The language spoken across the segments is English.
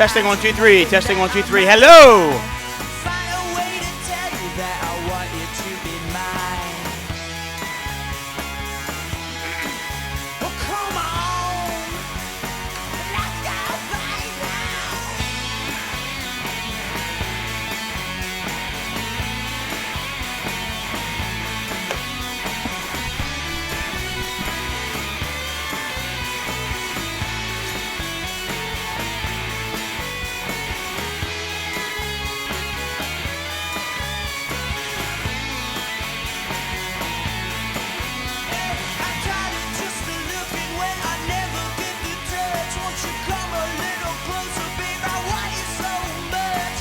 Testing 1 2 3. Testing 1 2 3. Hello. Find a way to tell you that I want you to be mine. Well, come on, let's go right now. I tried it just to look in when I never give you touch. Won't you come a little closer, babe? I want you so much.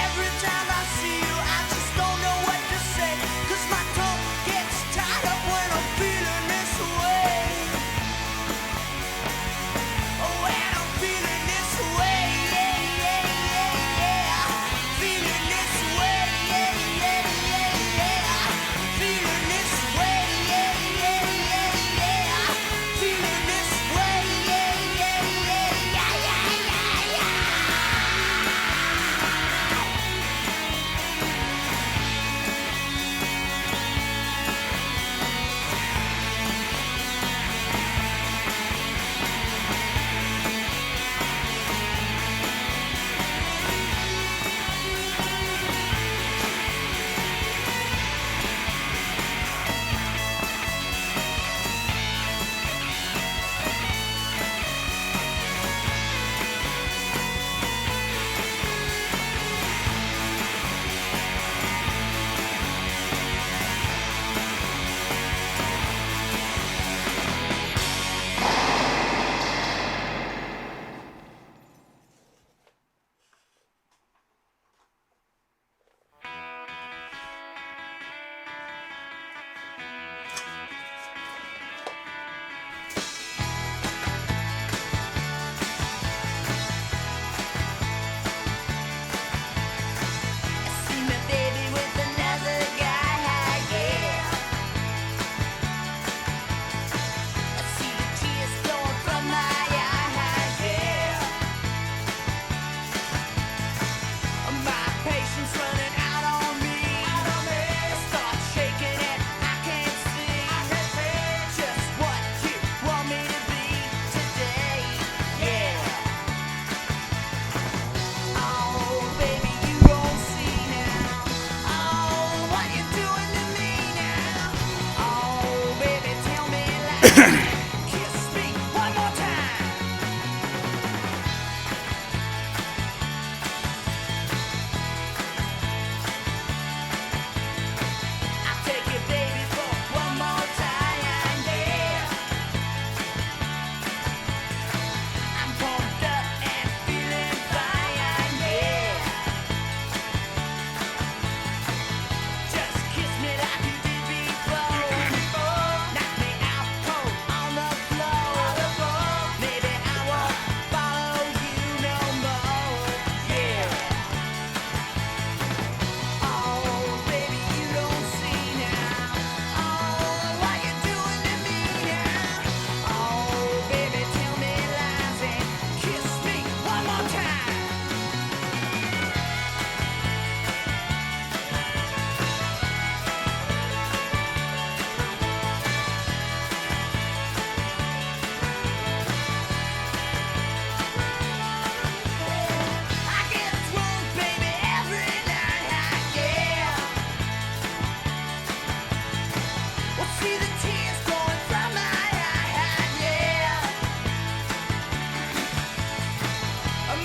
Every time I see you, I just don't know what to say. 'Cause my tongue gets tied up when I'm feeling this way. Oh, when I'm feeling this way, yeah, yeah, yeah, yeah. Feeling this way, yeah, yeah, yeah, yeah. Feeling this way, yeah, yeah, yeah, yeah. Feeling this way, yeah, yeah, yeah, yeah, yeah, yeah, See my baby with another guy, yeah. I see the tears flowing from my eyes, yeah. My patience running out on me. I start shaking and I can't see just what you want me to be today, yeah. Oh, baby, you don't see now. Oh, what you doing to me now. Oh, baby, tell me like kiss me one more time. I'll take you, baby, for one more time, yeah. I'm pumped up and feeling fine, yeah. Just kiss me like you did before. Knock me out cold on the floor. Maybe I won't follow you no more, yeah. Oh, baby, you don't see now. Oh, what you doing to me now. Oh, baby, tell me lies and kiss me one more time. I get drunk, baby, every night, yeah. Well, see the tears going from my eyes, yeah.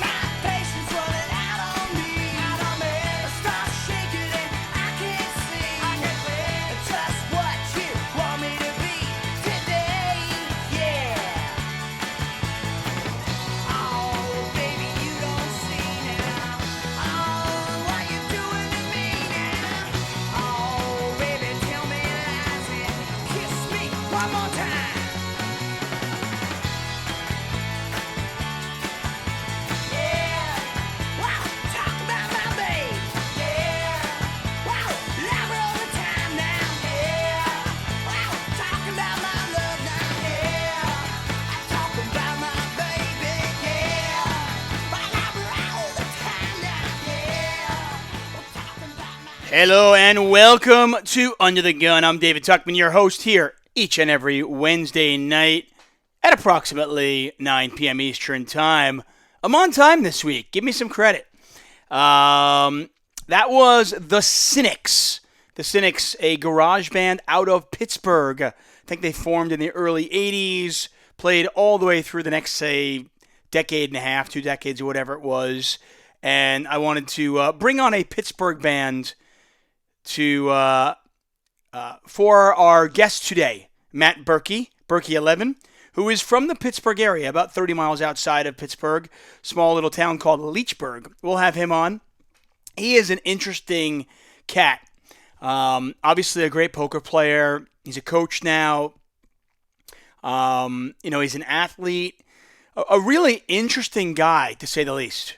My patience running out on me. I start shaking and I can't see just what you want me to be today, yeah. Oh, baby, you don't see now. Oh, what you doing to me now. Oh, baby, tell me lies and kiss me one more time. Yeah. Wow, talk about my babe. Yeah. Wow, love her all the time now. Yeah. Wow, talking about my love now. Yeah. I talk about my baby. Yeah. I love her Hello and welcome to Under the Gun. I'm David Tuchman, your host here each and every Wednesday night at approximately 9 p.m. Eastern Time. I'm on time this week. Give me some credit. That was The Cynics. The Cynics, a garage band out of Pittsburgh. I think they formed in the early 80s, played all the way through the next, say, decade and a half, 2 decades or whatever it was. And I wanted to bring on a Pittsburgh band for our guest today, Matt Berkey, Berkey11, who is from the Pittsburgh area, about 30 miles outside of Pittsburgh, small little town called Leechburg. We'll have him on. He is an interesting cat. Obviously a great poker player. He's a coach now. He's an athlete. A really interesting guy, to say the least.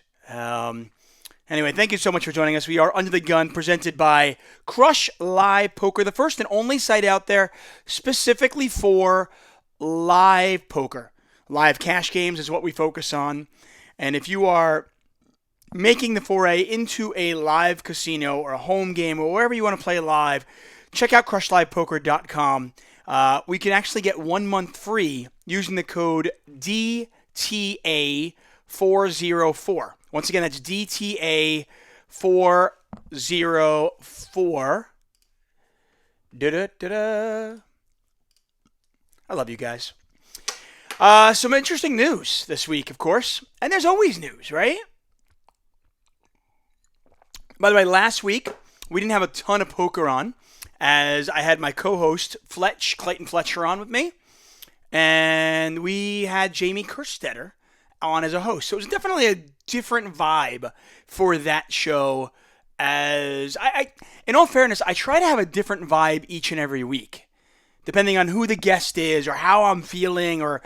Anyway, thank you so much for joining us. We are Under the Gun, presented by Crush Live Poker, the first and only site out there specifically for live poker. Live cash games is what we focus on. And if you are making the foray into a live casino or a home game or wherever you want to play live, check out crushlivepoker.com. We can actually get 1 month free using the code DTA404. Once again, that's DTA404. Da-da-da-da. I love you guys. Some interesting news this week, of course. And there's always news, right? By the way, last week, we didn't have a ton of poker on, as I had my co-host, Clayton Fletcher, on with me. And we had Jamie Kerstetter on as a host. So it was definitely a different vibe for that show. As in all fairness, I try to have a different vibe each and every week, depending on who the guest is or how I'm feeling or,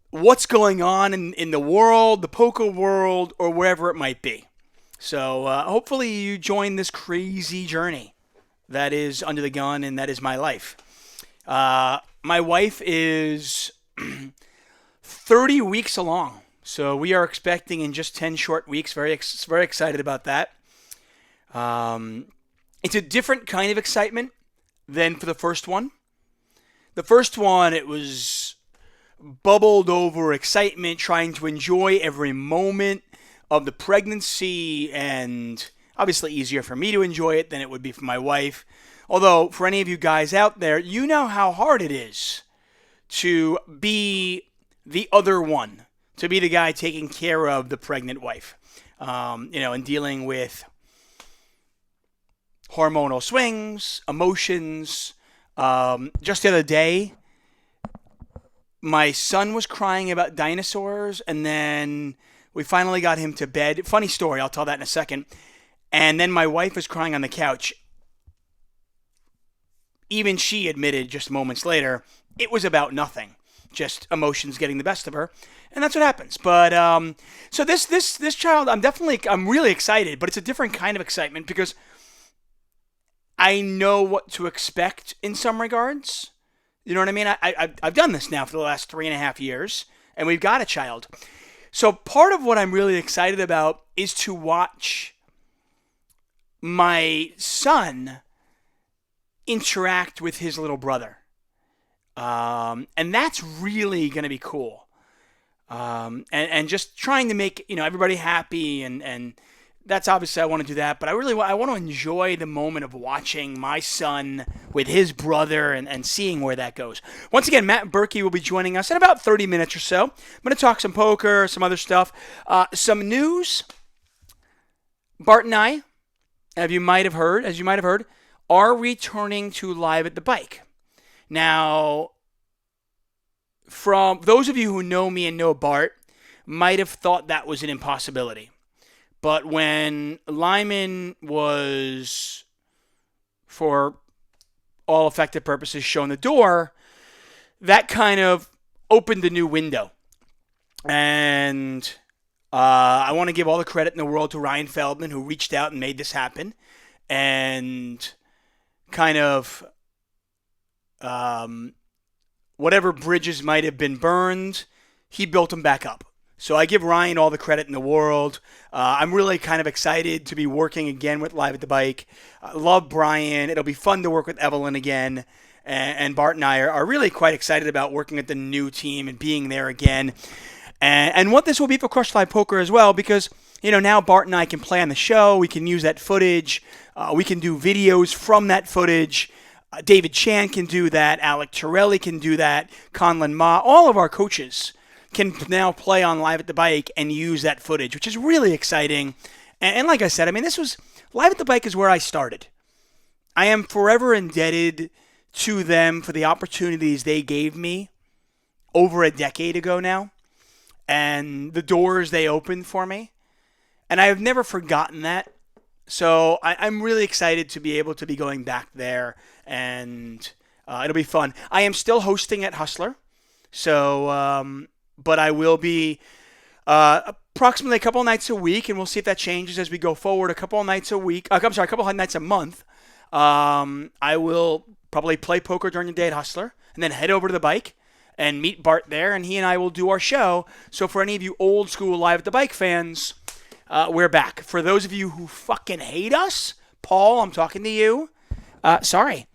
what's going on in the world, the poker world, or wherever it might be. So hopefully you join this crazy journey that is Under the Gun and that is my life. My wife is 30 weeks along. So we are expecting in just 10 short weeks. Very excited about that. It's a different kind of excitement than for the first one. The first one, it was bubbled over excitement, trying to enjoy every moment of the pregnancy, and obviously easier for me to enjoy it than it would be for my wife. Although, for any of you guys out there, you know how hard it is to be the other one, to be the guy taking care of the pregnant wife, and dealing with hormonal swings, emotions. Just the other day, my son was crying about dinosaurs, and then we finally got him to bed. Funny story, I'll tell that in a second. And then my wife was crying on the couch. Even she admitted just moments later, it was about nothing. Just emotions getting the best of her. And that's what happens. But, so this child, I'm really excited, but it's a different kind of excitement because I know what to expect in some regards. You know what I mean? I've done this now for the last 3.5 years, and we've got a child. So part of what I'm really excited about is to watch my son interact with his little brother. And that's really going to be cool. And just trying to make, everybody happy, and that's obviously I want to do that, but I want to enjoy the moment of watching my son with his brother and seeing where that goes. Once again, Matt Berkey will be joining us in about 30 minutes or so. I'm going to talk some poker, some other stuff, some news. Bart and I, as you might have heard, are returning to Live at the Bike. Now, from those of you who know me and know Bart, might have thought that was an impossibility. But when Lyman was, for all effective purposes, shown the door, that kind of opened a new window. And I want to give all the credit in the world to Ryan Feldman, who reached out and made this happen. And kind of whatever bridges might have been burned, he built them back up. So I give Ryan all the credit in the world. I'm really kind of excited to be working again with Live at the Bike. I love Brian. It'll be fun to work with Evelyn again. And Bart and I are really quite excited about working with the new team and being there again. And what this will be for Crush Live Poker as well, because now Bart and I can play on the show. We can use that footage. We can do videos from that footage. David Chan can do that. Alec Torelli can do that. Conlon Ma. All of our coaches can now play on Live at the Bike and use that footage, which is really exciting. And like I said, this was Live at the Bike is where I started. I am forever indebted to them for the opportunities they gave me over a decade ago now, and the doors they opened for me. And I have never forgotten that. So I'm really excited to be able to be going back there, and it'll be fun. I am still hosting at Hustler, so but I will be approximately a couple of nights a week, and we'll see if that changes as we go forward. A couple of nights a week. A couple of nights a month. I will probably play poker during the day at Hustler, and then head over to the bike and meet Bart there, and he and I will do our show. So for any of you old school Live at the Bike fans, we're back. For those of you who fucking hate us, Paul, I'm talking to you. Sorry.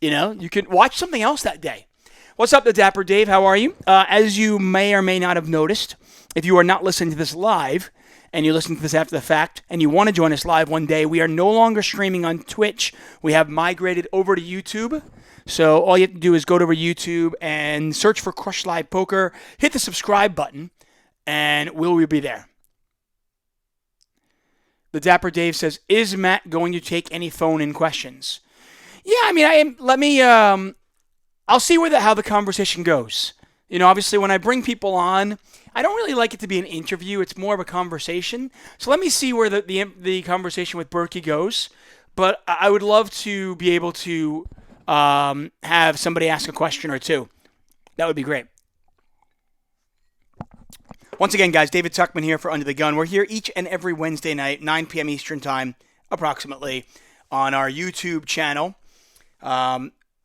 You can watch something else that day. What's up, the Dapper Dave? How are you? As you may or may not have noticed, if you are not listening to this live, and you listen to this after the fact, and you want to join us live one day, we are no longer streaming on Twitch. We have migrated over to YouTube. So all you have to do is go to YouTube and search for Crush Live Poker, hit the subscribe button, and we'll be there. The Dapper Dave says, is Matt going to take any phone-in questions? Yeah, I'll see how the conversation goes. Obviously when I bring people on, I don't really like it to be an interview. It's more of a conversation. So let me see where the conversation with Berkey goes. But I would love to be able to have somebody ask a question or two. That would be great. Once again, guys, David Tuchman here for Under the Gun. We're here each and every Wednesday night, 9 p.m. Eastern Time, approximately, on our YouTube channel.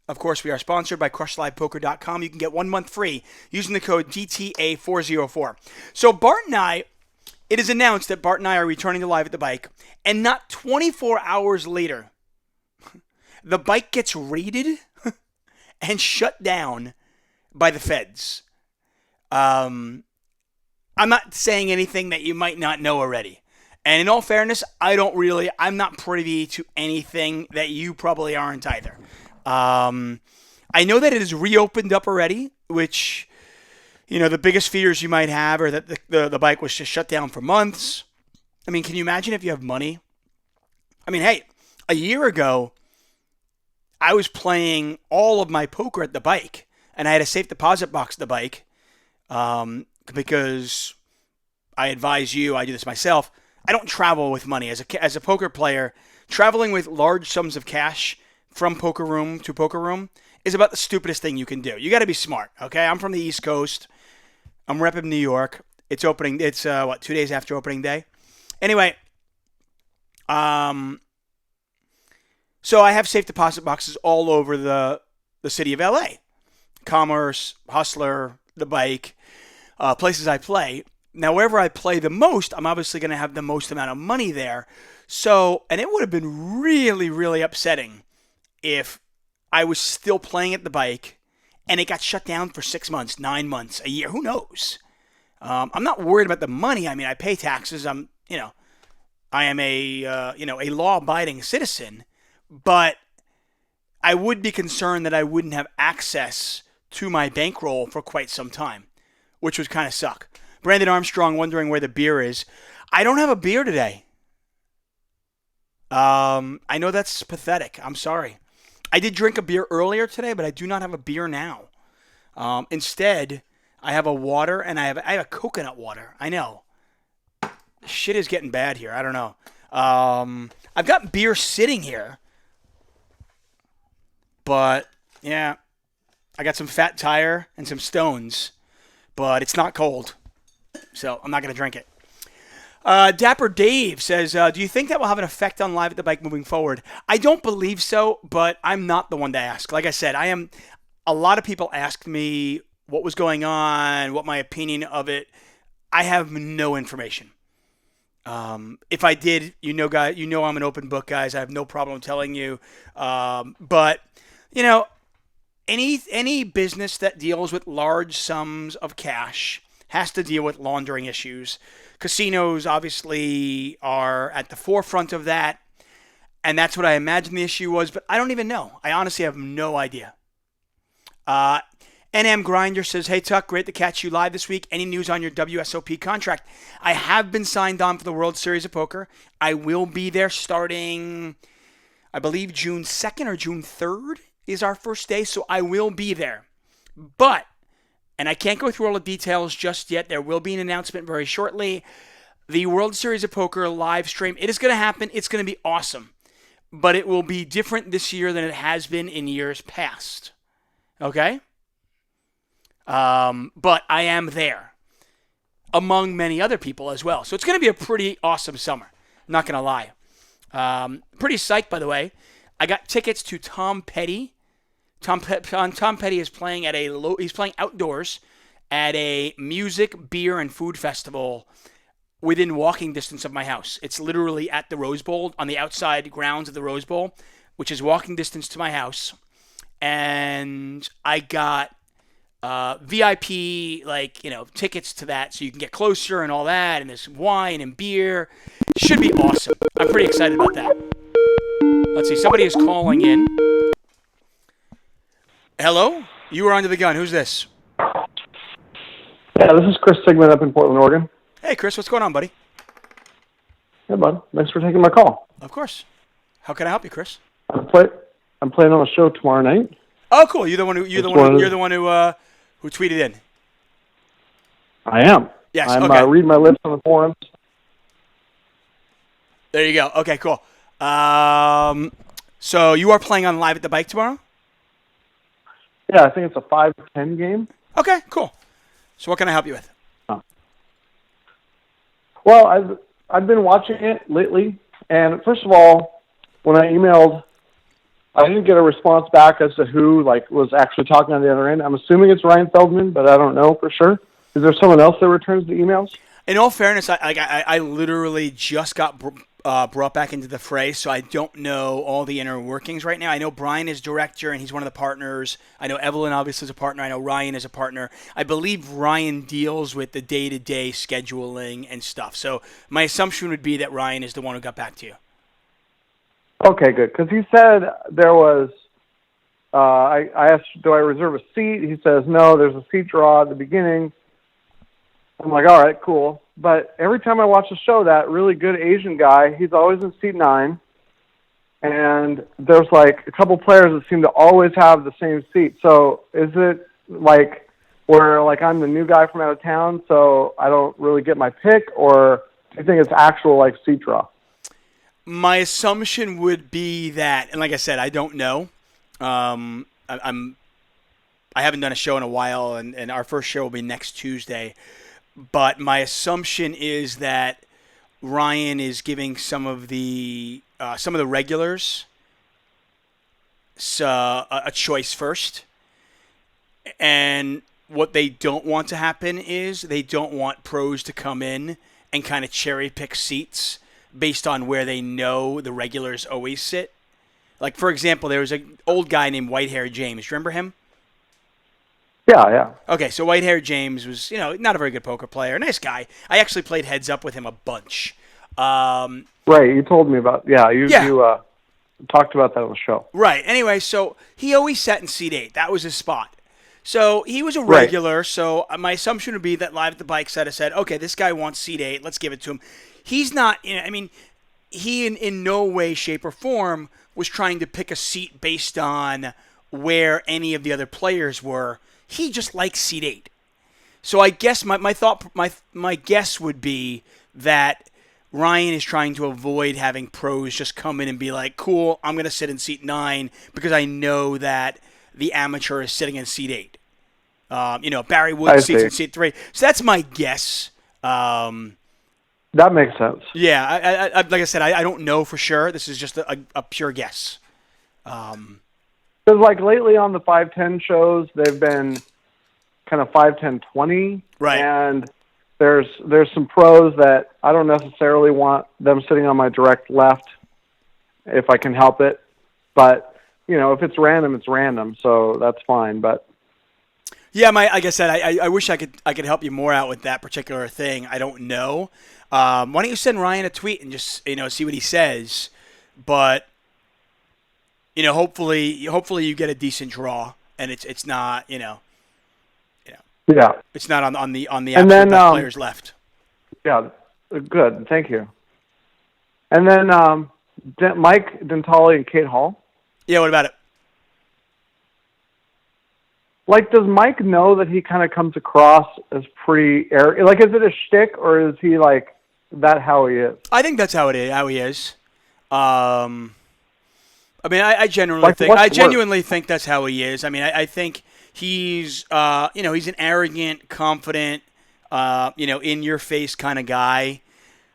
Of course, we are sponsored by CrushLivePoker.com. You can get 1 month free using the code DTA404. So Bart and I, it is announced that Bart and I are returning to Live at the Bike, and not 24 hours later, the bike gets raided and shut down by the feds. I'm not saying anything that you might not know already. And in all fairness, I'm not privy to anything that you probably aren't either. I know that it is reopened up already, which, the biggest fears you might have are that the bike was just shut down for months. Can you imagine if you have money? Hey, a year ago, I was playing all of my poker at the bike, and I had a safe deposit box at the bike, because I advise you, I do this myself, I don't travel with money. As a poker player, traveling with large sums of cash from poker room to poker room is about the stupidest thing you can do. You got to be smart, okay? I'm from the East Coast. I'm repping New York. It's 2 days after opening day? Anyway, so I have safe deposit boxes all over the city of LA. Commerce, Hustler, the bike, places I play. Now, wherever I play the most, I'm obviously going to have the most amount of money there. So, and it would have been really, really upsetting if I was still playing at the bike and it got shut down for 6 months, 9 months, a year. Who knows? I'm not worried about the money. I pay taxes. I am a law-abiding citizen, but I would be concerned that I wouldn't have access to my bankroll for quite some time, which would kind of suck. Brandon Armstrong wondering where the beer is. I don't have a beer today. I know that's pathetic. I'm sorry. I did drink a beer earlier today, but I do not have a beer now. Instead, I have a water, and I have a coconut water. I know. Shit is getting bad here. I don't know. I've got beer sitting here, but yeah, I got some Fat Tire and some Stones, but it's not cold, so I'm not going to drink it. Dapper Dave says, do you think that will have an effect on Live at the Bike moving forward? I don't believe so, but I'm not the one to ask. Like I said, a lot of people ask me what was going on, what my opinion of it. I have no information. If I did, guys, I'm an open book, guys. I have no problem telling you. But any business that deals with large sums of cash has to deal with laundering issues. Casinos obviously are at the forefront of that, and that's what I imagine the issue was. But I don't even know. I honestly have no idea. NM Grinder says, "Hey Tuck, great to catch you live this week. Any news on your WSOP contract?" I have been signed on for the World Series of Poker. I will be there starting, I believe, June 2nd or June 3rd is our first day, so I will be there. But, and I can't go through all the details just yet, there will be an announcement very shortly. The World Series of Poker live stream, it is going to happen. It's going to be awesome. But it will be different this year than it has been in years past. Okay? But I am there, among many other people as well. So it's going to be a pretty awesome summer. I'm not going to lie. Pretty psyched, by the way. I got tickets to Tom Petty. Tom Petty is playing he's playing outdoors at a music, beer, and food festival within walking distance of my house. It's literally at the Rose Bowl, on the outside grounds of the Rose Bowl, which is walking distance to my house. And I got VIP, tickets to that so you can get closer and all that, and there's wine and beer. Should be awesome. I'm pretty excited about that. Let's see, somebody is calling in. Hello? You were under the gun. Who's this? Yeah, this is Chris Sigmund up in Portland, Oregon. Hey, Chris, what's going on, buddy? Hey, bud. Thanks for taking my call. Of course. How can I help you, Chris? I'm playing on a show tomorrow night. Oh, cool. You're the one who tweeted in. I am. Yes. I'm Okay. reading my lips on the forums. There you go. Okay, cool. So you are playing on Live at the Bike tomorrow? Yeah, I think it's a 5-10 game. Okay, cool. So what can I help you with? Well, I've been watching it lately, and first of all, when I emailed, I didn't get a response back as to who was actually talking on the other end. I'm assuming it's Ryan Feldman, but I don't know for sure. Is there someone else that returns the emails? In all fairness, I literally just got brought back into the fray, so I don't know all the inner workings right now. I know Brian is director, and he's one of the partners. I know Evelyn obviously is a partner. I know Ryan is a partner. I believe Ryan deals with the day-to-day scheduling and stuff. So my assumption would be that Ryan is the one who got back to you. Okay, good. Because he said there was, I asked, do I reserve a seat? He says, no, there's a seat draw at the beginning. I'm like, all right, cool. But every time I watch the show, that really good Asian guy, he's always in seat 9. And there's a couple players that seem to always have the same seat. So is it where I'm the new guy from out of town, so I don't really get my pick, or do you think it's actual seat draw? My assumption would be that, and like I said, I don't know. I haven't done a show in a while, and our first show will be next Tuesday. But my assumption is that Ryan is giving some of the regulars a choice first, and what they don't want to happen is they don't want pros to come in and kind of cherry pick seats based on where they know the regulars always sit. Like, for example, there was an old guy named White-Haired James. Remember him? Yeah. Okay, so White-Haired James was, not a very good poker player. Nice guy. I actually played heads up with him a bunch. Right, you told me about, you talked about that on the show. Right. Anyway, so he always sat in seat 8. That was his spot. So he was a regular, right. So my assumption would be that Live at the Bike said, okay, this guy wants seat 8. Let's give it to him. He's not, he in no way, shape, or form was trying to pick a seat based on where any of the other players were. He just likes seat 8. So I guess my guess would be that Ryan is trying to avoid having pros just come in and be like, cool, I'm going to sit in seat 9 because I know that the amateur is sitting in seat 8. Barry Woods sits in seat 3. So that's my guess. That makes sense. Yeah, I like I said, I don't know for sure. This is just a pure guess. Because lately on the 5-10 shows, they've been kind of 5, 10, 20. Right. And there's some pros that I don't necessarily want them sitting on my direct left if I can help it. But, if it's random, it's random. So that's fine. But Yeah, like I said, I wish I could help you more out with that particular thing. I don't know. Why don't you send Ryan a tweet and just see what he says? But hopefully you get a decent draw, and it's not yeah, it's not on the And absolute then, best players left. yeah, good. Thank you. And then Mike Dentale and Kate Hall. Yeah, what about it? Like, does Mike know that he kind of comes across as pretty arrogant? Like, is it a shtick, or is he like that how he is? I think that's how he is. I mean, I genuinely think that's how he is. I mean, I think he's he's an arrogant, confident, in your face kind of guy.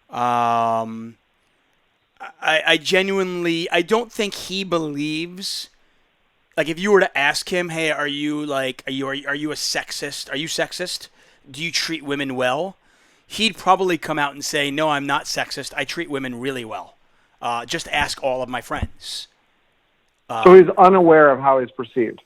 I genuinely don't think he believes. Like, if you were to ask him, hey, are you a sexist? Are you sexist? Do you treat women well? He'd probably come out and say, no, I'm not sexist. I treat women really well. Just ask all of my friends. So he's unaware of how he's perceived.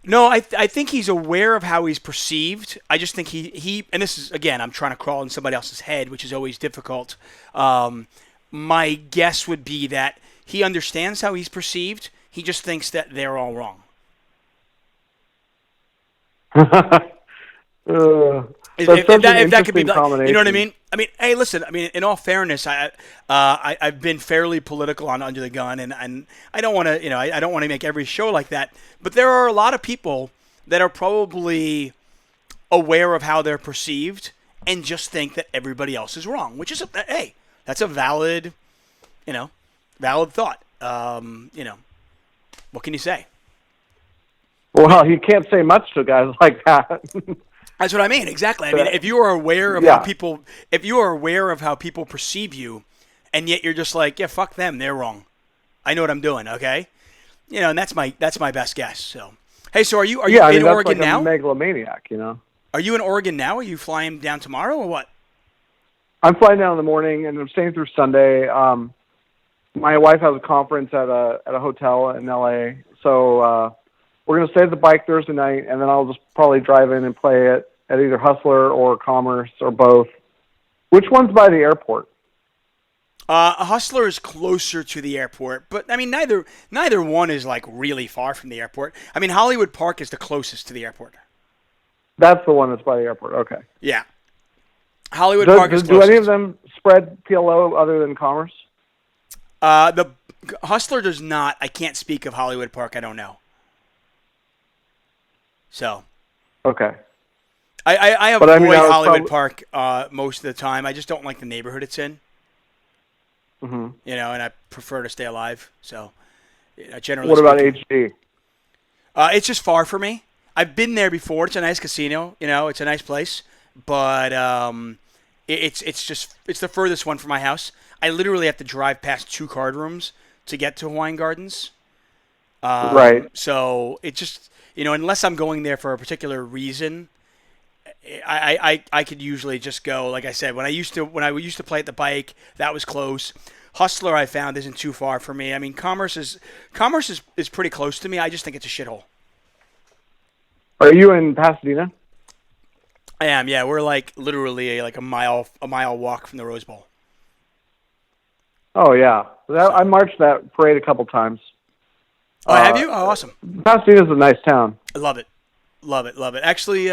No, I think he's aware of how he's perceived. I just think he and this is, again, I'm trying to crawl in somebody else's head, which is always difficult. My guess would be that he understands how he's perceived. He just thinks that they're all wrong. If that could be, you know what I mean? I mean, hey, listen. I mean, in all fairness, I've been fairly political on Under the Gun, and I don't want to, I don't want to make every show like that. But there are a lot of people that are probably aware of how they're perceived and just think that everybody else is wrong, which is hey, that's a valid thought. What can you say? Well, you can't say much to guys like that. That's what I mean. Exactly. I mean, if you are aware of how people perceive you, and yet you're just like, yeah, fuck them, they're wrong. I know what I'm doing. Okay, and that's my best guess. So, hey, so are you in Oregon now? I'm a megalomaniac, Are you in Oregon now? Are you flying down tomorrow or what? I'm flying down in the morning, and I'm staying through Sunday. My wife has a conference at a hotel in LA, so we're going to stay at the bike Thursday night, and then I'll just probably drive in and play it at either Hustler or Commerce or both. Which one's by the airport? Hustler is closer to the airport, but I mean neither one is like really far from the airport. I mean, Hollywood Park is the closest to the airport. That's the one that's by the airport. Okay. Yeah. Hollywood Park is closest. Do any of them spread PLO other than Commerce? The Hustler does not. I can't speak of Hollywood Park. I don't know. So. Okay. I avoid Hollywood Park most of the time. I just don't like the neighborhood it's in. Mm-hmm. And I prefer to stay alive. So, generally. What about HD? It's just far for me. I've been there before. It's a nice casino. It's a nice place, but it's the furthest one from my house. I literally have to drive past 2 card rooms to get to Hawaiian Gardens. Right. So it just, unless I'm going there for a particular reason, I could usually just go. Like I said, when I used to play at the bike, that was close. Hustler, I found, isn't too far for me. I mean, Commerce is pretty close to me. I just think it's a shithole. Are you in Pasadena? I am. Yeah, we're like literally like a mile walk from the Rose Bowl. Oh yeah, I marched that parade a couple times. Oh, have you? Oh, awesome. Pasadena's a nice town. I love it. Actually,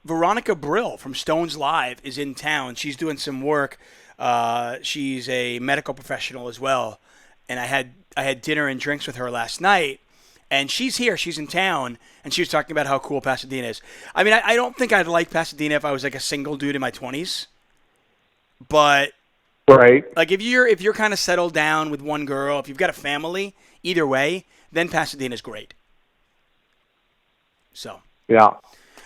Veronica Brill from Stones Live is in town. She's doing some work. She's a medical professional as well, and I had dinner and drinks with her last night. And she's here. She's in town, and she was talking about how cool Pasadena is. I mean, I don't think I'd like Pasadena if I was like a single dude in my 20s, but. Right. Like if you're kind of settled down with one girl, if you've got a family, either way, then Pasadena's great. So. Yeah.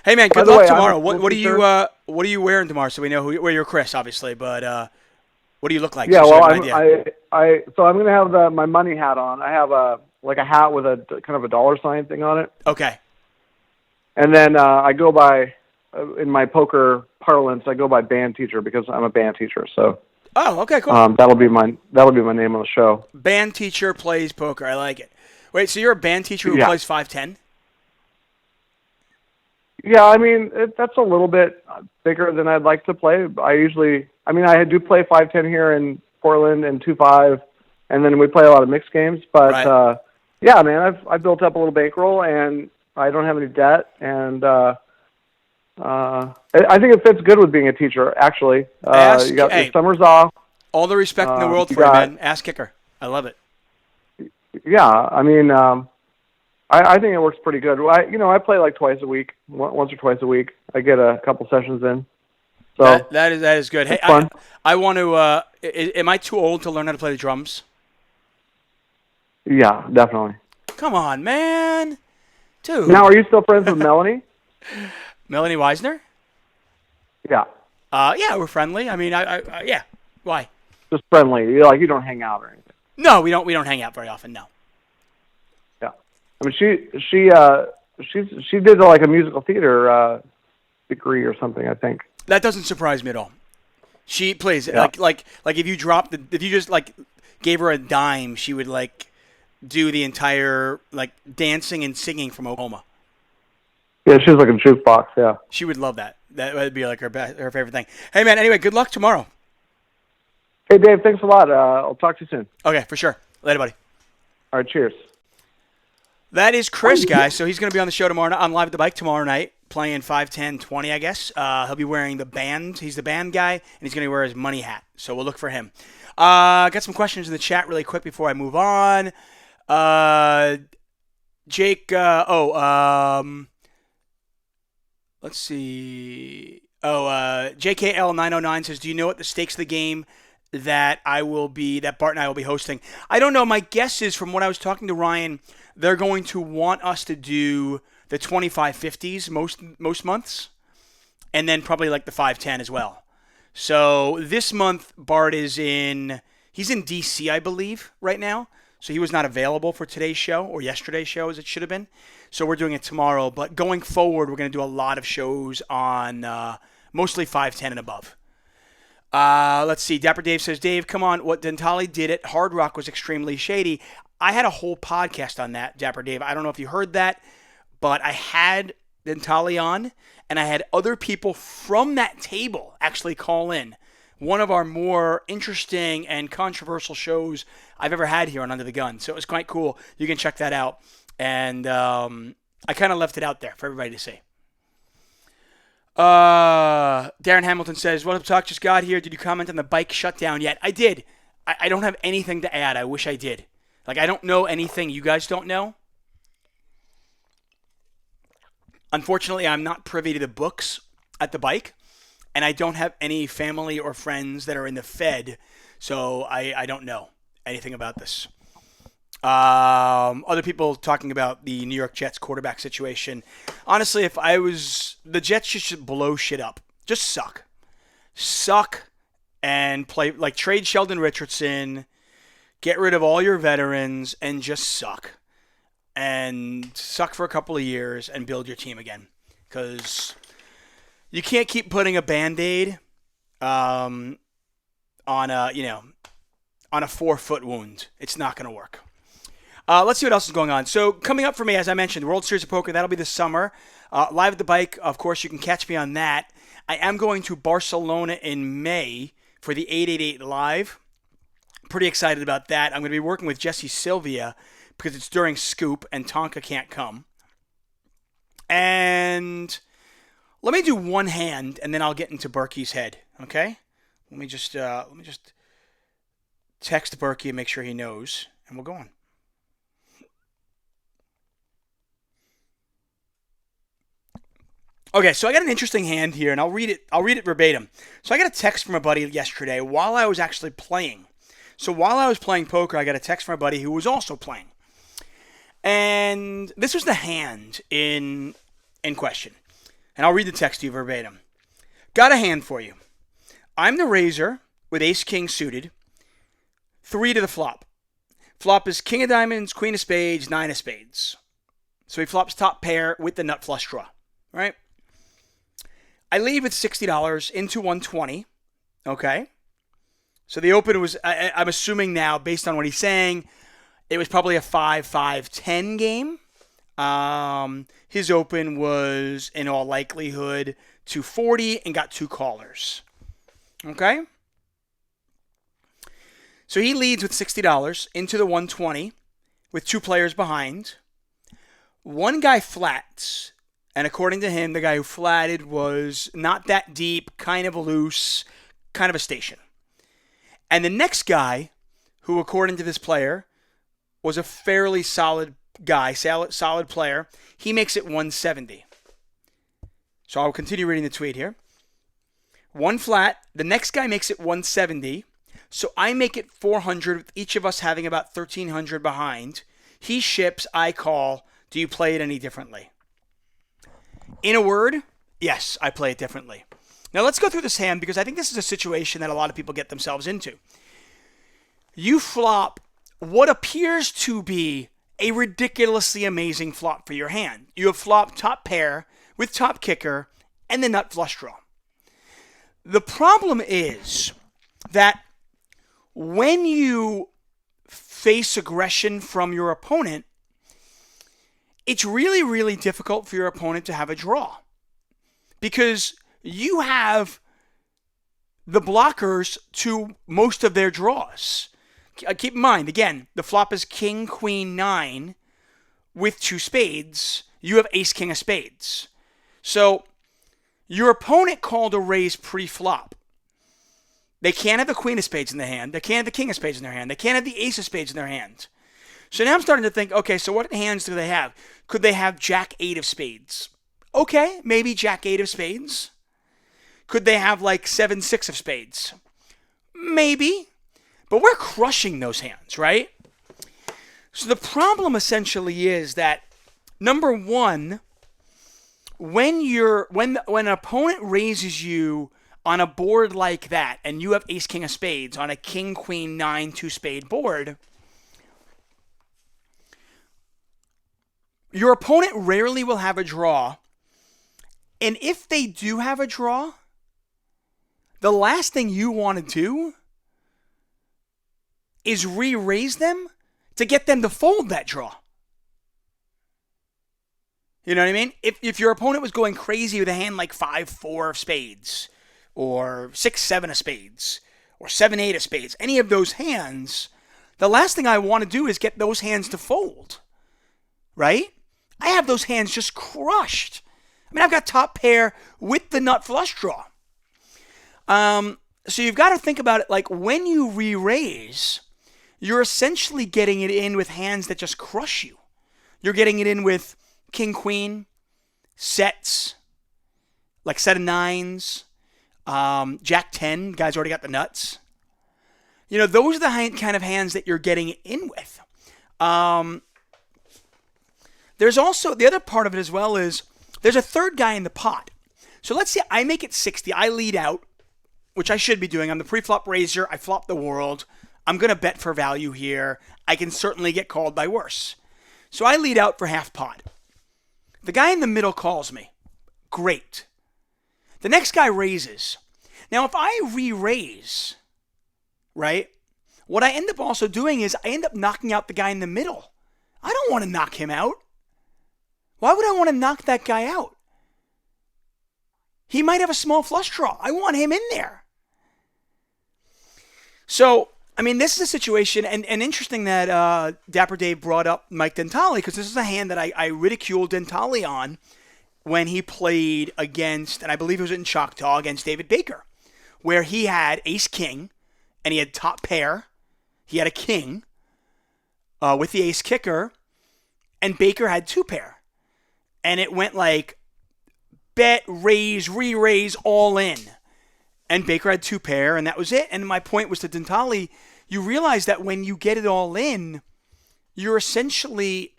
Hey man, good luck tomorrow. What are you wearing tomorrow? So we know you're Chris, obviously, but what do you look like? Yeah, well, so I'm gonna have my money hat on. I have a hat with a kind of a dollar sign thing on it. Okay. And then I go by, in my poker parlance, I go by band teacher because I'm a band teacher. So Oh, okay, cool. that'll be my name on the show. Band teacher plays poker. I like it. Wait, so you're a band teacher who Yeah. plays 510? Yeah, I mean that's a little bit bigger than I'd like to play. I do play 510 here in Portland and 2-5, and then we play a lot of mixed games. But Right. yeah, man, I've built up a little bankroll, and I don't have any debt, and I think it fits good with being a teacher. Actually, you got your summers off. All the respect in the world you for you, got- man. Ass kicker. I love it. Yeah, I mean, I think it works pretty good. I play like twice a week, once or twice a week. I get a couple sessions in. So That is good. Hey, it's fun. I want to. Am I too old to learn how to play the drums? Yeah, definitely. Come on, man, dude. Now, are you still friends with Melanie? Melanie Weisner? Yeah, Yeah, we're friendly. I mean, yeah. Why? just friendly. You don't hang out or anything. No, we don't. We don't hang out very often. No. Yeah, I mean, she did like a musical theater degree or something, I think. That doesn't surprise me at all. She plays Yeah. like if you if you just like gave her a dime, she would like do the entire like dancing and singing from Oklahoma. Yeah, she's like a jukebox. Yeah. She would love that. That would be like her favorite thing. Hey man, anyway, good luck tomorrow. Hey, Dave, thanks a lot. I'll talk to you soon. Okay, for sure. Later, buddy. All right, cheers. That is Chris, guys. So he's going to be on the show tomorrow night. I'm live at the bike tomorrow night, playing 5, 10, 20, I guess. He'll be wearing the band. He's the band guy, and he's going to wear his money hat. So we'll look for him. Got some questions in the chat really quick before I move on. Jake, let's see. JKL909 says, do you know what the stakes of the game that Bart and I will be hosting? I don't know. My guess is, from what I was talking to Ryan, they're going to want us to do the 25-50s most months, and then probably like the 5-10 as well. So this month, Bart he's in DC, I believe, right now. So he was not available for today's show, or yesterday's show as it should have been. So we're doing it tomorrow. But going forward, we're going to do a lot of shows on mostly 5-10 and above. Let's see. Dapper Dave says, Dave, come on. What Dentali did at Hard Rock was extremely shady. I had a whole podcast on that, Dapper Dave. I don't know if you heard that, but I had Dentali on, and I had other people from that table actually call in. One of our more interesting and controversial shows I've ever had here on Under the Gun. So it was quite cool. You can check that out. And I kind of left it out there for everybody to see. Darren Hamilton says, what up, Talk? Just got here. Did you comment on the bike shutdown yet? I did. I don't have anything to add. I wish I did. Like, I don't know anything you guys don't know. Unfortunately, I'm not privy to the books at the bike, and I don't have any family or friends that are in the Fed, so I don't know anything about this. Other people talking about the New York Jets quarterback situation. Honestly, the Jets should blow shit up. Just suck, and play like trade Sheldon Richardson. Get rid of all your veterans and just suck. And suck for a couple of years and build your team again. Because you can't keep putting a Band-Aid on a 4-foot wound. It's not going to work. Let's see what else is going on. So coming up for me, as I mentioned, the World Series of Poker, that'll be this summer. Live at the bike, of course, you can catch me on that. I am going to Barcelona in May for the 888 Live. Pretty excited about that. I'm going to be working with Jesse Sylvia because it's during Scoop and Tonka can't come. And let me do one hand, and then I'll get into Berkey's head. Okay? Let me just text Berkey and make sure he knows, and we'll go on. Okay, so I got an interesting hand here, and I'll read it verbatim. So I got a text from a buddy yesterday while I was actually playing. So while I was playing poker, I got a text from a buddy who was also playing. And this was the hand in question. And I'll read the text to you verbatim. Got a hand for you. I'm the raiser with ace-king suited. 3 to the flop. Flop is king of diamonds, queen of spades, 9 of spades. So he flops top pair with the nut flush draw. right? I lead with $60 into 120, okay? So the open was, I'm assuming now, based on what he's saying, it was probably a 5-5-10 game. His open was, in all likelihood, 240 and got 2 callers. Okay? So he leads with $60 into the 120 with 2 players behind. One guy flats, and according to him, the guy who flatted was not that deep, kind of loose, kind of a station. And the next guy, who according to this player, was a fairly solid guy, solid player, he makes it 170. So I'll continue reading the tweet here. One flat, the next guy makes it 170. So I make it 400, with each of us having about 1,300 behind. He ships, I call. Do you play it any differently? In a word, yes, I play it differently. Now let's go through this hand because I think this is a situation that a lot of people get themselves into. You flop what appears to be a ridiculously amazing flop for your hand. You have flopped top pair with top kicker and the nut flush draw. The problem is that when you face aggression from your opponent, it's really, really difficult for your opponent to have a draw because you have the blockers to most of their draws. Keep in mind, again, the flop is king, queen, 9 with 2 spades. You have ace, king of spades. So your opponent called a raise pre-flop. They can't have the queen of spades in their hand. They can't have the king of spades in their hand. They can't have the ace of spades in their hand. So now I'm starting to think, okay, so what hands do they have? Could they have jack 8 of spades? Okay, maybe jack 8 of spades. Could they have like 7-6 of spades? Maybe. But we're crushing those hands, right? So the problem essentially is that, number one, when an opponent raises you on a board like that, and you have ace, king of spades on a king, queen, 9, 2 spade board, your opponent rarely will have a draw. And if they do have a draw, the last thing you want to do is re-raise them to get them to fold that draw. You know what I mean? If your opponent was going crazy with a hand like 5-4 of spades, or 6-7 of spades, or 7-8 of spades, any of those hands, the last thing I want to do is get those hands to fold. Right? I have those hands just crushed. I mean, I've got top pair with the nut flush draw. So you've got to think about it like when you re-raise, you're essentially getting it in with hands that just crush you. You're getting it in with king, queen, sets, like set of 9s, jack 10, guy's already got the nuts. You know, those are the kind of hands that you're getting it in with. There's also, the other part of it as well is, there's a third guy in the pot. So let's say I make it 60, I lead out, which I should be doing. I'm the pre-flop raiser, I flop the world. I'm going to bet for value here. I can certainly get called by worse. So I lead out for half pot. The guy in the middle calls me. Great. The next guy raises. Now, if I re-raise, right, what I end up also doing is I end up knocking out the guy in the middle. I don't want to knock him out. Why would I want to knock that guy out? He might have a small flush draw. I want him in there. So, I mean, this is a situation, and interesting that Dapper Dave brought up Mike Dentale, because this is a hand that I ridiculed Dentale on when he played against, and I believe it was in Choctaw, against David Baker, where he had ace-king, and he had top pair. He had a king with the ace kicker, and Baker had 2 pair. And it went like bet, raise, re-raise, all in. And Baker had 2 pair, and that was it. And my point was to Dentale, you realize that when you get it all in, you're essentially,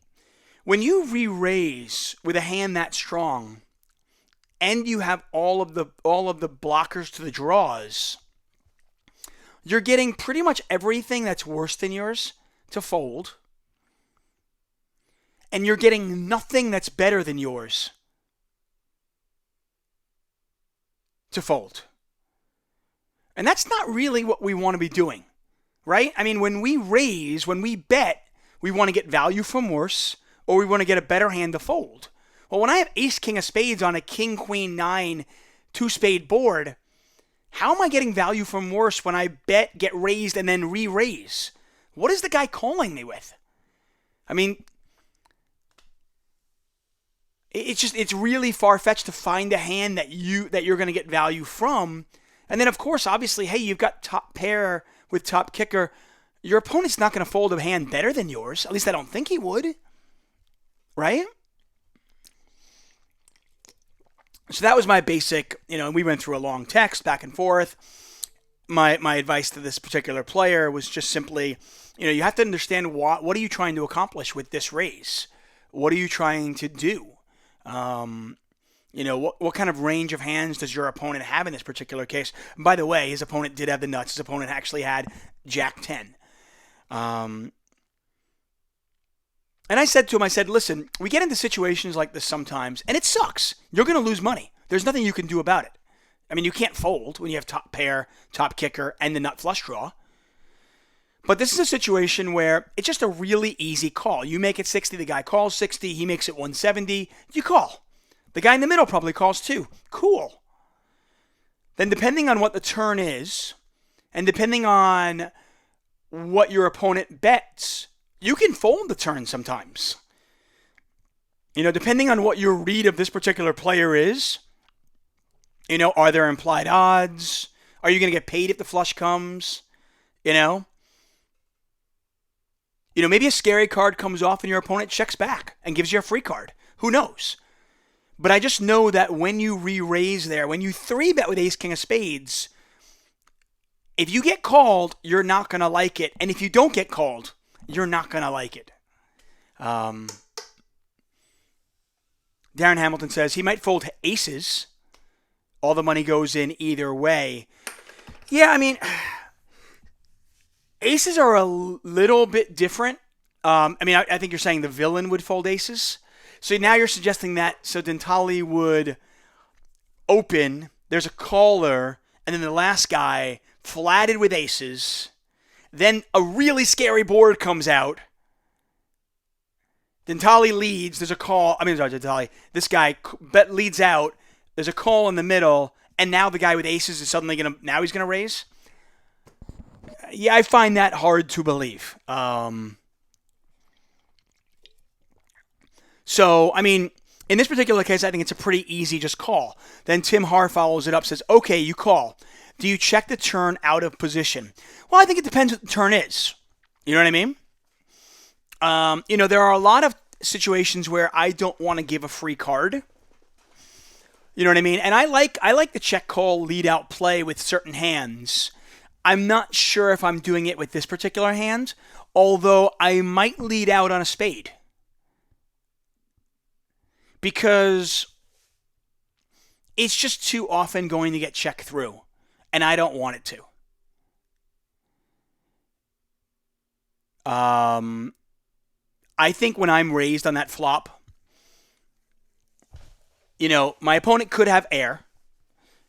when you re-raise with a hand that strong, and you have all of the blockers to the draws, you're getting pretty much everything that's worse than yours to fold, and you're getting nothing that's better than yours to fold. And that's not really what we want to be doing, right? I mean, when we raise, when we bet, we want to get value from worse, or we want to get a better hand to fold. Well, when I have ace, king of spades on a king, queen, nine, two spade board, how am I getting value from worse when I bet, get raised, and then re-raise? What is the guy calling me with? I mean, it's really far-fetched to find a hand that you're going to get value from. And then, of course, obviously, hey, you've got top pair with top kicker. Your opponent's not going to fold a hand better than yours. At least I don't think he would. Right? So that was my basic, we went through a long text back and forth. My advice to this particular player was just simply, you have to understand what are you trying to accomplish with this raise? What are you trying to do? What kind of range of hands does your opponent have in this particular case? And by the way, his opponent did have the nuts. His opponent actually had Jack 10. And I said to him, listen, we get into situations like this sometimes, and it sucks. You're going to lose money. There's nothing you can do about it. I mean, you can't fold when you have top pair, top kicker, and the nut flush draw. But this is a situation where it's just a really easy call. You make it 60, the guy calls 60, he makes it 170, you call. The guy in the middle probably calls too. Cool. Then depending on what the turn is, and depending on what your opponent bets, you can fold the turn sometimes. Depending on what your read of this particular player is, are there implied odds? Are you going to get paid if the flush comes? Maybe a scary card comes off and your opponent checks back and gives you a free card. Who knows? But I just know that when you re-raise there, when you 3-bet with ace, king of spades, if you get called, you're not going to like it. And if you don't get called, you're not going to like it. Darren Hamilton says he might fold aces. All the money goes in either way. Yeah, I mean, aces are a little bit different. I think you're saying the villain would fold aces. So now you're suggesting that so Dentali would open, there's a caller, and then the last guy flatted with aces. Then a really scary board comes out. Dentali leads. There's a call. Dentali. This guy leads out. There's a call in the middle. And now the guy with aces is suddenly going to... Now he's going to raise? Yeah, I find that hard to believe. In this particular case, I think it's a pretty easy just call. Then Tim Har follows it up, says, okay, you call. Do you check the turn out of position? Well, I think it depends what the turn is. You know what I mean? There are a lot of situations where I don't want to give a free card. You know what I mean? And I like the check call lead out play with certain hands. I'm not sure if I'm doing it with this particular hand, although I might lead out on a spade. Because it's just too often going to get checked through. And I don't want it to. I think when I'm raised on that flop, my opponent could have air.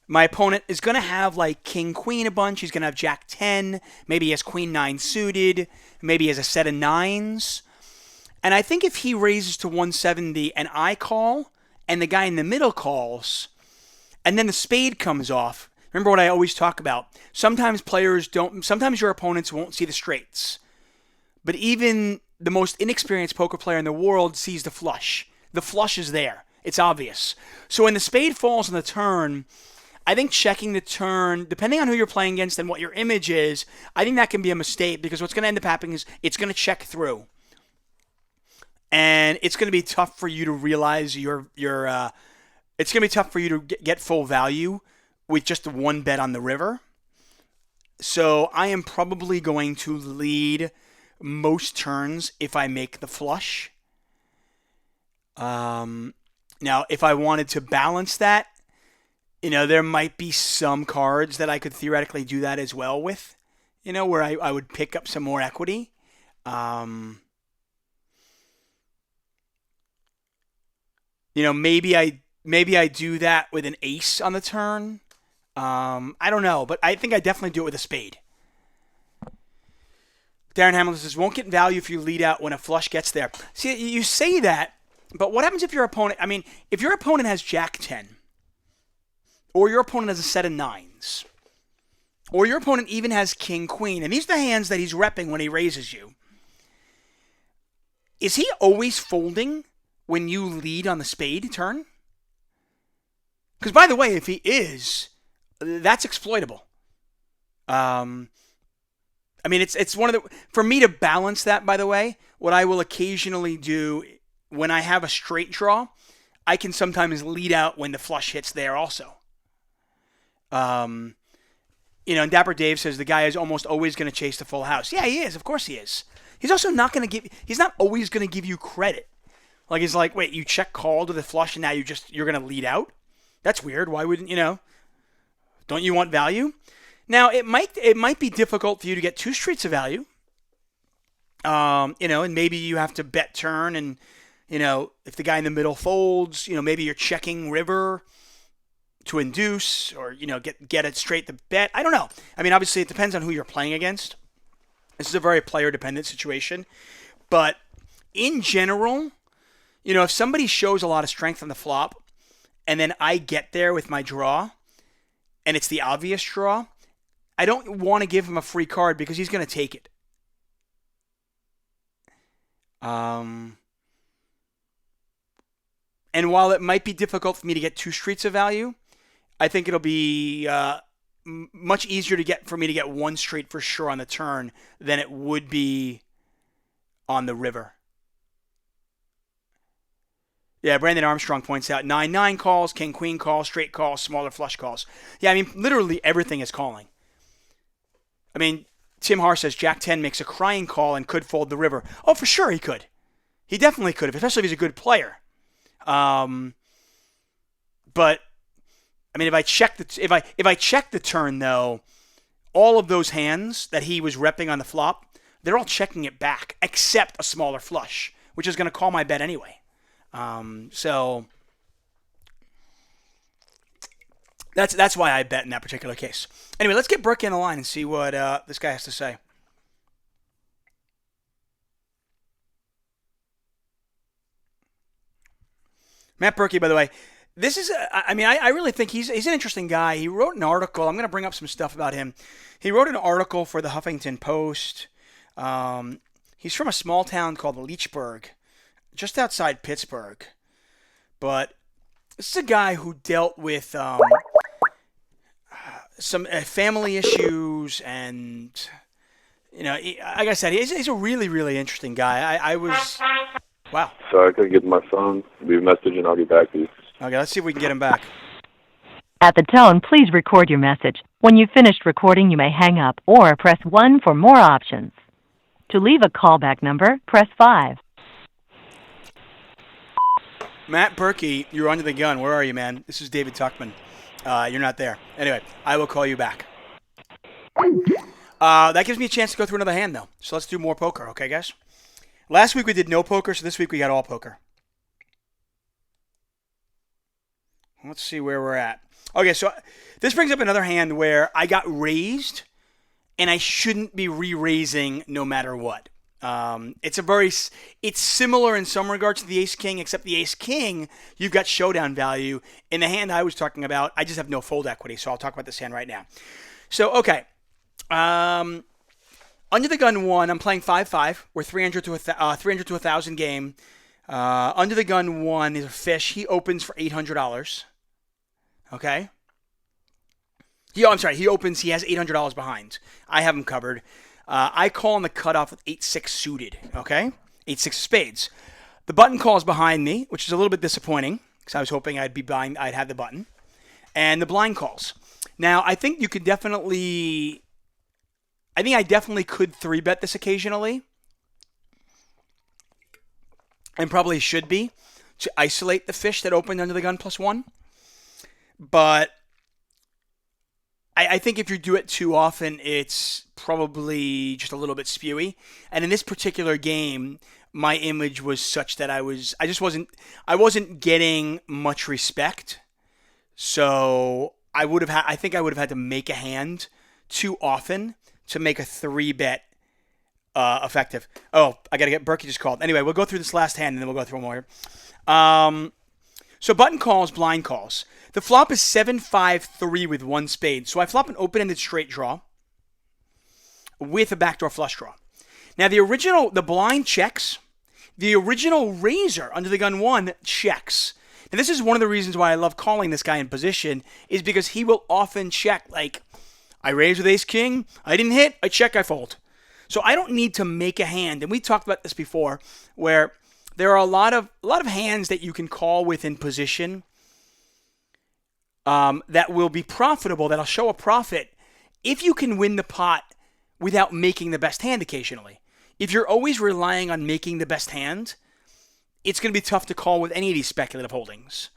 My opponent is going to have like king, queen a bunch. He's going to have jack 10. Maybe he has queen 9 suited. Maybe he has a set of nines. And I think if he raises to 170 and I call and the guy in the middle calls and then the spade comes off, remember what I always talk about. Sometimes your opponents won't see the straights. But even the most inexperienced poker player in the world sees the flush. The flush is there. It's obvious. So when the spade falls on the turn, I think checking the turn, depending on who you're playing against and what your image is, I think that can be a mistake because what's going to end up happening is it's going to check through. And it's going to be tough for you to realize it's going to be tough for you to get full value with just the one bet on the river. So I am probably going to lead most turns if I make the flush. Now, if I wanted to balance that, there might be some cards that I could theoretically do that as well with, where I would pick up some more equity. Maybe I do that with an ace on the turn. I don't know, but I think I definitely do it with a spade. Darren Hamilton says, won't get value if you lead out when a flush gets there. See, you say that, but what happens if your opponent, if your opponent has Jack 10, or your opponent has a set of 9s, or your opponent even has King Queen, and these are the hands that he's repping when he raises you, is he always folding when you lead on the spade turn? Because, by the way, if he is, that's exploitable. It's one of the... For me to balance that, by the way, what I will occasionally do when I have a straight draw, I can sometimes lead out when the flush hits there also. And Dapper Dave says the guy is almost always going to chase the full house. Yeah, he is. Of course he is. He's also not going to give... He's not always going to give you credit. Like, he's like, wait, you check called to the flush and now you're going to lead out? That's weird. Why wouldn't, don't you want value? Now, it might be difficult for you to get 2 streets of value. And maybe you have to bet turn and, if the guy in the middle folds, maybe you're checking river to induce or, get it straight to bet. I don't know. Obviously it depends on who you're playing against. This is a very player-dependent situation. But in general, if somebody shows a lot of strength on the flop and then I get there with my draw and it's the obvious draw, I don't want to give him a free card because he's going to take it. And while it might be difficult for me to get 2 streets of value, I think it'll be much easier for me to get 1 street for sure on the turn than it would be on the river. Yeah, Brandon Armstrong points out 9-9 calls, King-Queen calls, straight calls, smaller flush calls. Yeah, literally everything is calling. Tim Har says Jack 10 makes a crying call and could fold the river. Oh, for sure he could. He definitely could, especially if he's a good player. But if I check the turn though, all of those hands that he was repping on the flop, they're all checking it back except a smaller flush, which is going to call my bet anyway. So that's why I bet in that particular case. Anyway, let's get Brooke in the line and see what this guy has to say. Matt Berkey, by the way, this is, I really think he's an interesting guy. He wrote an article. I'm going to bring up some stuff about him. He wrote an article for the Huffington Post. He's from a small town called Leechburg, just outside Pittsburgh. But this is a guy who dealt with some family issues and, like I said, he's a really, really interesting guy. Wow. Sorry, I couldn't get to my phone. Leave a message and I'll get back to you. Okay, let's see if we can get him back. At the tone, please record your message. When you've finished recording, you may hang up or press 1 for more options. To leave a callback number, press 5. Matt Berkey, you're under the gun. Where are you, man? This is David Tuchman. You're not there. Anyway, I will call you back. That gives me a chance to go through another hand, though. So let's do more poker, okay, guys? Last week we did no poker, so this week we got all poker. Let's see where we're at. Okay, so this brings up another hand where I got raised, and I shouldn't be re-raising no matter what. It's similar in some regards to the Ace-King, except the Ace-King, you've got showdown value. In the hand I was talking about, I just have no fold equity, so I'll talk about this hand right now. So, okay. Under the gun 1, I'm playing 5-5. We're 300 to 1,000 game. Under the gun 1 is a fish. He opens for $800. Okay? He opens. He has $800 behind. I have him covered. I call on the cutoff with 8-6 suited. Okay? 8-6 spades. The button calls behind me, which is a little bit disappointing because I was hoping I'd have the button. And the blind calls. Now, I think I definitely could 3-bet this occasionally. And probably should be to isolate the fish that opened under the gun +1. But I think if you do it too often, it's probably just a little bit spewy. And in this particular game, my image was such that I wasn't getting much respect. So I think I would have had to make a hand too often to make a 3-bet effective. Oh, I got to get Berkey just called. Anyway, we'll go through this last hand and then we'll go through one more. So button calls, blind calls. The flop is 7-5-3 with 1 spade. So I flop an open-ended straight draw with a backdoor flush draw. Now the blind checks. The original raiser under the gun 1 checks. And this is one of the reasons why I love calling this guy in position, is because he will often check, like, I raise with ace king, I didn't hit, I check, I fold. So I don't need to make a hand, and we talked about this before, where there are a lot of hands that you can call with in position that will be profitable, that'll show a profit if you can win the pot without making the best hand occasionally. If you're always relying on making the best hand, it's going to be tough to call with any of these speculative holdings.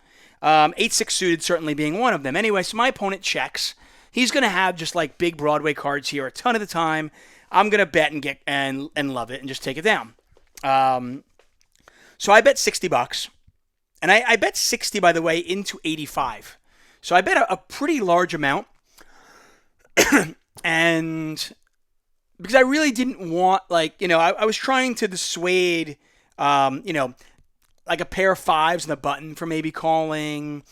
8-6 suited certainly being one of them. Anyway, so my opponent checks. He's going to have just like big Broadway cards here a ton of the time. I'm going to bet and get and love it and just take it down. So I bet $60. And I bet 60, by the way, into 85. So I bet a pretty large amount. And because I really didn't want, I was trying to dissuade, like a pair of 5s and the button for maybe calling,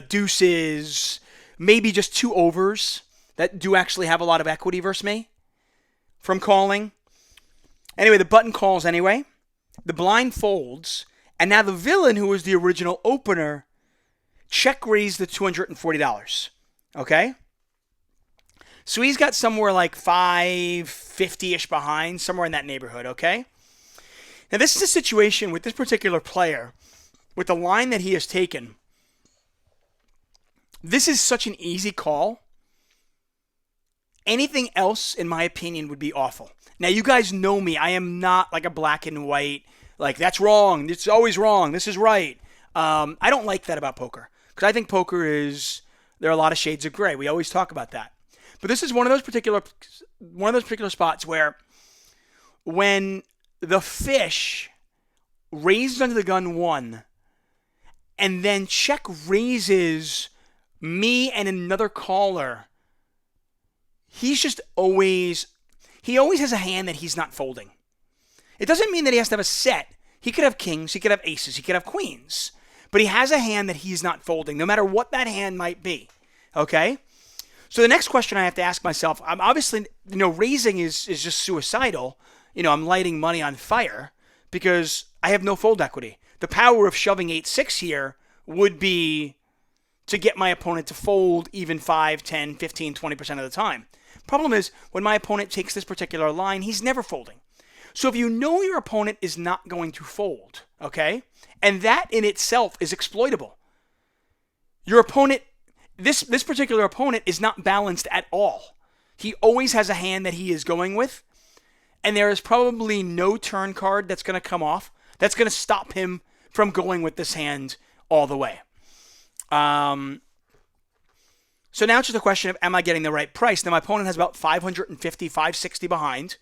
deuces, maybe just 2 overs that do actually have a lot of equity versus me from calling. Anyway, the button calls anyway. The blind folds. And now the villain, who was the original opener, check raised the $240. Okay? So he's got somewhere like 550-ish behind, somewhere in that neighborhood, okay? Now this is a situation with this particular player, with the line that he has taken. This is such an easy call. Anything else, in my opinion, would be awful. Now you guys know me. I am not like a black and white, like that's wrong, it's always wrong, this is right. I don't like that about poker. Because I think poker there are a lot of shades of gray. We always talk about that. But this is one of those particular spots where when the fish raises under the gun 1 and then check raises me and another caller, he always has a hand that he's not folding. It doesn't mean that he has to have a set. He could have kings, he could have aces, he could have queens. But he has a hand that he's not folding, no matter what that hand might be. Okay? So the next question I have to ask myself, I'm obviously, raising is just suicidal. I'm lighting money on fire because I have no fold equity. The power of shoving 8-6 here would be to get my opponent to fold even 5, 10, 15, 20% of the time. Problem is, when my opponent takes this particular line, he's never folding. So if you know your opponent is not going to fold, okay, and that in itself is exploitable. Your opponent, this particular opponent is not balanced at all. He always has a hand that he is going with, and there is probably no turn card that's going to come off that's going to stop him from going with this hand all the way. So now it's just a question of, am I getting the right price? Now my opponent has about 550, 560 behind.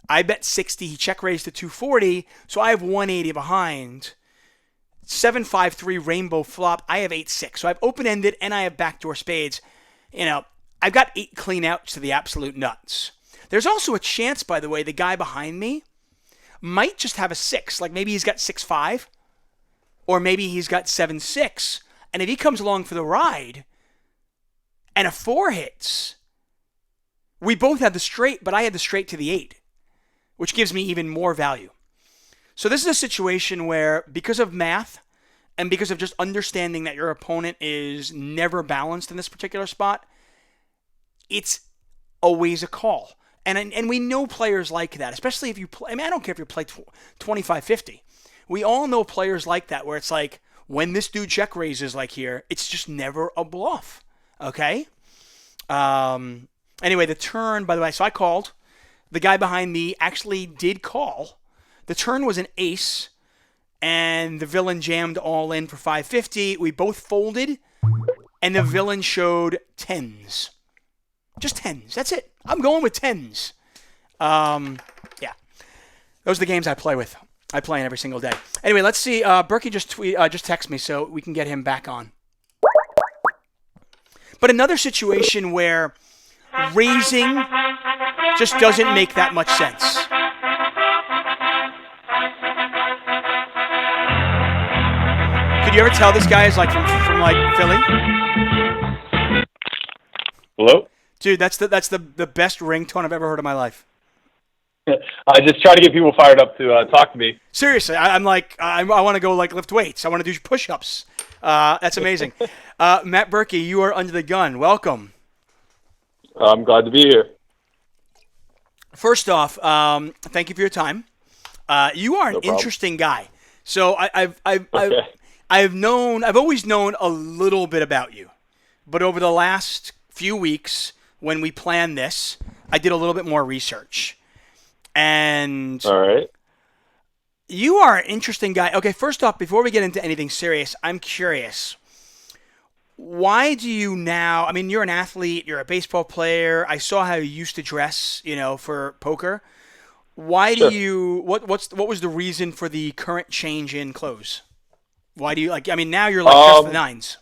I bet 60. He check raised to 240, so I have 180 behind. 7-5-3 rainbow flop. I have 8-6. So I've open-ended and I have backdoor spades. I've got 8 clean outs to the absolute nuts. There's also a chance, by the way, the guy behind me might just have a 6. Like maybe he's got 6-5, or maybe he's got 7-6. And if he comes along for the ride and a 4 hits, we both have the straight, but I had the straight to the 8, which gives me even more value. So this is a situation where, because of math and because of just understanding that your opponent is never balanced in this particular spot, it's always a call. And we know players like that, especially if you play. I mean, I don't care if you play 25-50. We all know players like that, where it's like, when this dude check raises like here, it's just never a bluff. Okay? Anyway, the turn, by the way, so I called. The guy behind me actually did call. The turn was an ace, and the villain jammed all in for 550. We both folded, and the villain showed 10s. Just 10s. That's it. I'm going with 10s. Yeah. Those are the games I play with. I play in every single day. Anyway, let's see. Berkey just text me so we can get him back on. but another situation where raising just doesn't make that much sense. Could you ever tell this guy is like from like Philly? Hello? Dude, that's the best ringtone I've ever heard in my life. I just try to get people fired up to talk to me. Seriously, I'm like, I want to go like lift weights. I want to do push-ups. That's amazing. Matt Berkey, you are under the gun. Welcome. I'm glad to be here. First off, thank you for your time. You are an No problem. interesting guy. So I've Okay. I've always known a little bit about you, but over the last few weeks when we planned this, I did a little bit more research, and All right. you are an interesting guy. Okay, first off, before we get into anything serious, I'm curious. Why do you now? I mean, you're an athlete. You're a baseball player. I saw how you used to dress, for poker. Why do Sure. you? What was the reason for the current change in clothes? Why do you like? I mean, now you're like dressed to the nines.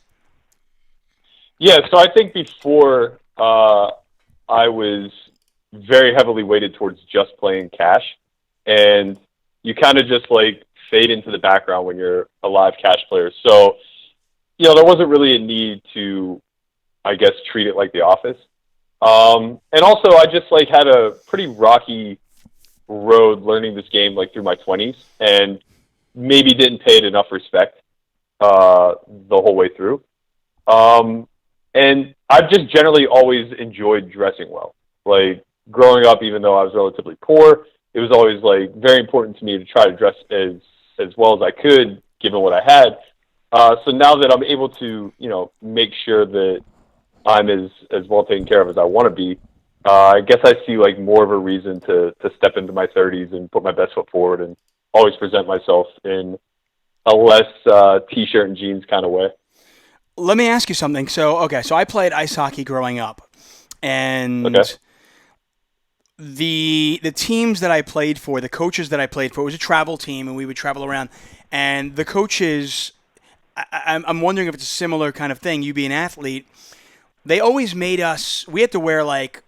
Yeah, so I think before I was very heavily weighted towards just playing cash, and you kind of just like fade into the background when you're a live cash player. So, there wasn't really a need to, I guess, treat it like The Office. And also, I just like had a pretty rocky road learning this game like through my 20s, and maybe didn't pay it enough respect the whole way through. And I've just generally always enjoyed dressing well. Like growing up, even though I was relatively poor, it was always like very important to me to try to dress as well as I could, given what I had. So now that I'm able to, make sure that I'm as well taken care of as I want to be, I guess I see like more of a reason to step into my 30s and put my best foot forward and always present myself in a less t-shirt and jeans kind of way. Let me ask you something. So I played ice hockey growing up, and Okay. the teams that I played for, the coaches that I played for, it was a travel team, and we would travel around. And the coaches, I'm wondering if it's a similar kind of thing. You be an athlete, they always made us. We had to wear like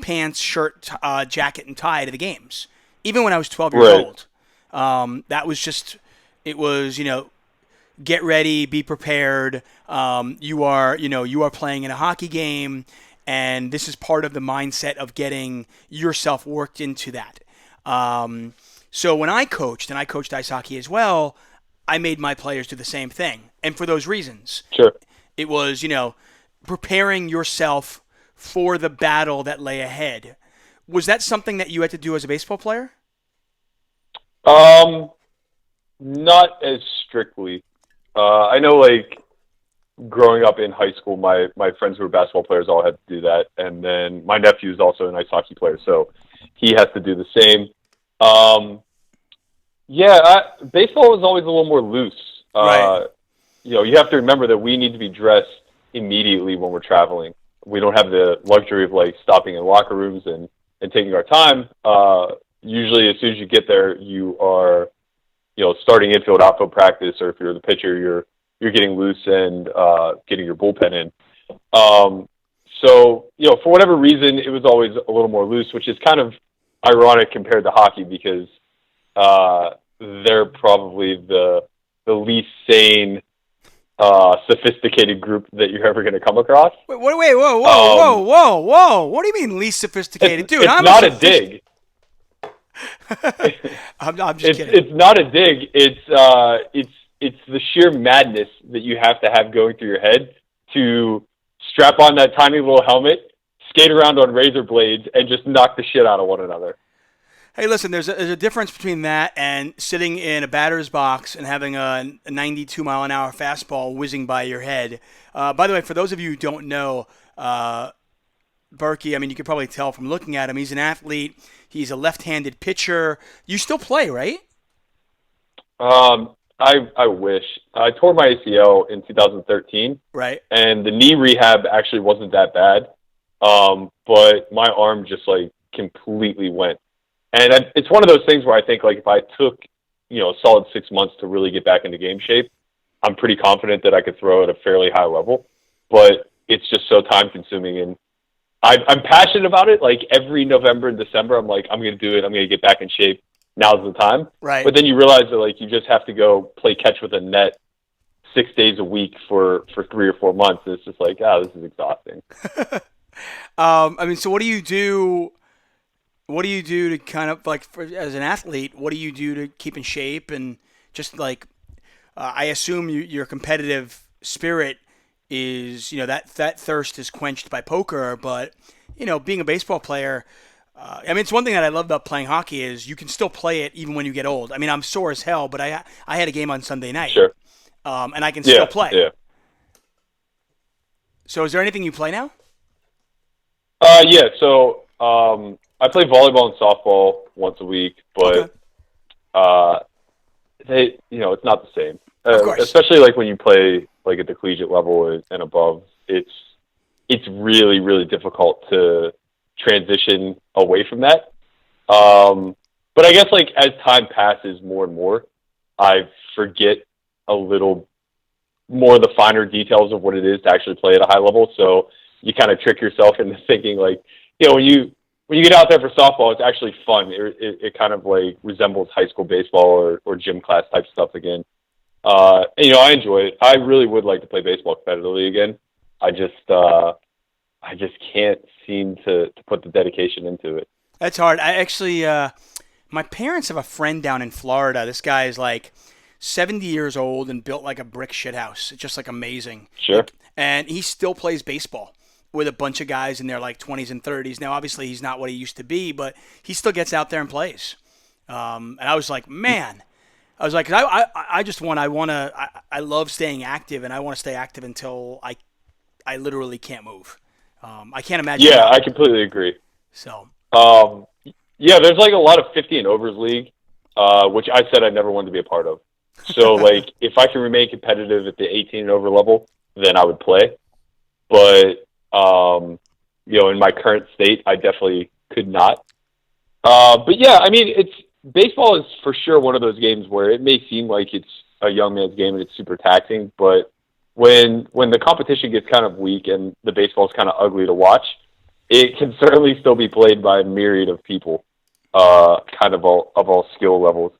pants, shirt, jacket, and tie to the games. Even when I was 12 years Right. old, that was just. It was get ready, be prepared. You are playing in a hockey game, and this is part of the mindset of getting yourself worked into that. So when I coached, and I coached ice hockey as well, I made my players do the same thing. And for those reasons, Sure. it was, preparing yourself for the battle that lay ahead. Was that something that you had to do as a baseball player? Not as strictly. I know, like, growing up in high school, my friends who were basketball players all had to do that, and then my nephew is also an ice hockey player, so he has to do the same. Baseball was always a little more loose. Right. You have to remember that we need to be dressed immediately when we're traveling. We don't have the luxury of, like, stopping in locker rooms and taking our time. Usually, as soon as you get there, you are starting infield, outfield practice, or if you're the pitcher, you're getting loose and getting your bullpen in. So, for whatever reason, it was always a little more loose, which is kind of ironic compared to hockey because they're probably the least sane, sophisticated group that you're ever going to come across. Wait, whoa. What do you mean least sophisticated? Dude, it's I'm not a dig. I'm just kidding. It's not a dig. It's the sheer madness that you have to have going through your head to strap on that tiny little helmet, skate around on razor blades, and just knock the shit out of one another. Hey, listen, there's a difference between that and sitting in a batter's box and having a 92-mile-an-hour fastball whizzing by your head. By the way, for those of you who don't know, Berkey, I mean, you can probably tell from looking at him, he's an athlete. He's a left-handed pitcher. You still play, right? I wish. I tore my ACL in 2013. Right. And the knee rehab actually wasn't that bad. But my arm just like completely went. And it's one of those things where I think like if I took, a solid 6 months to really get back into game shape, I'm pretty confident that I could throw at a fairly high level. But it's just so time consuming. And I'm passionate about it. Like every November and December, I'm like, I'm going to do it. I'm going to get back in shape. Now's the time. Right. But then you realize that like you just have to go play catch with a net 6 days a week for 3 or 4 months. And it's just like, this is exhausting. I mean, so what do you do? What do you do to kind of like, as an athlete, what do you do to keep in shape? And just like, I assume your competitive spirit is, that thirst is quenched by poker, but, being a baseball player, I mean, it's one thing that I love about playing hockey is you can still play it even when you get old. I mean, I'm sore as hell, but I had a game on Sunday night. Sure. And I can still play. Yeah. So is there anything you play now? Yeah. So, I play volleyball and softball once a week, but, it's not the same. Of course. Especially like when you play like at the collegiate level and above, it's really, really difficult to transition away from that. But I guess like as time passes more and more, I forget a little more of the finer details of what it is to actually play at a high level. So you kind of trick yourself into thinking like, when you get out there for softball, it's actually fun. It kind of like resembles high school baseball or gym class type stuff again. And, I enjoy it. I really would like to play baseball competitively again. I just can't seem to put the dedication into it. That's hard. I actually, my parents have a friend down in Florida. This guy is like 70 years old and built like a brick shit house. It's just like amazing. Sure. And he still plays baseball with a bunch of guys in their like 20s and 30s. Now, obviously, he's not what he used to be, but he still gets out there and plays. And I was like, man. I was like, 'cause I love staying active, and I want to stay active until I literally can't move. I can't imagine. Yeah, I completely agree. So. There's like a lot of 50 and overs league, which I said I never wanted to be a part of. So like, if I can remain competitive at the 18 and over level, then I would play. But in my current state, I definitely could not. But yeah, I mean, baseball is for sure one of those games where it may seem like it's a young man's game and it's super taxing, but when the competition gets kind of weak and the baseball is kind of ugly to watch, it can certainly still be played by a myriad of people, kind of all skill levels.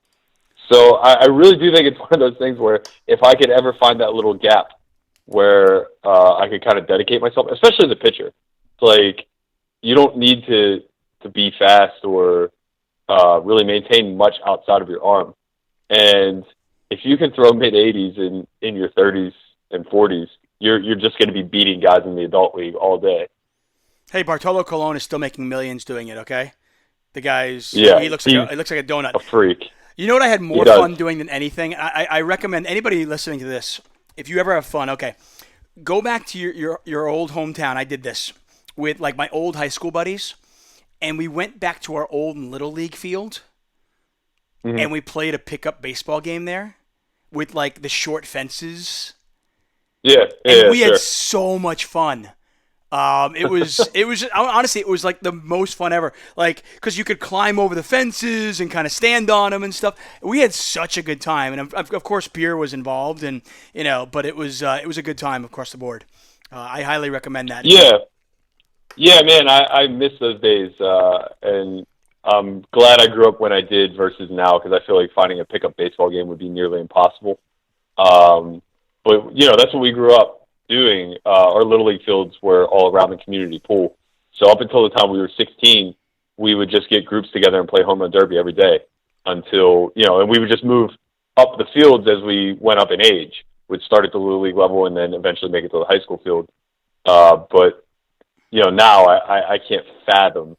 So I really do think it's one of those things where if I could ever find that little gap where I could kind of dedicate myself, especially as a pitcher, it's like you don't need to be fast or really maintain much outside of your arm. And if you can throw mid-80s in your 30s and 40s, you're just going to be beating guys in the adult league all day. Hey, Bartolo Colon is still making millions doing it, okay? The guy's he looks like a donut. A freak. You know what I had more fun doing than anything? I recommend anybody listening to this, if you ever have fun, okay, go back to your old hometown. I did this with like my old high school buddies, and we went back to our old Little League field, and we played a pickup baseball game there with like the short fences. Yeah, and we had so much fun. It was honestly, it was like the most fun ever. Like, cause you could climb over the fences and kind of stand on them and stuff. We had such a good time. And of course beer was involved and, but it was a good time across the board. I highly recommend that. Yeah, man, I miss those days. And I'm glad I grew up when I did versus now, cause I feel like finding a pickup baseball game would be nearly impossible. But that's what we grew up doing. Our Little League fields were all around the community pool. So up until the time we were 16, we would just get groups together and play home run derby every day until, and we would just move up the fields as we went up in age. We'd start at the Little League level and then eventually make it to the high school field. But now I can't fathom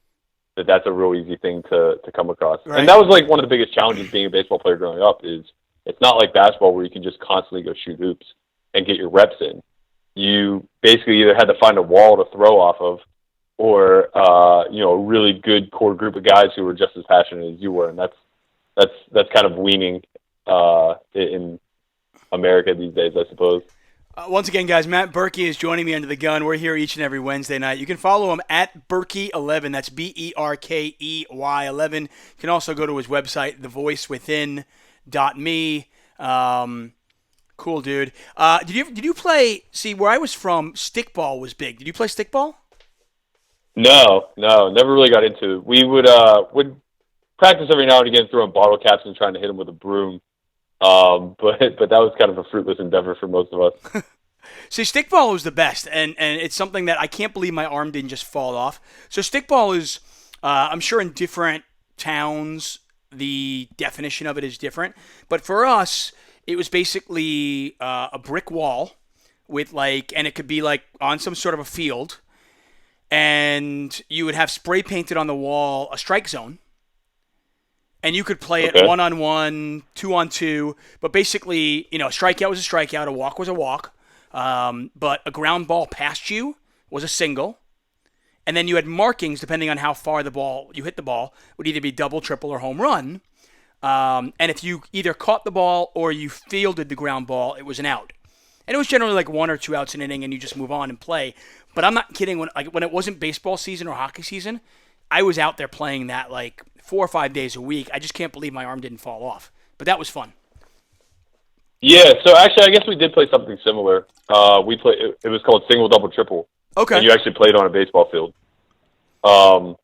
that that's a real easy thing to come across. Right. And that was like one of the biggest challenges being a baseball player growing up is it's not like basketball where you can just constantly go shoot hoops and get your reps in. You basically either had to find a wall to throw off of or, a really good core group of guys who were just as passionate as you were. And that's kind of weaning in America these days, I suppose. Once again, guys, Matt Berkey is joining me under the gun. We're here each and every Wednesday night. You can follow him at Berkey11. That's Berkey 11. You can also go to his website, thevoicewithin.me. Of Cool, dude. Did you play? See, where I was from, stickball was big. Did you play stickball? No, never really got into it. We would practice every now and again throwing bottle caps and trying to hit them with a broom. But that was kind of a fruitless endeavor for most of us. See, stickball was the best, and it's something that I can't believe my arm didn't just fall off. So stickball is, I'm sure in different towns, the definition of it is different. But for us, it was basically a brick wall with and it could be on some sort of a field, and you would have spray painted on the wall a strike zone. And you could play it 1-on-1, 2-on-2, but basically, a strikeout was a strikeout, a walk was a walk. But a ground ball past you was a single. And then you had markings depending on how far you hit the ball, would either be double, triple, or home run. And if you either caught the ball or you fielded the ground ball, it was an out. And it was generally 1 or 2 outs an inning, and you just move on and play. But I'm not kidding. When it wasn't baseball season or hockey season, I was out there playing that 4 or 5 days a week. I just can't believe my arm didn't fall off. But that was fun. Yeah, so actually, I guess we did play something similar. It was called single, double, triple. Okay. And you actually played on a baseball field. And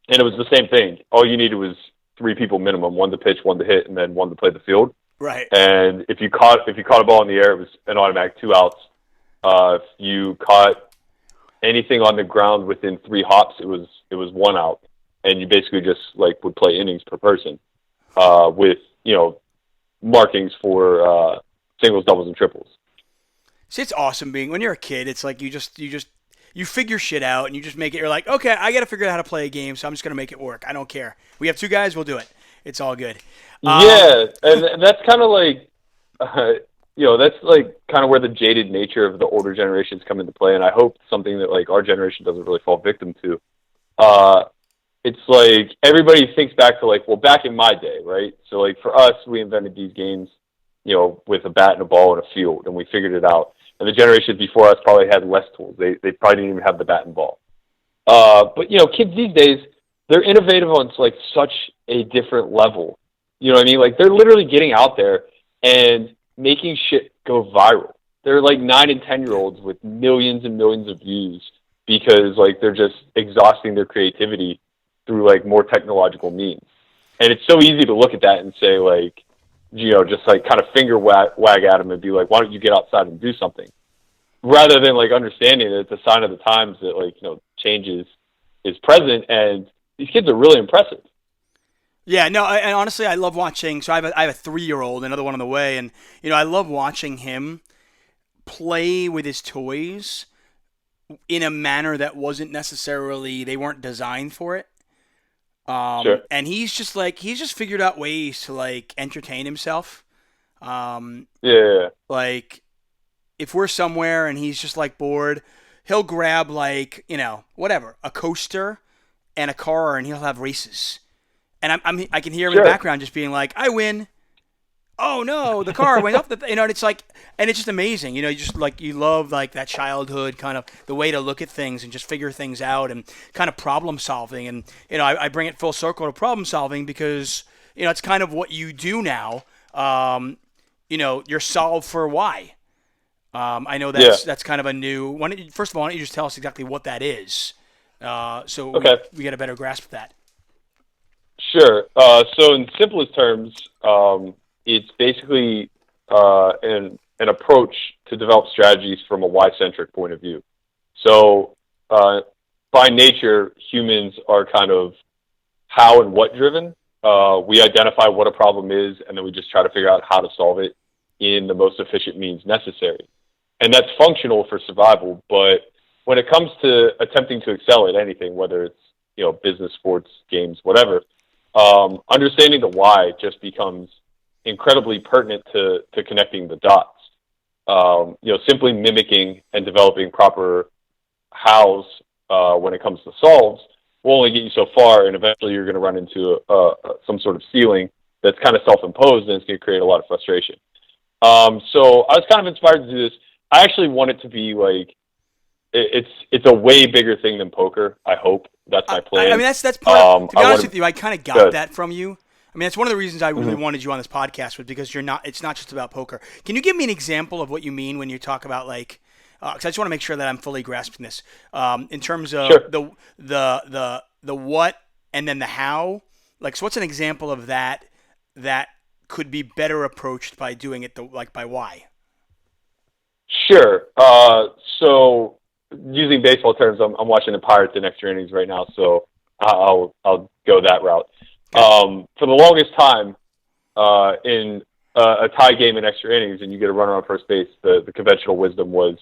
it was the same thing. All you needed was 3 people minimum, 1 to pitch, 1 to hit, and then 1 to play the field. Right. And if you caught a ball in the air, it was an automatic 2 outs. If you caught anything on the ground within 3 hops, it was 1 out. And you basically just would play innings per person, with markings for singles, doubles, and triples. See, it's awesome when you're a kid. It's you figure shit out and you just make it. You're like, okay, I got to figure out how to play a game, so I'm just gonna make it work. I don't care. We have 2 guys, we'll do it. It's all good. Yeah, and that's kind of that's kind of where the jaded nature of the older generations come into play, and I hope something that our generation doesn't really fall victim to. It's everybody thinks back to back in my day, right? So for us, we invented these games, with a bat and a ball and a field, and we figured it out. And the generations before us probably had less tools. They probably didn't even have the bat and ball. But kids these days, they're innovative on such a different level. You know what I mean? They're literally getting out there and making shit go viral. They're 9 and 10-year-olds with millions and millions of views because they're just exhausting their creativity through more technological means. And it's so easy to look at that and say just kind of finger wag at them and be like, why don't you get outside and do something? Rather than understanding that it's a sign of the times that change is present, and these kids are really impressive. Yeah, no, and honestly, I love watching. So I have a 3-year-old, another one on the way, and I love watching him play with his toys in a manner that wasn't necessarily, they weren't designed for it. Sure. And he's just figured out ways to entertain himself. Yeah. If we're somewhere and he's just bored, he'll grab whatever, a coaster and a car, and he'll have races. And I can hear him in the background just being like, I win. Oh no, the car went up and it's and it's just amazing. You just you love that childhood kind of the way to look at things and just figure things out and kind of problem solving. And I bring it full circle to problem solving because it's kind of what you do now. You're solved for why. I know that's kind of a new. First of all, why don't you just tell us exactly what that is, so we get a better grasp of that. Sure. So in simplest terms, it's basically an approach to develop strategies from a why-centric point of view. So by nature, humans are kind of how and what driven. We identify what a problem is, and then we just try to figure out how to solve it in the most efficient means necessary. And that's functional for survival, but when it comes to attempting to excel at anything, whether it's business, sports, games, whatever, understanding the why just becomes incredibly pertinent to connecting the dots. Simply mimicking and developing proper hows when it comes to solves will only get you so far, and eventually you're going to run into some sort of ceiling that's kind of self-imposed, and it's going to create a lot of frustration. So I was kind of inspired to do this. I actually want it to be it's a way bigger thing than poker. I hope that's my plan. I mean, that's part of, to be honest with you, I kind of got that from you. I mean, that's one of the reasons I really wanted you on this podcast, was because it's not just about poker. Can you give me an example of what you mean when you talk about, like, because I just want to make sure that I'm fully grasping this, in terms of Sure. the what and then the how. Like, so what's an example of that could be better approached by doing it by why? Sure. So using baseball terms, I'm watching the Pirates in extra innings right now, so I'll go that route. For the longest time, in a tie game in extra innings, and you get a runner on first base, the conventional wisdom was,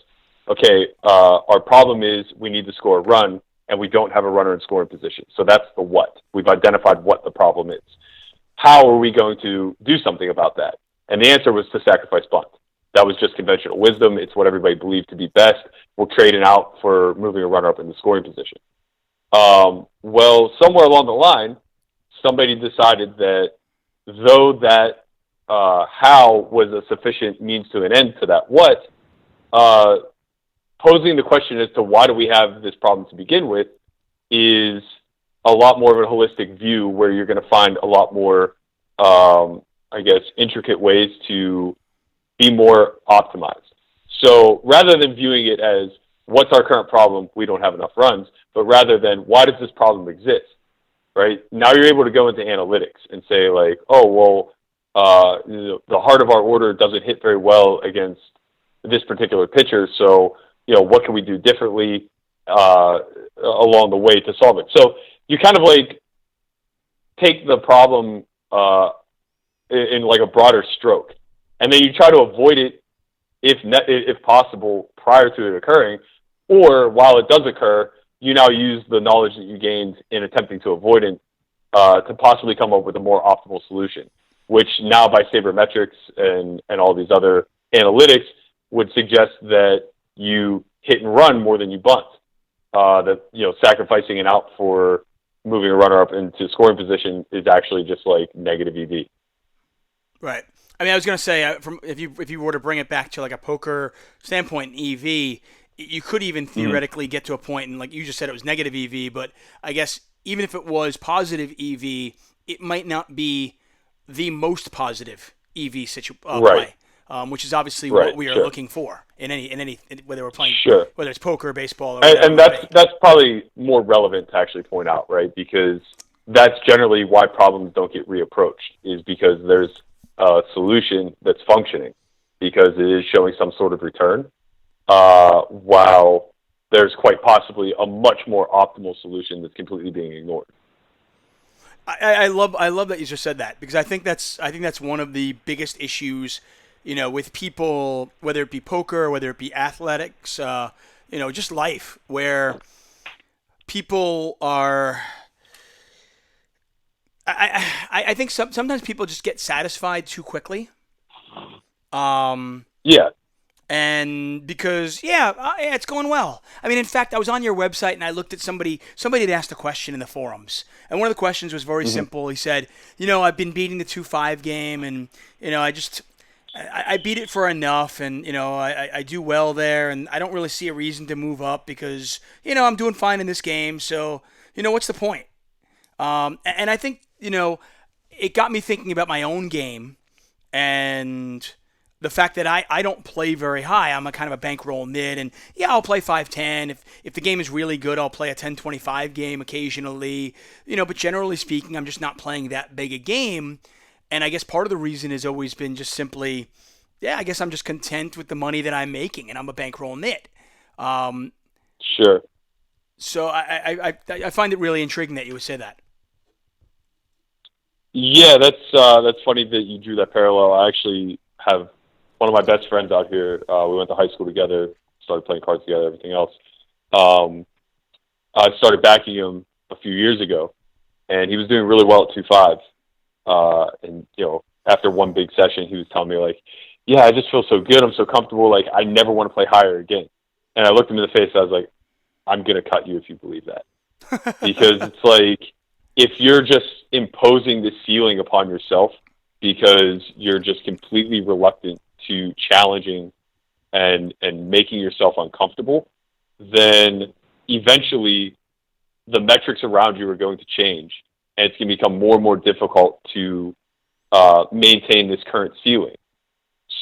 okay, our problem is we need to score a run, and we don't have a runner in scoring position. So that's the what. We've identified what the problem is. How are we going to do something about that? And the answer was to sacrifice bunt. That was just conventional wisdom. It's what everybody believed to be best. We'll trade it out for moving a runner up in the scoring position. Well, somewhere along the line, somebody decided that though that how was a sufficient means to an end to that what, posing the question as to why do we have this problem to begin with is a lot more of a holistic view where you're going to find a lot more, intricate ways to be more optimized. So rather than viewing it as what's our current problem, we don't have enough runs, but rather than why does this problem exist, right? Now you're able to go into analytics and say like, oh, well, the heart of our order doesn't hit very well against this particular pitcher, so what can we do differently along the way to solve it? So you kind of like take the problem in like a broader stroke, and then you try to avoid it if possible prior to it occurring, or while it does occur, you now use the knowledge that you gained in attempting to avoid it to possibly come up with a more optimal solution, which now by sabermetrics and all these other analytics would suggest that you hit and run more than you bunt. That sacrificing an out for moving a runner up into scoring position is actually just like negative EV. Right. I mean, I was going to say, if you were to bring it back to like a poker standpoint in EV, you could even theoretically get to a point, and like you just said, it was negative EV, but I guess even if it was positive EV, it might not be the most positive EV play, which is obviously what we are looking for in any whether we're playing, whether it's poker, baseball, or and that's probably more relevant to actually point out, right? Because that's generally why problems don't get reapproached, is because there's a solution that's functioning, because it is showing some sort of return, while there's quite possibly a much more optimal solution that's completely being ignored. I love that you just said that, because I think that's one of the biggest issues, with people, whether it be poker, whether it be athletics, just life, where people are. I think sometimes people just get satisfied too quickly. And because, it's going well. I mean, in fact, I was on your website and I looked at somebody had asked a question in the forums. And one of the questions was very simple. He said, I've been beating the 2-5 game, and, I beat it for enough, and, I do well there, and I don't really see a reason to move up because, I'm doing fine in this game. So, what's the point? And I think, it got me thinking about my own game, and the fact that I don't play very high. I'm a kind of a bankroll mid, and I'll play 5-10. If the game is really good, I'll play a 10-25 game occasionally. But generally speaking, I'm just not playing that big a game. And I guess part of the reason has always been just simply, I guess I'm just content with the money that I'm making, and I'm a bankroll mid. Sure. So I find it really intriguing that you would say that. Yeah, that's funny that you drew that parallel. I actually have one of my best friends out here. We went to high school together, started playing cards together, everything else. I started backing him a few years ago, and he was doing really well at 2-5. And after one big session, he was telling me like, "Yeah, I just feel so good. I'm so comfortable. Like I never want to play higher again." And I looked him in the face. I was like, "I'm gonna cut you if you believe that," because it's like, if you're just imposing this ceiling upon yourself because you're just completely reluctant to challenging and making yourself uncomfortable, then eventually the metrics around you are going to change, and it's going to become more and more difficult to maintain this current ceiling.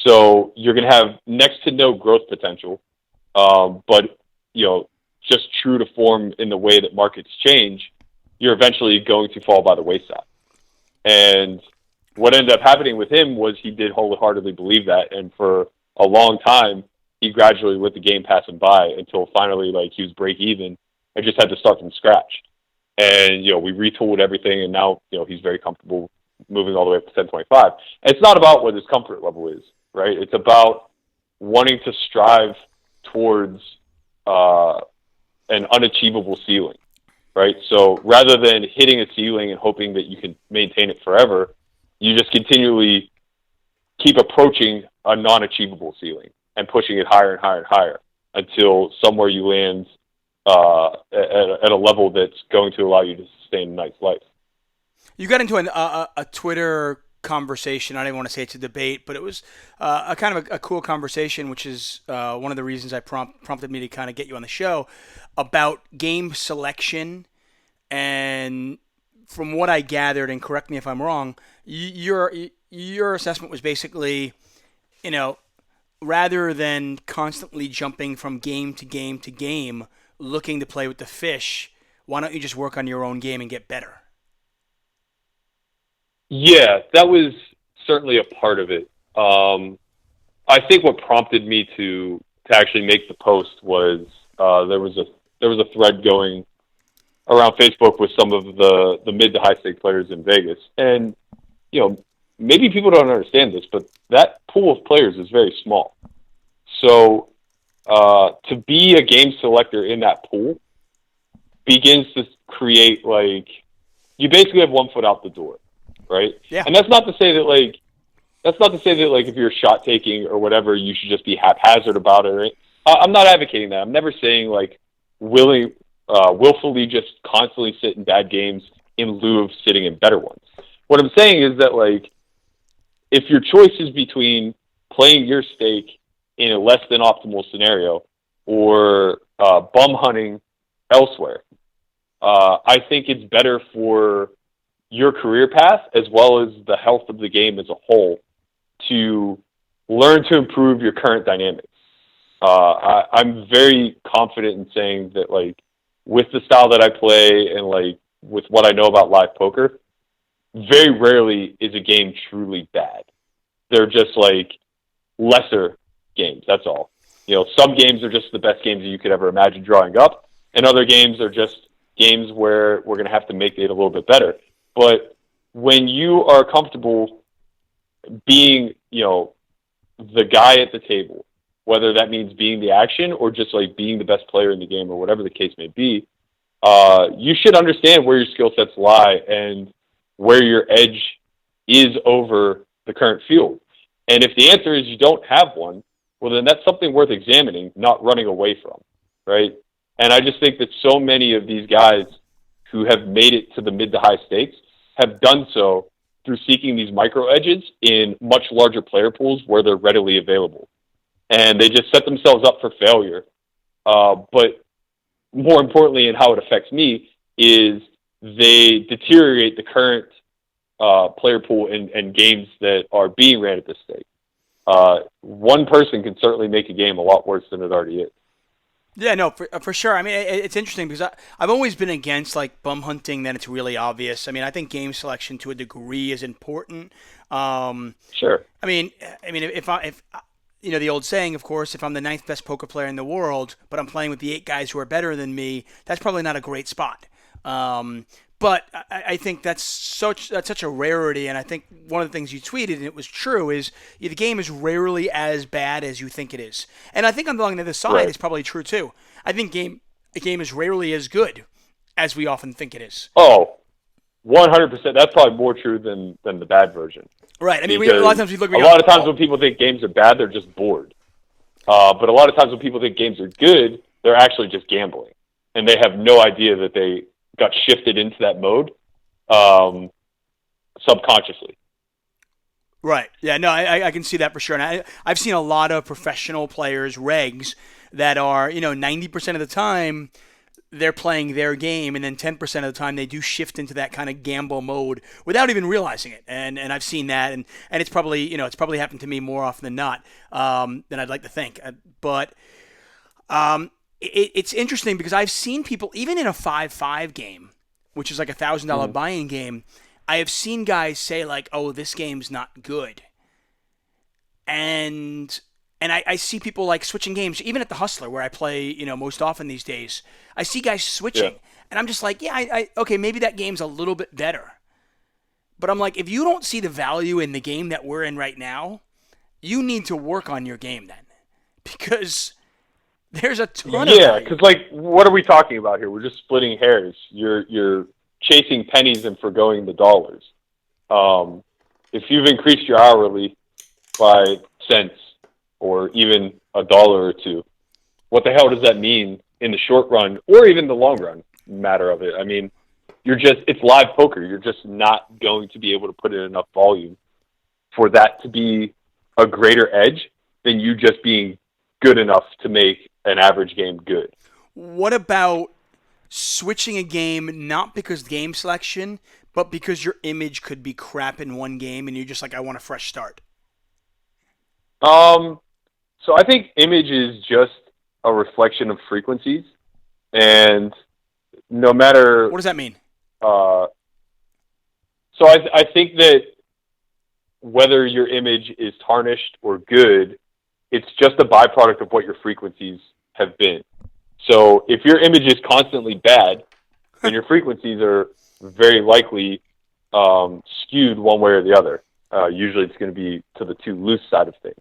So you're going to have next to no growth potential, but just true to form in the way that markets change, you're eventually going to fall by the wayside. And what ended up happening with him was he did wholeheartedly believe that, and for a long time, he gradually let the game pass him by until finally, he was break even and just had to start from scratch. And we retooled everything, and now he's very comfortable moving all the way up to 1025. And it's not about what his comfort level is, right? It's about wanting to strive towards an unachievable ceiling, right? So rather than hitting a ceiling and hoping that you can maintain it forever, you just continually keep approaching a non-achievable ceiling and pushing it higher and higher and higher until somewhere you land at a level that's going to allow you to sustain a nice life. You got into a Twitter conversation. I don't even want to say it's a debate, but it was a kind of a cool conversation, which is one of the reasons I prompted me to kind of get you on the show, about game selection. And from what I gathered, and correct me if I'm wrong, your assessment was basically, rather than constantly jumping from game to game to game, looking to play with the fish, why don't you just work on your own game and get better? Yeah, that was certainly a part of it. I think what prompted me to actually make the post was there was a thread going around Facebook with some of the mid to high stake players in Vegas, and maybe people don't understand this, but that pool of players is very small. So to be a game selector in that pool begins to create you basically have one foot out the door. Right. Yeah. And that's not to say that if you're shot taking or whatever, you should just be haphazard about it. Right? I'm not advocating that. I'm never saying willfully just constantly sit in bad games in lieu of sitting in better ones. What I'm saying is that if your choice is between playing your stake in a less than optimal scenario or bum hunting elsewhere, I think it's better for your career path as well as the health of the game as a whole to learn to improve your current dynamics. I'm very confident in saying that with the style that I play and with what I know about live poker, very rarely is a game truly bad. They're just lesser games. That's all. Some games are just the best games that you could ever imagine drawing up, and other games are just games where we're going to have to make it a little bit better. But when you are comfortable being, the guy at the table, whether that means being the action or just being the best player in the game or whatever the case may be, you should understand where your skill sets lie and where your edge is over the current field. And if the answer is you don't have one, well, then that's something worth examining, not running away from, right? And I just think that so many of these guys who have made it to the mid to high stakes have done so through seeking these micro edges in much larger player pools where they're readily available. And they just set themselves up for failure. But more importantly, in how it affects me, is they deteriorate the current player pool and games that are being ran at this stake. One person can certainly make a game a lot worse than it already is. Yeah, no, for sure. I mean, it's interesting because I've always been against bum hunting. That it's really obvious. I mean, I think game selection to a degree is important. Sure. I mean, if the old saying, of course, if I'm the ninth best poker player in the world, but I'm playing with the 8 guys who are better than me, that's probably not a great spot. But I think that's such a rarity, and I think one of the things you tweeted, and it was true, is the game is rarely as bad as you think it is. And I think along the other side, right, is probably true too. I think a game is rarely as good as we often think it is. Oh, 100%. That's probably more true than the bad version. Right. I mean, a lot of times we look. A lot of times when people think games are bad, they're just bored. But a lot of times when people think games are good, they're actually just gambling, and they have no idea that they got shifted into that mode subconsciously. Right. Yeah, no, I can see that for sure. And I've seen a lot of professional players, regs, that are, 90% of the time, they're playing their game, and then 10% of the time they do shift into that kind of gamble mode without even realizing it. And I've seen that, and it's probably happened to me more often than not than I'd like to think. But it's interesting because I've seen people even in a 5-5 game, which is like $1,000 buy-in game. I have seen guys say like, "Oh, this game's not good," and I see people like switching games, even at the Hustler where I play, most often these days. I see guys switching, and I'm just like, yeah, okay, maybe that game's a little bit better. But I'm like, if you don't see the value in the game that we're in right now, you need to work on your game then, because there's a ton of value. Because like, what are we talking about here? We're just splitting hairs. You're chasing pennies and forgoing the dollars. If you've increased your hourly by cents, or even $1 or $2, what the hell does that mean in the short run or even the long run matter of it? I mean, it's live poker. You're just not going to be able to put in enough volume for that to be a greater edge than you just being good enough to make an average game good. What about switching a game, not because game selection, but because your image could be crap in one game and you're just like, I want a fresh start? So I think image is just a reflection of frequencies, and no matter... What does that mean? So I think that whether your image is tarnished or good, it's just a byproduct of what your frequencies have been. So if your image is constantly bad, then your frequencies are very likely skewed one way or the other. Usually it's going to be to the too loose side of things.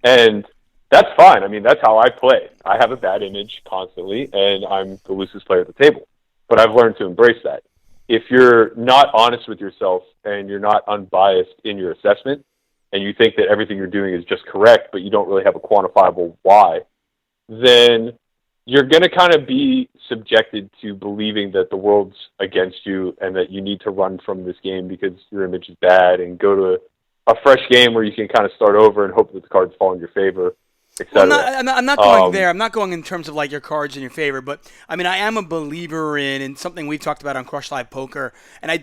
And that's fine. I mean, that's how I play. I have a bad image constantly, and I'm the loosest player at the table. But I've learned to embrace that. If you're not honest with yourself and you're not unbiased in your assessment, and you think that everything you're doing is just correct, but you don't really have a quantifiable why, then you're going to kind of be subjected to believing that the world's against you and that you need to run from this game because your image is bad and go to a fresh game where you can kind of start over and hope that the cards fall in your favor, etc. Well, I'm not going there. I'm not going in terms of like your cards in your favor, but I mean, I am a believer in something we've talked about on Crush Live Poker, and I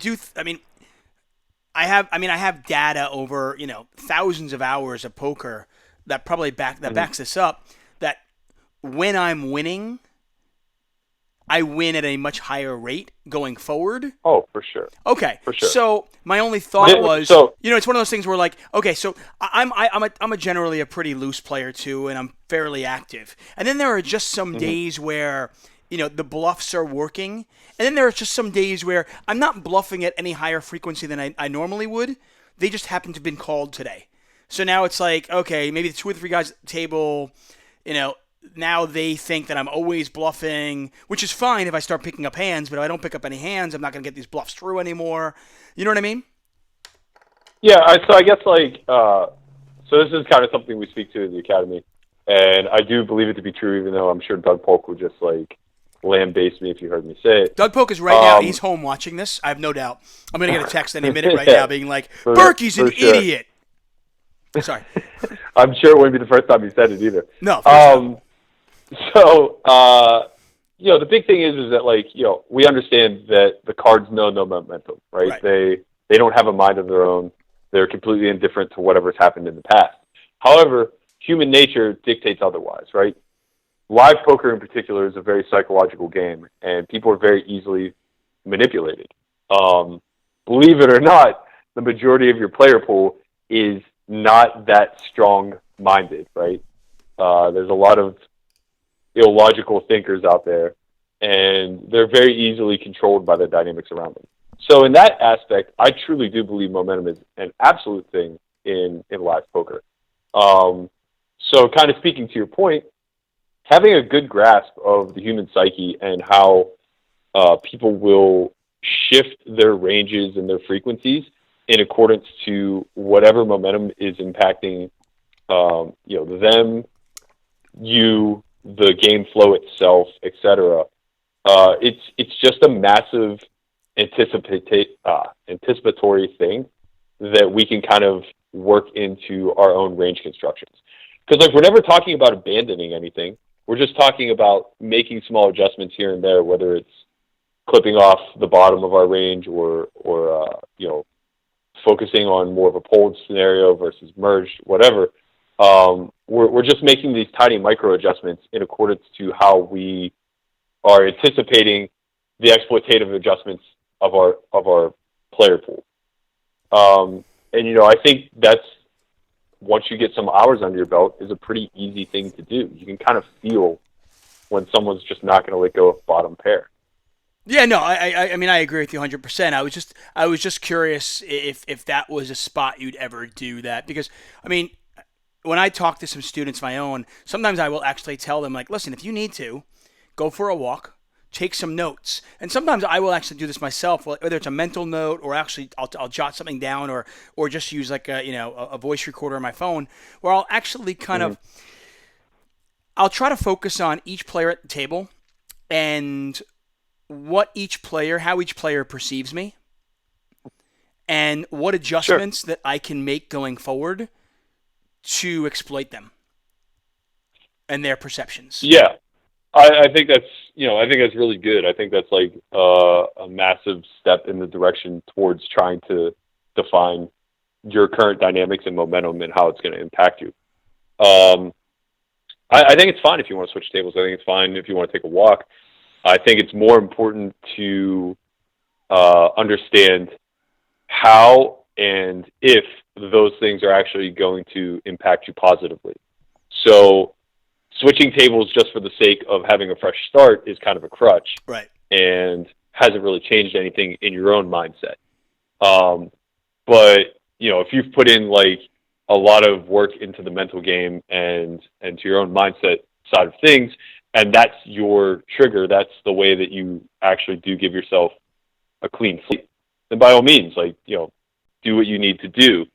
have data over thousands of hours of poker that probably backs this up. That when I'm winning, I win at a much higher rate going forward. Oh, for sure. Okay. For sure. So my only thought was, it's one of those things where like, okay, so I'm a generally a pretty loose player too, and I'm fairly active. And then there are just some days where, the bluffs are working. And then there are just some days where I'm not bluffing at any higher frequency than I normally would. They just happen to have been called today. So now it's like, okay, maybe the 2 or 3 guys at the table, now they think that I'm always bluffing, which is fine if I start picking up hands, but if I don't pick up any hands, I'm not going to get these bluffs through anymore. You know what I mean? Yeah, so I guess so this is kind of something we speak to in the Academy, and I do believe it to be true, even though I'm sure Doug Polk would just lambaste me if you heard me say it. Doug Polk is right now, he's home watching this, I have no doubt. I'm going to get a text any minute right now being like, Berkey's an idiot. Sorry. I'm sure it wouldn't be the first time he said it either. No. So, the big thing is that we understand that the cards know no momentum, right? They don't have a mind of their own. They're completely indifferent to whatever's happened in the past. However, human nature dictates otherwise, right? Live poker in particular is a very psychological game, and people are very easily manipulated. Believe it or not, the majority of your player pool is not that strong-minded, right? There's a lot of illogical thinkers out there, and they're very easily controlled by the dynamics around them. So in that aspect, I truly do believe momentum is an absolute thing in live poker. So kind of speaking to your point, having a good grasp of the human psyche and how people will shift their ranges and their frequencies in accordance to whatever momentum is impacting them, you, the game flow itself, etc. It's just a massive anticipatory thing that we can kind of work into our own range constructions. Because we're never talking about abandoning anything. We're just talking about making small adjustments here and there, whether it's clipping off the bottom of our range or focusing on more of a pulled scenario versus merged, whatever. We're just making these tiny micro adjustments in accordance to how we are anticipating the exploitative adjustments of our player pool. I think that's, once you get some hours under your belt, is a pretty easy thing to do. You can kind of feel when someone's just not going to let go of bottom pair. Yeah, no, I mean, I agree with you 100%. I was just curious if that was a spot you'd ever do that, because, I mean, when I talk to some students of my own, sometimes I will actually tell them, like, listen, if you need to, go for a walk, take some notes. And sometimes I will actually do this myself, whether it's a mental note or actually I'll jot something down or just use like a voice recorder on my phone, where I'll actually kind of, I'll try to focus on each player at the table and how each player perceives me, and what adjustments that I can make going forward to exploit them and their perceptions. Yeah, I think that's really good. I think that's like a massive step in the direction towards trying to define your current dynamics and momentum and how it's going to impact you. I think it's fine if you want to switch tables. I think it's fine if you want to take a walk. I think it's more important to understand how and if those things are actually going to impact you positively. So switching tables just for the sake of having a fresh start is kind of a crutch, right? And hasn't really changed anything in your own mindset. But if you've put in like a lot of work into the mental game and to your own mindset side of things, and that's your trigger, that's the way that you actually do give yourself a clean slate, then by all means, do what you need to do.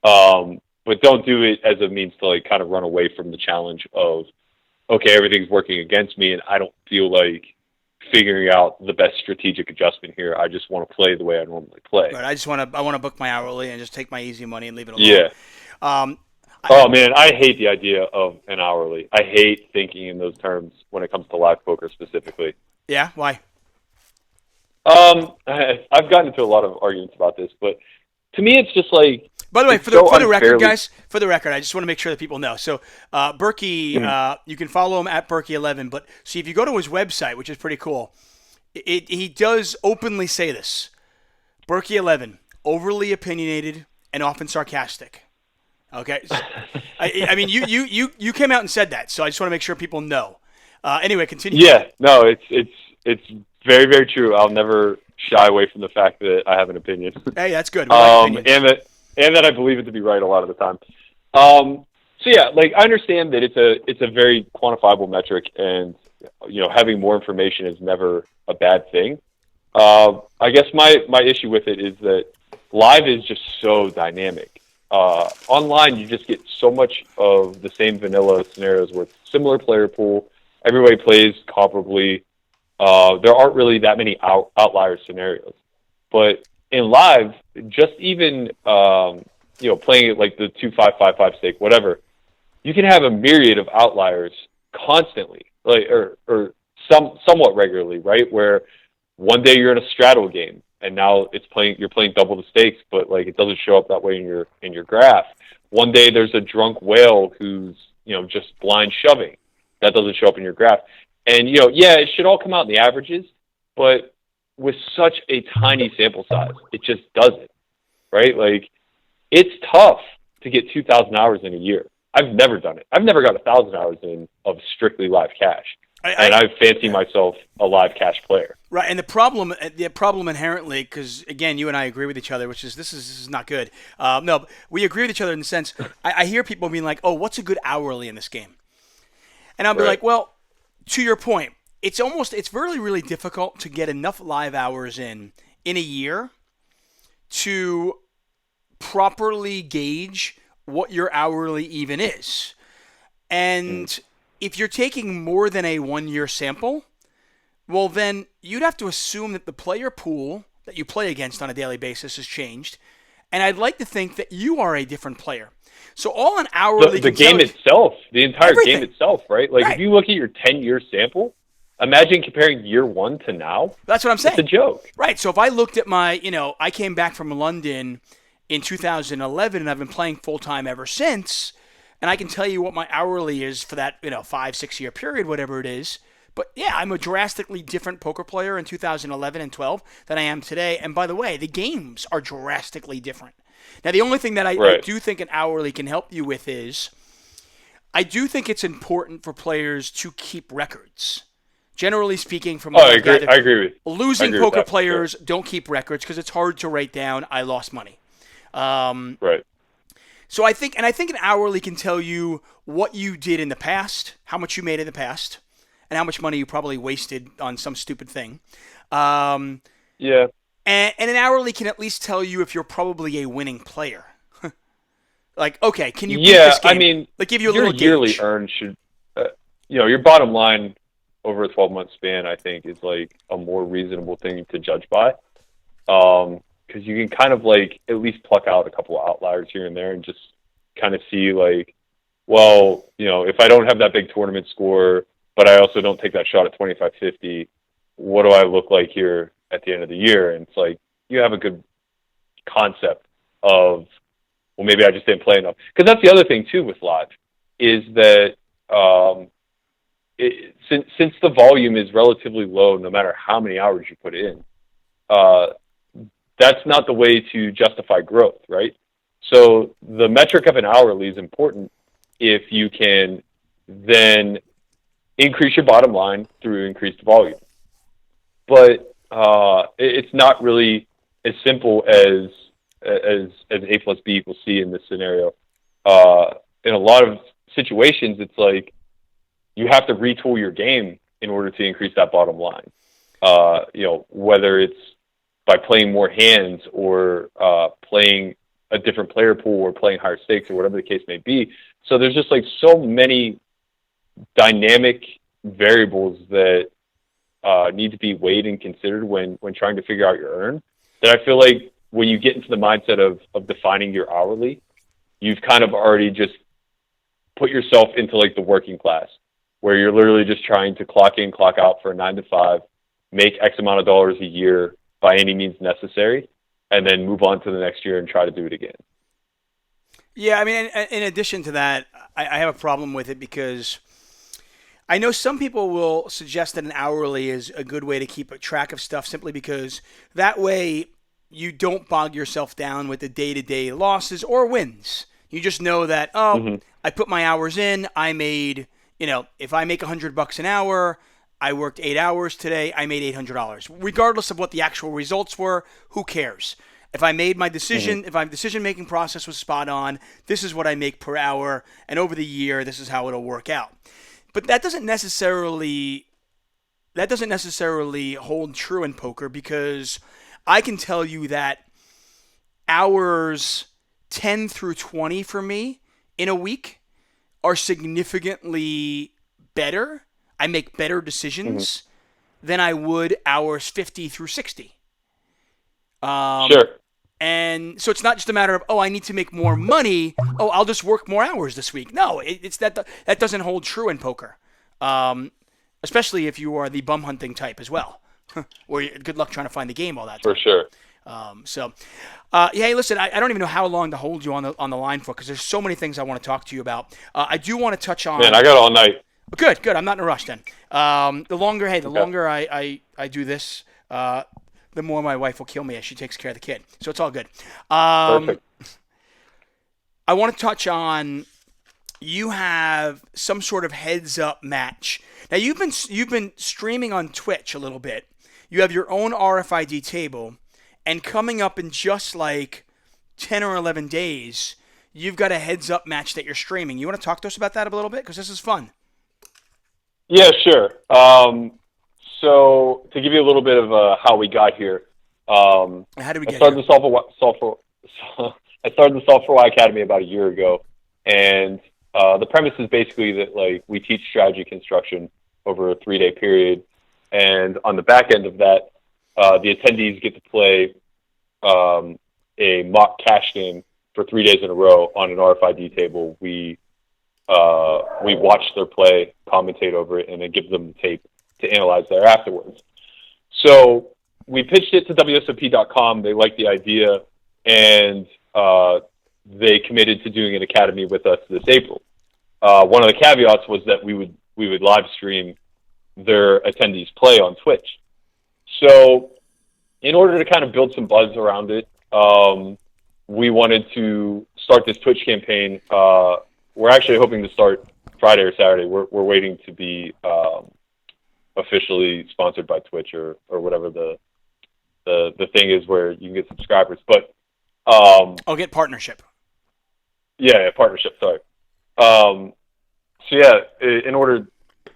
But don't do it as a means to kind of run away from the challenge of, okay, everything's working against me and I don't feel like figuring out the best strategic adjustment here. I just want to play the way I normally play. Right. I want to book my hourly and just take my easy money and leave it alone. Yeah. Man, I hate the idea of an hourly. I hate thinking in those terms when it comes to live poker specifically. Yeah? Why? I've gotten into a lot of arguments about this, but to me it's just like... By the way, for the record, guys, I just want to make sure that people know. So, Berkey, you can follow him at Berkey11, but see, if you go to his website, which is pretty cool, he does openly say this. Berkey11, overly opinionated and often sarcastic. Okay? I mean, you came out and said that, so I just want to make sure people know. Anyway, continue. Yeah, no, it's very, very true. I'll never shy away from the fact that I have an opinion. Hey, that's good. And that I believe it to be right a lot of the time. So yeah, I understand that it's a very quantifiable metric, and having more information is never a bad thing. I guess my issue with it is that live is just so dynamic. Online, you just get so much of the same vanilla scenarios with similar player pool. Everybody plays comparably. There aren't really that many outlier scenarios, but in live, just even playing it like the 2-5-5-5 stake, whatever, you can have a myriad of outliers constantly, or somewhat regularly, right? Where one day you're in a straddle game, and now you're playing double the stakes, but it doesn't show up that way in your graph. One day there's a drunk whale who's just blind shoving, that doesn't show up in your graph, and it should all come out in the averages, but with such a tiny sample size, it just doesn't, right? It's tough to get 2,000 hours in a year. I've never done it. I've never got 1,000 hours in of strictly live cash. And I fancy myself a live cash player. Right, and the problem inherently, because again, you and I agree with each other, which is this is not good. No, we agree with each other in the sense, I hear people being like, oh, what's a good hourly in this game? And I'll be like, well, to your point, it's really, really difficult to get enough live hours in a year to properly gauge what your hourly even is. And if you're taking more than a 1-year sample, well, then you'd have to assume that the player pool that you play against on a daily basis has changed, And I'd like to think that you are a different player. So all an hourly The can tell game you- itself, the entire Everything. game itself, right? Like Right. if you look at your 10-year sample, imagine comparing year 1 to now. That's what I'm saying. It's a joke. Right. So if I looked at my, I came back from London in 2011 and I've been playing full time ever since, and I can tell you what my hourly is for that, 5-6 year period, whatever it is. But yeah, I'm a drastically different poker player in 2011 and 12 than I am today. And by the way, the games are drastically different. Now, the only thing that I Right. do think an hourly can help you with is I do think it's important for players to keep records. Generally speaking, from what I I've agree. gathered, I agree with. losing I agree with poker that, for players don't keep records because it's hard to write down, I lost money. Right. So I think an hourly can tell you what you did in the past, how much you made in the past, and how much money you probably wasted on some stupid thing. Yeah. And an hourly can at least tell you if you're probably a winning player. Like, okay, can you beat Yeah, this game? I mean, like give you a your little yearly gauge. earn should, your bottom line over a 12-month span, I think, is like a more reasonable thing to judge by. Because you can kind of like at least pluck out a couple of outliers here and there and just kind of see like, well, if I don't have that big tournament score, but I also don't take that shot at 25-50, what do I look like here at the end of the year? And it's like, you have a good concept of, well, maybe I just didn't play enough. Because that's the other thing too with live, is that since the volume is relatively low, no matter how many hours you put in, that's not the way to justify growth, right? So the metric of an hourly is important if you can then increase your bottom line through increased volume. But it's not really as simple as A plus B equals C in this scenario. In a lot of situations, it's like you have to retool your game in order to increase that bottom line. Whether it's by playing more hands or playing a different player pool or playing higher stakes or whatever the case may be. So there's just like so many dynamic variables that need to be weighed and considered when trying to figure out your earn, that I feel like when you get into the mindset of defining your hourly, you've kind of already just put yourself into like the working class, where you're literally just trying to clock in, clock out for a 9 to 5, make X amount of dollars a year by any means necessary, and then move on to the next year and try to do it again. Yeah, I mean, in addition to that, I have a problem with it because I know some people will suggest that an hourly is a good way to keep a track of stuff simply because that way you don't bog yourself down with the day-to-day losses or wins. You just know that, I put my hours in, I made, if I make $100 an hour, I worked 8 hours today, I made $800. Regardless of what the actual results were, who cares? If I made my decision, if my decision-making process was spot on, this is what I make per hour, and over the year, this is how it'll work out. But that doesn't necessarily hold true in poker because I can tell you that hours 10 through 20 for me in a week are significantly better. I make better decisions than I would hours 50 through 60. Sure. And so it's not just a matter of, I need to make more money. I'll just work more hours this week. No, it's that doesn't hold true in poker, especially if you are the bum hunting type as well. Or good luck trying to find the game all that time. For sure. Hey, listen, I don't even know how long to hold you on the line for because there's so many things I want to talk to you about. I do want to touch on. Man, I got all night. Good. I'm not in a rush then. The longer I do this, the more my wife will kill me as she takes care of the kid. So it's all good. Perfect. I want to touch on you have some sort of heads-up match. Now you've been streaming on Twitch a little bit. You have your own RFID table, and coming up in just like 10 or 11 days, you've got a heads-up match that you're streaming. You want to talk to us about that a little bit because this is fun. Yeah, sure. So to give you a little bit of how we got here, How did we get I started here? I started the Solve for Why Academy about a year ago, and the premise is basically that like we teach strategy construction over a 3-day period, and on the back end of that, the attendees get to play a mock cash game for 3 days in a row on an RFID table. We watch their play, commentate over it, and then give them the tape to analyze there afterwards. So we pitched it to WSOP.com. They liked the idea, and they committed to doing an academy with us this April. One of the caveats was that we would live stream their attendees play on Twitch. So in order to kind of build some buzz around it, we wanted to start this Twitch campaign. We're actually hoping to start Friday or Saturday. We're waiting to be officially sponsored by Twitch or whatever the thing is where you can get subscribers. But I'll get partnership. Yeah, partnership. Sorry. So yeah, in order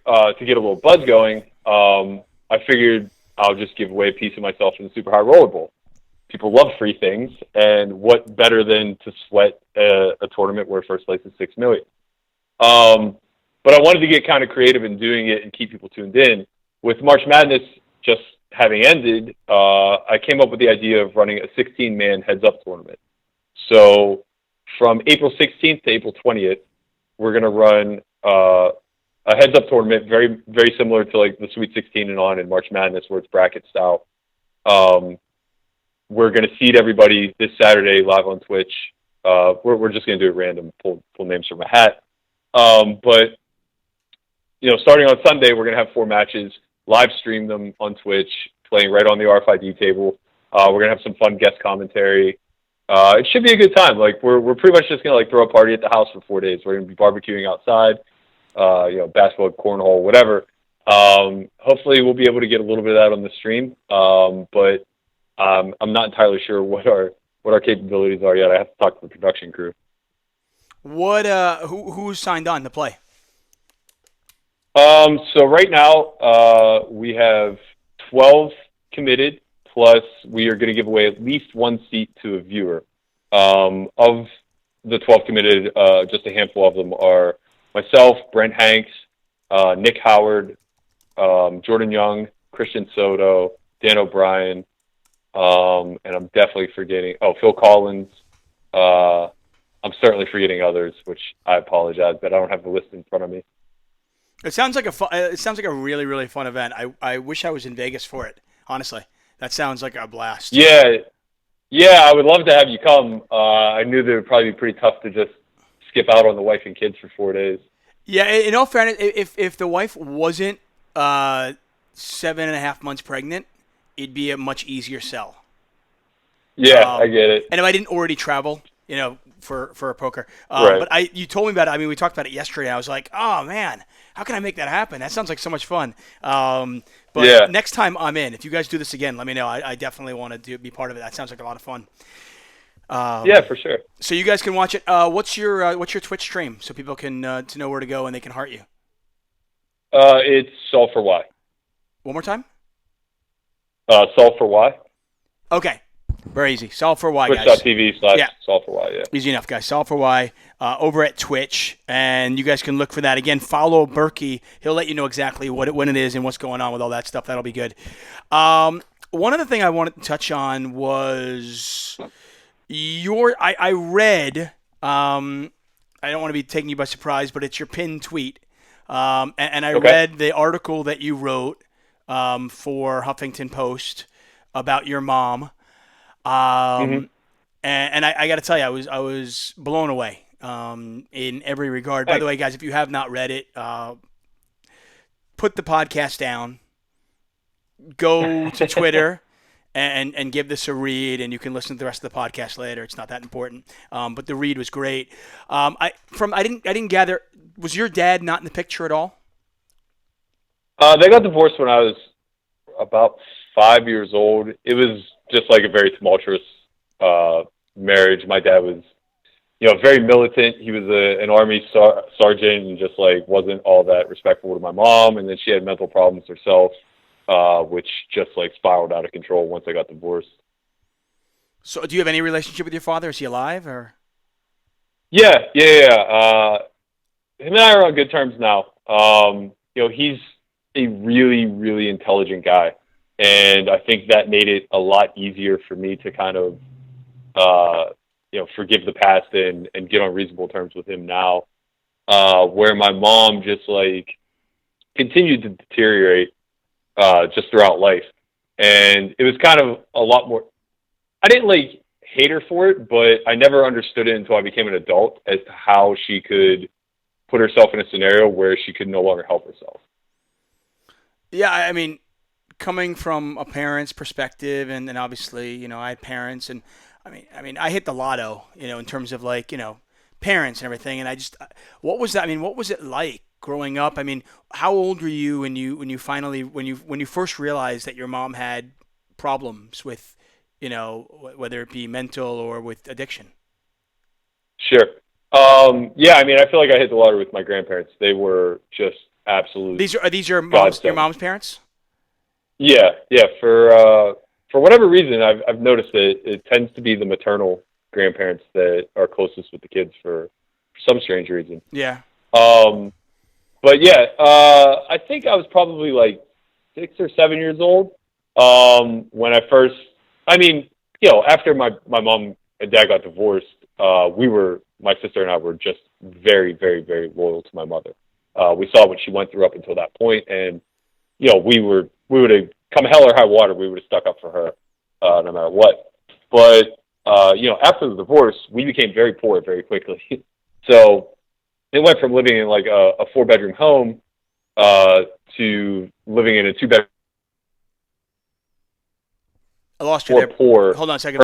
to get a little buzz going, I figured I'll just give away a piece of myself in the Super High Roller Bowl. People love free things, and what better than to sweat a tournament where first place is $6 million? But I wanted to get kind of creative in doing it and keep people tuned in. With March Madness just having ended, I came up with the idea of running a 16-man heads-up tournament. So from April 16th to April 20th, we're going to run a heads-up tournament, very, very similar to like the Sweet 16 and on in March Madness, where it's bracket style. We're going to seed everybody this Saturday live on Twitch. We're just going to do it random, pull names from a hat. But starting on Sunday, we're going to have 4 matches, live stream them on Twitch, playing right on the RFID table. We're going to have some fun guest commentary. It should be a good time. Like we're pretty much just going to like throw a party at the house for 4 days. We're going to be barbecuing outside, basketball, cornhole, whatever. Hopefully we'll be able to get a little bit of that on the stream. But I'm not entirely sure what our capabilities are yet. I have to talk to the production crew. What who's signed on to play? So right now we have 12 committed, plus we are going to give away at least 1 seat to a viewer. Of the 12 committed, just a handful of them are myself, Brent Hanks, Nick Howard, Jordan Young, Christian Soto, Dan O'Brien, and I'm definitely forgetting. Phil Collins. I'm certainly forgetting others, which I apologize, but I don't have the list in front of me. It sounds like a really, really fun event. I wish I was in Vegas for it. Honestly, that sounds like a blast. Yeah, I would love to have you come. I knew that it would probably be pretty tough to just skip out on the wife and kids for 4 days. Yeah, in all fairness, if the wife wasn't 7.5 months pregnant, it'd be a much easier sell. Yeah, I get it. And if I didn't already travel, for a poker, right. But you told me about it. I mean, we talked about it yesterday. I was like, oh man, how can I make that happen? That sounds like so much fun. But next time I'm in, if you guys do this again, let me know. I definitely want to be part of it. That sounds like a lot of fun. Yeah, for sure. So you guys can watch it. What's your Twitch stream so people can to know where to go and they can heart you? It's Solve for Why. One more time. Solve for Why. Okay. Very easy. Solve for Why, guys. Twitch.tv/Solve for Why, yeah. Easy enough, guys. Solve for Why over at Twitch. And you guys can look for that. Again, follow Berkey. He'll let you know exactly when it is and what's going on with all that stuff. That'll be good. One other thing I wanted to touch on was I read, I don't want to be taking you by surprise, but it's your pinned tweet. And I read the article that you wrote for Huffington Post about your mom. And I got to tell you, I was blown away in every regard. By the way, guys, if you have not read it, put the podcast down, go to Twitter, and give this a read, and you can listen to the rest of the podcast later. It's not that important, but the read was great. I didn't gather. Was your dad not in the picture at all? They got divorced when I was about 5 years old. It was just like a very tumultuous marriage. My dad was, very militant. He was an Army sergeant and just like wasn't all that respectful to my mom. And then she had mental problems herself, which just like spiraled out of control once I got divorced. So, do you have any relationship with your father? Is he alive or? Yeah. Him and I are on good terms now. He's a really, really intelligent guy. And I think that made it a lot easier for me to kind of forgive the past and get on reasonable terms with him now. Where my mom just like continued to deteriorate just throughout life. And it was kind of a lot more, I didn't like hate her for it, but I never understood it until I became an adult as to how she could put herself in a scenario where she could no longer help herself. Yeah, I mean, coming from a parent's perspective, and then obviously, I had parents, and I mean, I hit the lotto, in terms of like, parents and everything, and I just, what was that? I mean, what was it like growing up? I mean, how old were you when you first realized that your mom had problems with, whether it be mental or with addiction? Sure. Yeah, I mean, I feel like I hit the lottery with my grandparents. They were just absolute These your godsend. mom's parents? Yeah, yeah. For whatever reason, I've noticed that it tends to be the maternal grandparents that are closest with the kids for some strange reason. Yeah. But yeah, I think I was probably like 6 or 7 years old when I first. I mean, after my mom and dad got divorced, my sister and I were just very, very, very loyal to my mother. We saw what she went through up until that point, and we would have come hell or high water, we would have stuck up for her no matter what. But after the divorce, we became very poor very quickly. So it went from living in like a 4-bedroom home to living in a 2-bedroom. I lost you there. Poor. Hold on a second.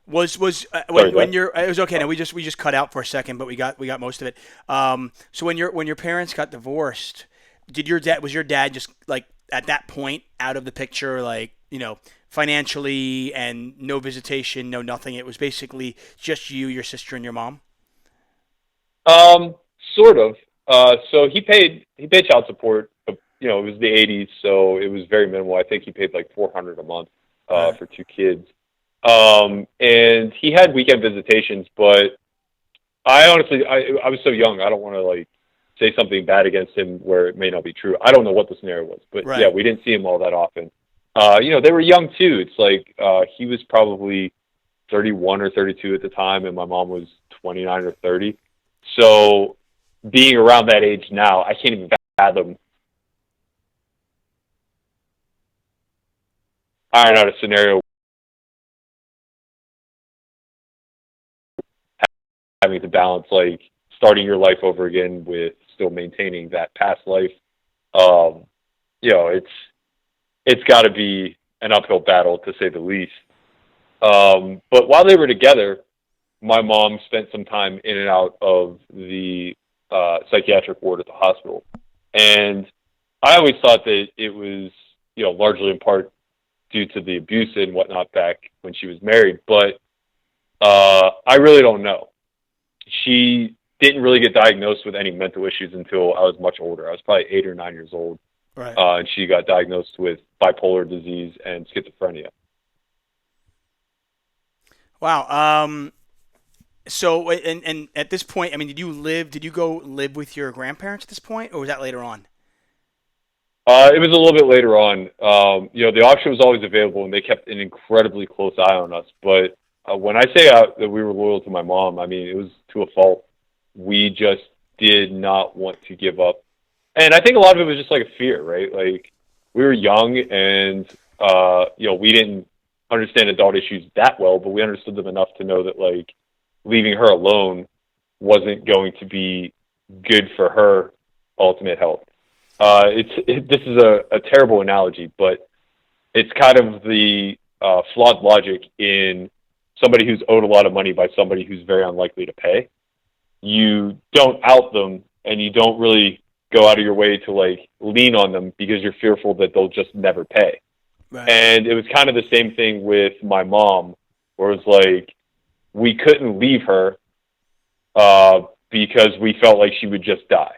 Was when you're it was okay. Now we just cut out for a second, but we got most of it. So when your parents got divorced, was your dad just like at that point out of the picture, like financially, and no visitation, no nothing? It was basically just you, your sister, and your mom. Sort of. So he paid child support. But, it was the '80s, so it was very minimal. I think he paid like $400 a month for 2 kids. And he had weekend visitations, but I honestly, I was so young, I don't want to like say something bad against him where it may not be true. I don't know what the scenario was, but Right. Yeah, we didn't see him all that often. They were young too. It's like, he was probably 31 or 32 at the time, and my mom was 29 or 30. So being around that age now, I can't even fathom iron out a scenario having to balance like starting your life over again with still maintaining that past life. It's got to be an uphill battle to say the least. But while they were together, my mom spent some time in and out of the psychiatric ward at the hospital, and I always thought that it was largely in part due to the abuse and whatnot back when she was married, but I really don't know. She didn't really get diagnosed with any mental issues until I was much older. I was probably 8 or 9 years old. Right. And she got diagnosed with bipolar disease and schizophrenia. Wow. So and at this point, I mean, did you go live with your grandparents at this point, or was that later on? It was a little bit later on. The option was always available, and they kept an incredibly close eye on us. But when I say that we were loyal to my mom, I mean, it was to a fault. We just did not want to give up. And I think a lot of it was just like a fear, right? Like, we were young, and, we didn't understand adult issues that well, but we understood them enough to know that, like, leaving her alone wasn't going to be good for her ultimate health. This is a terrible analogy, but it's kind of the flawed logic in somebody who's owed a lot of money by somebody who's very unlikely to pay. You don't out them, and you don't really go out of your way to like lean on them because you're fearful that they'll just never pay. Right. And it was kind of the same thing with my mom, where it was like we couldn't leave her because we felt like she would just die.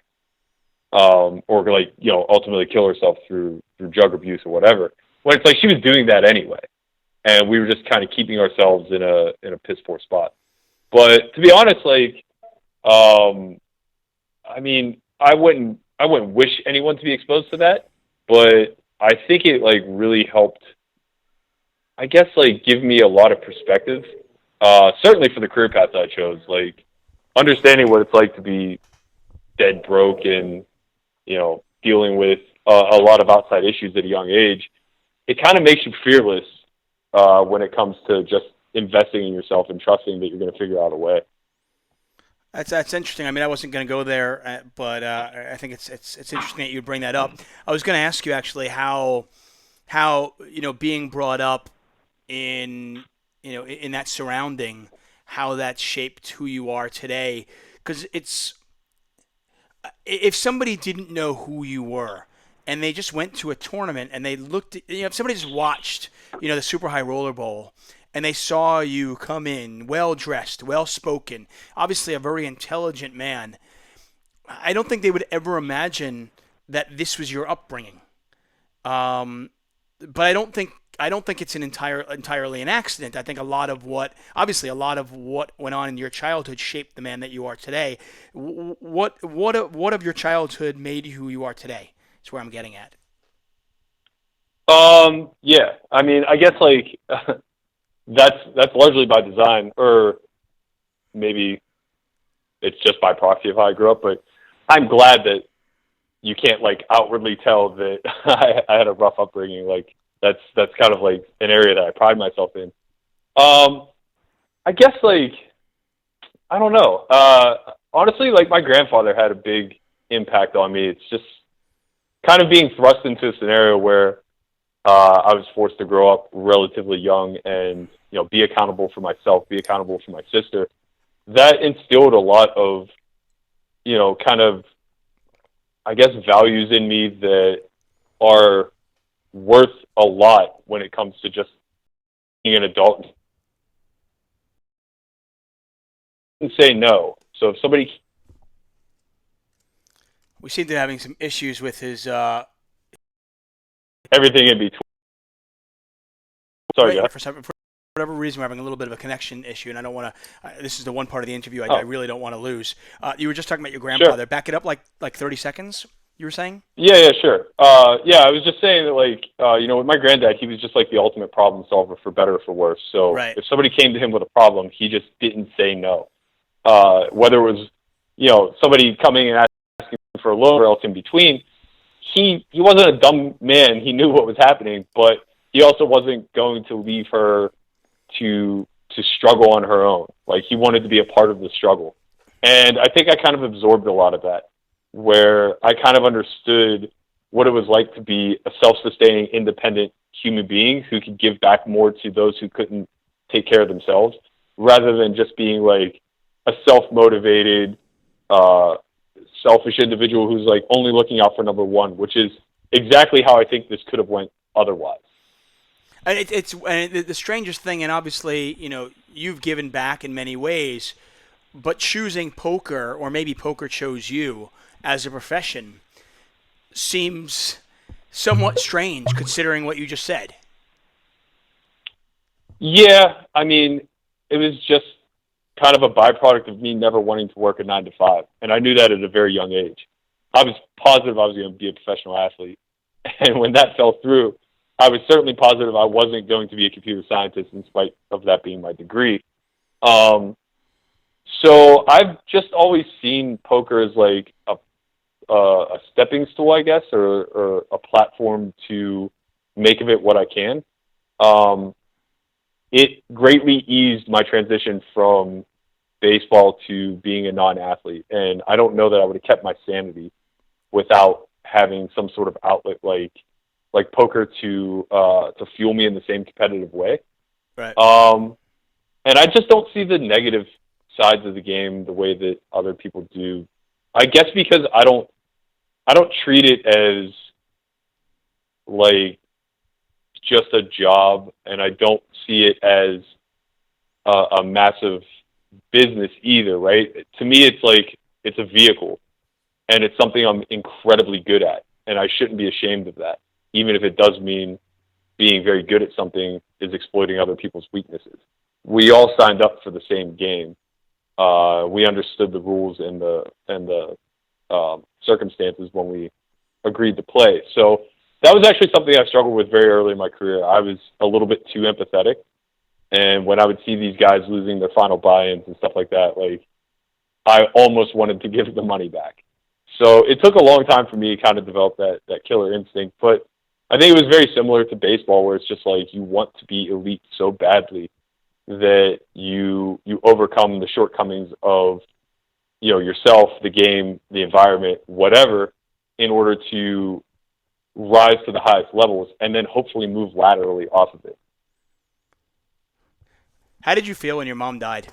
Or like, ultimately kill herself through drug abuse or whatever. When it's like she was doing that anyway, and we were just kind of keeping ourselves in a piss poor spot. But to be honest, like, I mean, I wouldn't wish anyone to be exposed to that, but I think it like really helped I guess, like, give me a lot of perspective. Certainly for the career path I chose, like, understanding what it's like to be dead broke and, dealing with a lot of outside issues at a young age, it kind of makes you fearless when it comes to just investing in yourself and trusting that you're going to figure out a way. That's interesting. I mean, I wasn't going to go there, but I think it's interesting that you bring that up. I was going to ask you actually how being brought up in in that surrounding, how that shaped who you are today. Because it's if somebody didn't know who you were and they just went to a tournament and they looked at, if somebody just watched the Super High Roller Bowl and they saw you come in well dressed, well spoken, obviously a very intelligent man, I don't think they would ever imagine that this was your upbringing. But I don't think it's entirely an accident. I think a lot of what went on in your childhood shaped the man that you are today. What of your childhood made you who you are today? That's where I'm getting at. Yeah. I mean, I guess, like, that's largely by design, or maybe it's just by proxy of how I grew up, but I'm glad that you can't, like, outwardly tell that I had a rough upbringing. Like, that's kind of, like, an area that I pride myself in. I guess, like, I don't know. Honestly, like, my grandfather had a big impact on me. It's just kind of being thrust into a scenario where I was forced to grow up relatively young and, be accountable for myself, be accountable for my sister. That instilled a lot of, kind of, I guess, values in me that are worth a lot when it comes to just being an adult and say no. So if somebody... We seem to be having some issues with his... everything in between. Sorry, Jeff. For whatever reason, we're having a little bit of a connection issue, and I don't want to... this is the one part of the interview I really don't want to lose. You were just talking about your grandfather. Sure. Back it up like 30 seconds, you were saying? Yeah, sure. I was just saying that, like, with my granddad, he was just like the ultimate problem solver, for better or for worse. So If somebody came to him with a problem, he just didn't say no. Whether it was, somebody coming and asking for a loan or else in between, he wasn't a dumb man. He knew what was happening, but he also wasn't going to leave her to struggle on her own. Like, he wanted to be a part of the struggle. And I think I kind of absorbed a lot of that, where I kind of understood what it was like to be a self-sustaining, independent human being who could give back more to those who couldn't take care of themselves, rather than just being like a self-motivated, selfish individual who's like only looking out for number one, which is exactly how I think this could have went otherwise. And it's the strangest thing, and obviously, you've given back in many ways, but choosing poker, or maybe poker chose you as a profession, seems somewhat strange considering what you just said. Yeah, I mean, it was just kind of a byproduct of me never wanting to work a 9 to 5, and I knew that at a very young age. I was positive I was going to be a professional athlete, and when that fell through, I was certainly positive I wasn't going to be a computer scientist, in spite of that being my degree. So I've just always seen poker as like a stepping stool, I guess, or a platform to make of it what I can. It greatly eased my transition from baseball to being a non-athlete, and I don't know that I would have kept my sanity without having some sort of outlet like poker to fuel me in the same competitive way. Right. And I just don't see the negative sides of the game the way that other people do. I guess because I don't treat it as like just a job, and I don't see it as a massive business either, right? To me, it's like it's a vehicle, and it's something I'm incredibly good at, and I shouldn't be ashamed of that, even if it does mean being very good at something is exploiting other people's weaknesses. We all signed up for the same game. We understood the rules and the circumstances when we agreed to play. So that was actually something I struggled with very early in my career. I was a little bit too empathetic. And when I would see these guys losing their final buy-ins and stuff like that, like, I almost wanted to give the money back. So it took a long time for me to kind of develop that killer instinct. But I think it was very similar to baseball, where it's just like you want to be elite so badly that you overcome the shortcomings of, you know, yourself, the game, the environment, whatever, in order to rise to the highest levels and then hopefully move laterally off of it. How did you feel when your mom died?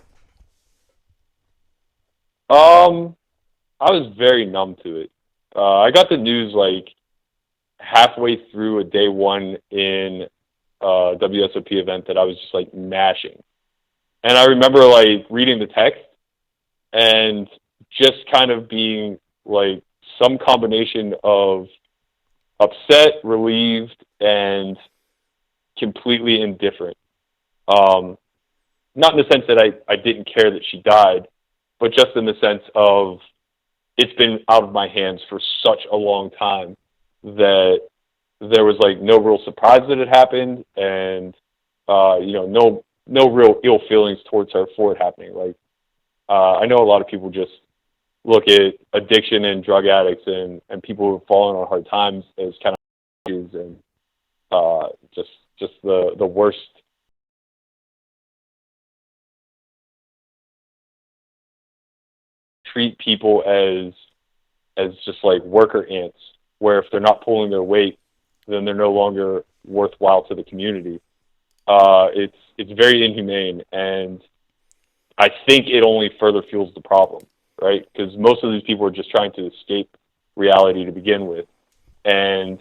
I was very numb to it. I got the news like halfway through a day one in WSOP event that I was just like mashing. And I remember like reading the text and just kind of being like some combination of upset, relieved, and completely indifferent. Not in the sense that I didn't care that she died, but just in the sense of it's been out of my hands for such a long time that there was like no real surprise that it happened, and no real ill feelings towards her for it happening. Like I know a lot of people just look at addiction and drug addicts and people who have fallen on hard times as kind of issues and just the worst. Treat people as just like worker ants, where if they're not pulling their weight, then they're no longer worthwhile to the community. It's very inhumane, and I think it only further fuels the problem, right? Because most of these people are just trying to escape reality to begin with, and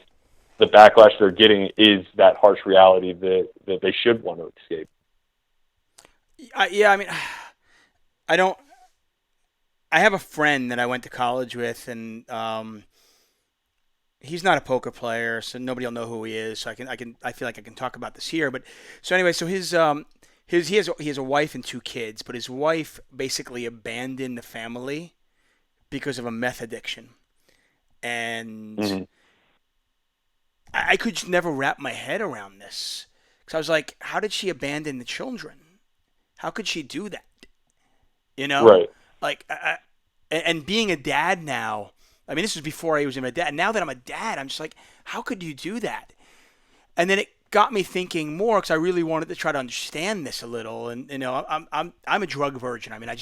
the backlash they're getting is that harsh reality that they should want to escape. Yeah, I mean, I have a friend that I went to college with, and he's not a poker player, so nobody will know who he is. So I feel like I can talk about this here. But so anyway, so he has a wife and 2 kids, but his wife basically abandoned the family because of a meth addiction, and I could just never wrap my head around this, because I was like, how did she abandon the children? How could she do that? You know, Right. Like, and being a dad now, I mean, this was before I was even a dad. Now that I'm a dad, I'm just like, how could you do that? And then it got me thinking more, because I really wanted to try to understand this a little. And you know, I'm a drug virgin. I mean, I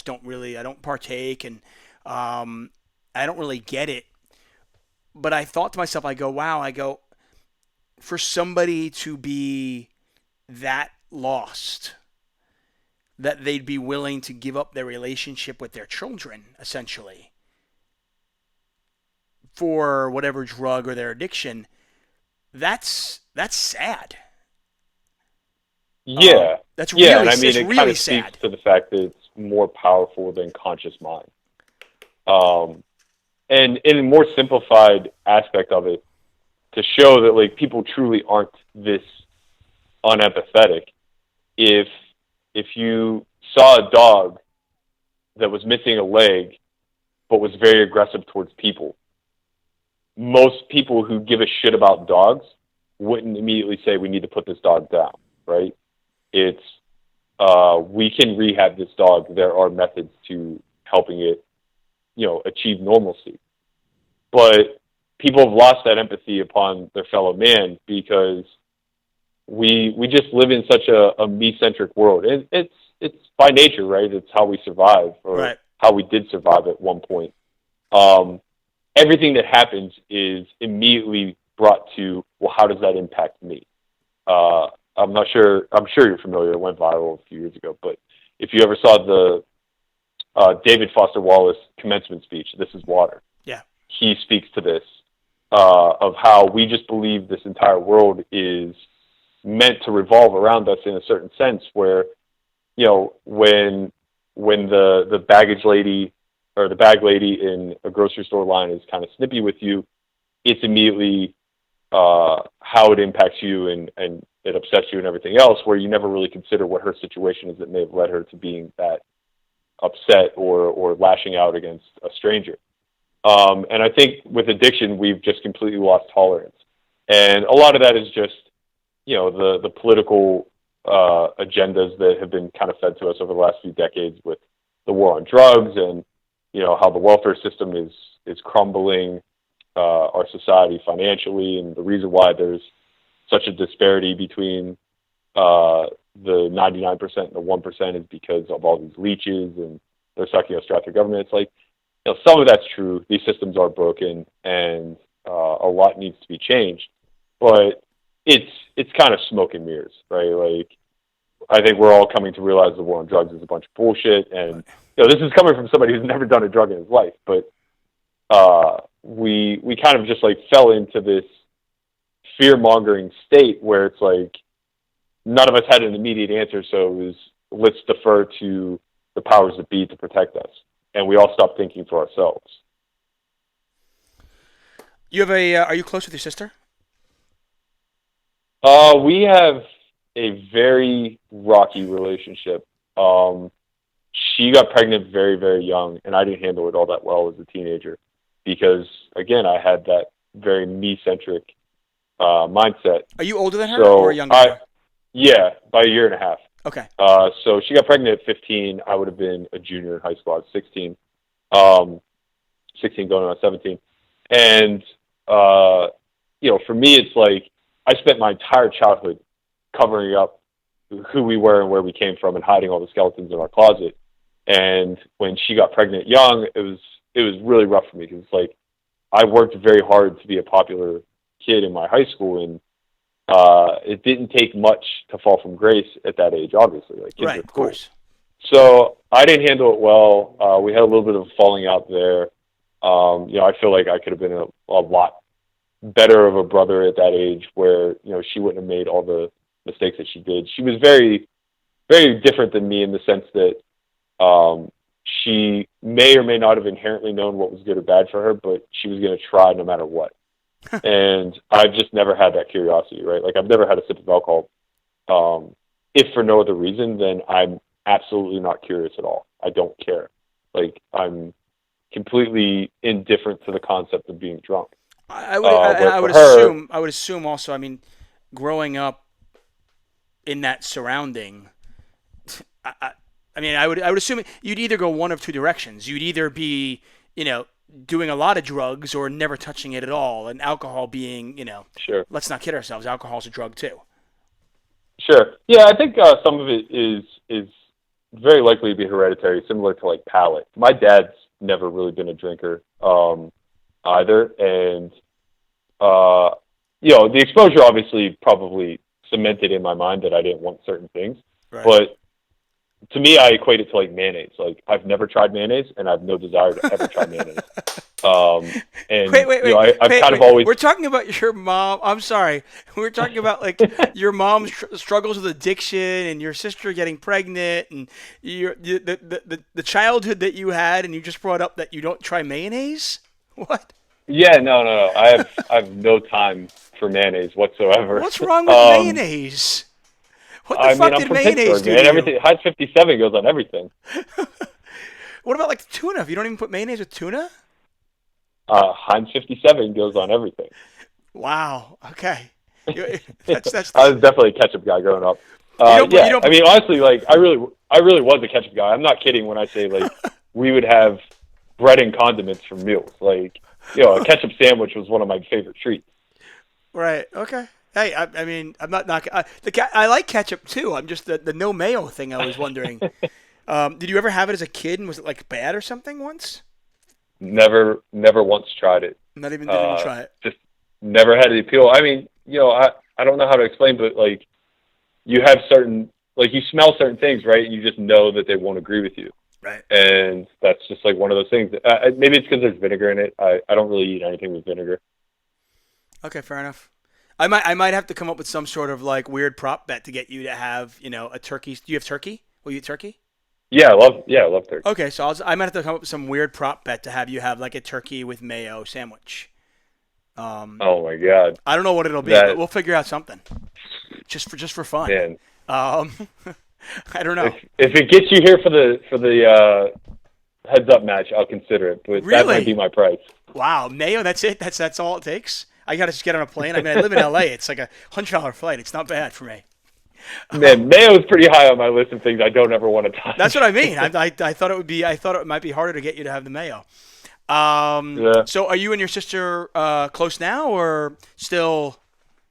don't partake, and I don't really get it. But I thought to myself, for somebody to be that lost, that they'd be willing to give up their relationship with their children, essentially, for whatever drug or their addiction, that's sad. Yeah. That's really, and I mean, it's it really kind of sad. speaks to the fact that it's more powerful than conscious mind. And in a more simplified aspect of it, to show that like people truly aren't this unempathetic, if you saw a dog that was missing a leg but was very aggressive towards people, most people who give a shit about dogs wouldn't immediately say we need to put this dog down, right? It's we can rehab this dog. There are methods to helping it, achieve normalcy. But people have lost that empathy upon their fellow man because we just live in such a me-centric world. It's by nature, right? It's how we survive, or Right. how we did survive at one point. Everything that happens is immediately brought to, well, how does that impact me? I'm sure you're familiar. It went viral a few years ago, but if you ever saw the David Foster Wallace commencement speech, "This is Water," Yeah. he speaks to this of how we just believe this entire world is meant to revolve around us in a certain sense, where when the baggage lady or the bag lady in a grocery store line is kind of snippy with you, it's immediately how it impacts you and it upsets you and everything else, where you never really consider what her situation is that may have led her to being that upset or lashing out against a stranger. And I think with addiction, we've just completely lost tolerance. And a lot of that is just, the political agendas that have been kind of fed to us over the last few decades with the war on drugs and, how the welfare system is crumbling our society financially. And the reason why there's such a disparity between the 99% and the 1% is because of all these leeches and they're sucking us dry through government. It's like, some of that's true. These systems are broken and a lot needs to be changed, but it's kind of smoke and mirrors, right? Like, I think we're all coming to realize the war on drugs is a bunch of bullshit. And, this is coming from somebody who's never done a drug in his life, but we kind of just like fell into this fear-mongering state where it's like none of us had an immediate answer, so it was let's defer to the powers that be to protect us, and we all stopped thinking for ourselves. You have are you close with your sister? We have a very rocky relationship. She got pregnant very, very young, and I didn't handle it all that well as a teenager because, again, I had that very me-centric mindset. Are you older than her or younger than her? Yeah, by a year and a half. Okay. So she got pregnant at 15. I would have been a junior in high school. I was 16. 16 going on 17. And, for me, it's like I spent my entire childhood covering up who we were and where we came from and hiding all the skeletons in our closet. And when she got pregnant young, it was really rough for me because it's like I worked very hard to be a popular kid in my high school, and it didn't take much to fall from grace at that age, obviously. Like, kids right, are of cool. course. So I didn't handle it well. We had a little bit of a falling out there. I feel like I could have been a lot better of a brother at that age where, she wouldn't have made all the mistakes that she did. She was very, very different than me in the sense that she may or may not have inherently known what was good or bad for her, but she was going to try no matter what. And I've just never had that curiosity, right? Like, I've never had a sip of alcohol. If for no other reason, then I'm absolutely not curious at all. I don't care. Like, I'm completely indifferent to the concept of being drunk. I would assume also, I mean, growing up in that surrounding, I would assume you'd either go one of two directions. You'd either be, doing a lot of drugs or never touching it at all, and alcohol being, Sure. Let's not kid ourselves, alcohol's a drug too. Sure. Yeah, I think some of it is very likely to be hereditary, similar to like palate. My dad's never really been a drinker either, and the exposure obviously probably cemented in my mind that I didn't want certain things. Right. But to me, I equate it to like mayonnaise. Like, I've never tried mayonnaise, and I have no desire to ever try mayonnaise. And wait, I've kind of always. We're talking about your mom. I'm sorry. We're talking about like your mom's struggles with addiction and your sister getting pregnant and the childhood that you had, and you just brought up that you don't try mayonnaise. What? Yeah, no. I have no time for mayonnaise whatsoever. What's wrong with mayonnaise? What the fuck did mayonnaise do to you? Everything, Heinz 57 goes on everything. What about like the tuna? If you don't even put mayonnaise with tuna? Heinz 57 goes on everything. Wow. Okay. That's. I was definitely a ketchup guy growing up. I mean, honestly, like I really was a ketchup guy. I'm not kidding when I say like we would have bread and condiments for meals. Like, a ketchup sandwich was one of my favorite treats. Right. Okay. Hey, I mean, I'm not knocking. I like ketchup too. I'm just the no mayo thing. I was wondering. Did you ever have it as a kid, and was it like bad or something once? Never once tried it. Not even didn't try it. Just never had the appeal. I mean, I don't know how to explain, but like, you have certain, like, you smell certain things, right? And you just know that they won't agree with you. Right. And that's just like one of those things. Maybe it's because there's vinegar in it. I don't really eat anything with vinegar. Okay, fair enough. I might have to come up with some sort of like weird prop bet to get you to have, a turkey. Do you have turkey? Will you eat turkey? Yeah, I love turkey. Okay, so I might have to come up with some weird prop bet to have you have like a turkey with mayo sandwich. Oh my God. I don't know what it'll be, but we'll figure out something. Just for fun. Man. I don't know. If it gets you here for the heads up match, I'll consider it. But really? That might be my price. Wow, mayo. That's it. That's all it takes. I got to just get on a plane. I mean, I live in LA. It's like a $100 flight. It's not bad for me. Man, Mayo is pretty high on my list of things I don't ever want to touch. That's what I mean. I thought it would be. I thought it might be harder to get you to have the Mayo. Yeah. So, are you and your sister close now, or still?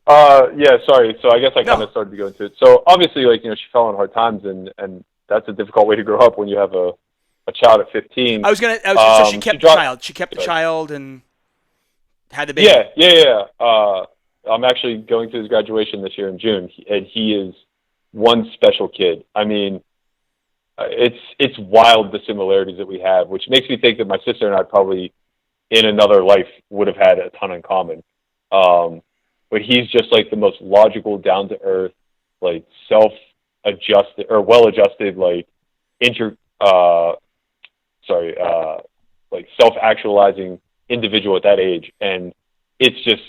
Yeah, sorry. So I guess I kind No. of started to go into it. So obviously, like, she fell on hard times, and that's a difficult way to grow up when you have a child at 15. So she kept the dropped- child. She kept the child and had the baby. Yeah. I'm actually going to his graduation this year in June, and he is one special kid. I mean, it's wild the similarities that we have, which makes me think that my sister and I probably in another life would have had a ton in common. But he's just like the most logical, down to earth, like self-adjusted or well-adjusted, like like self-actualizing individual at that age, and it's just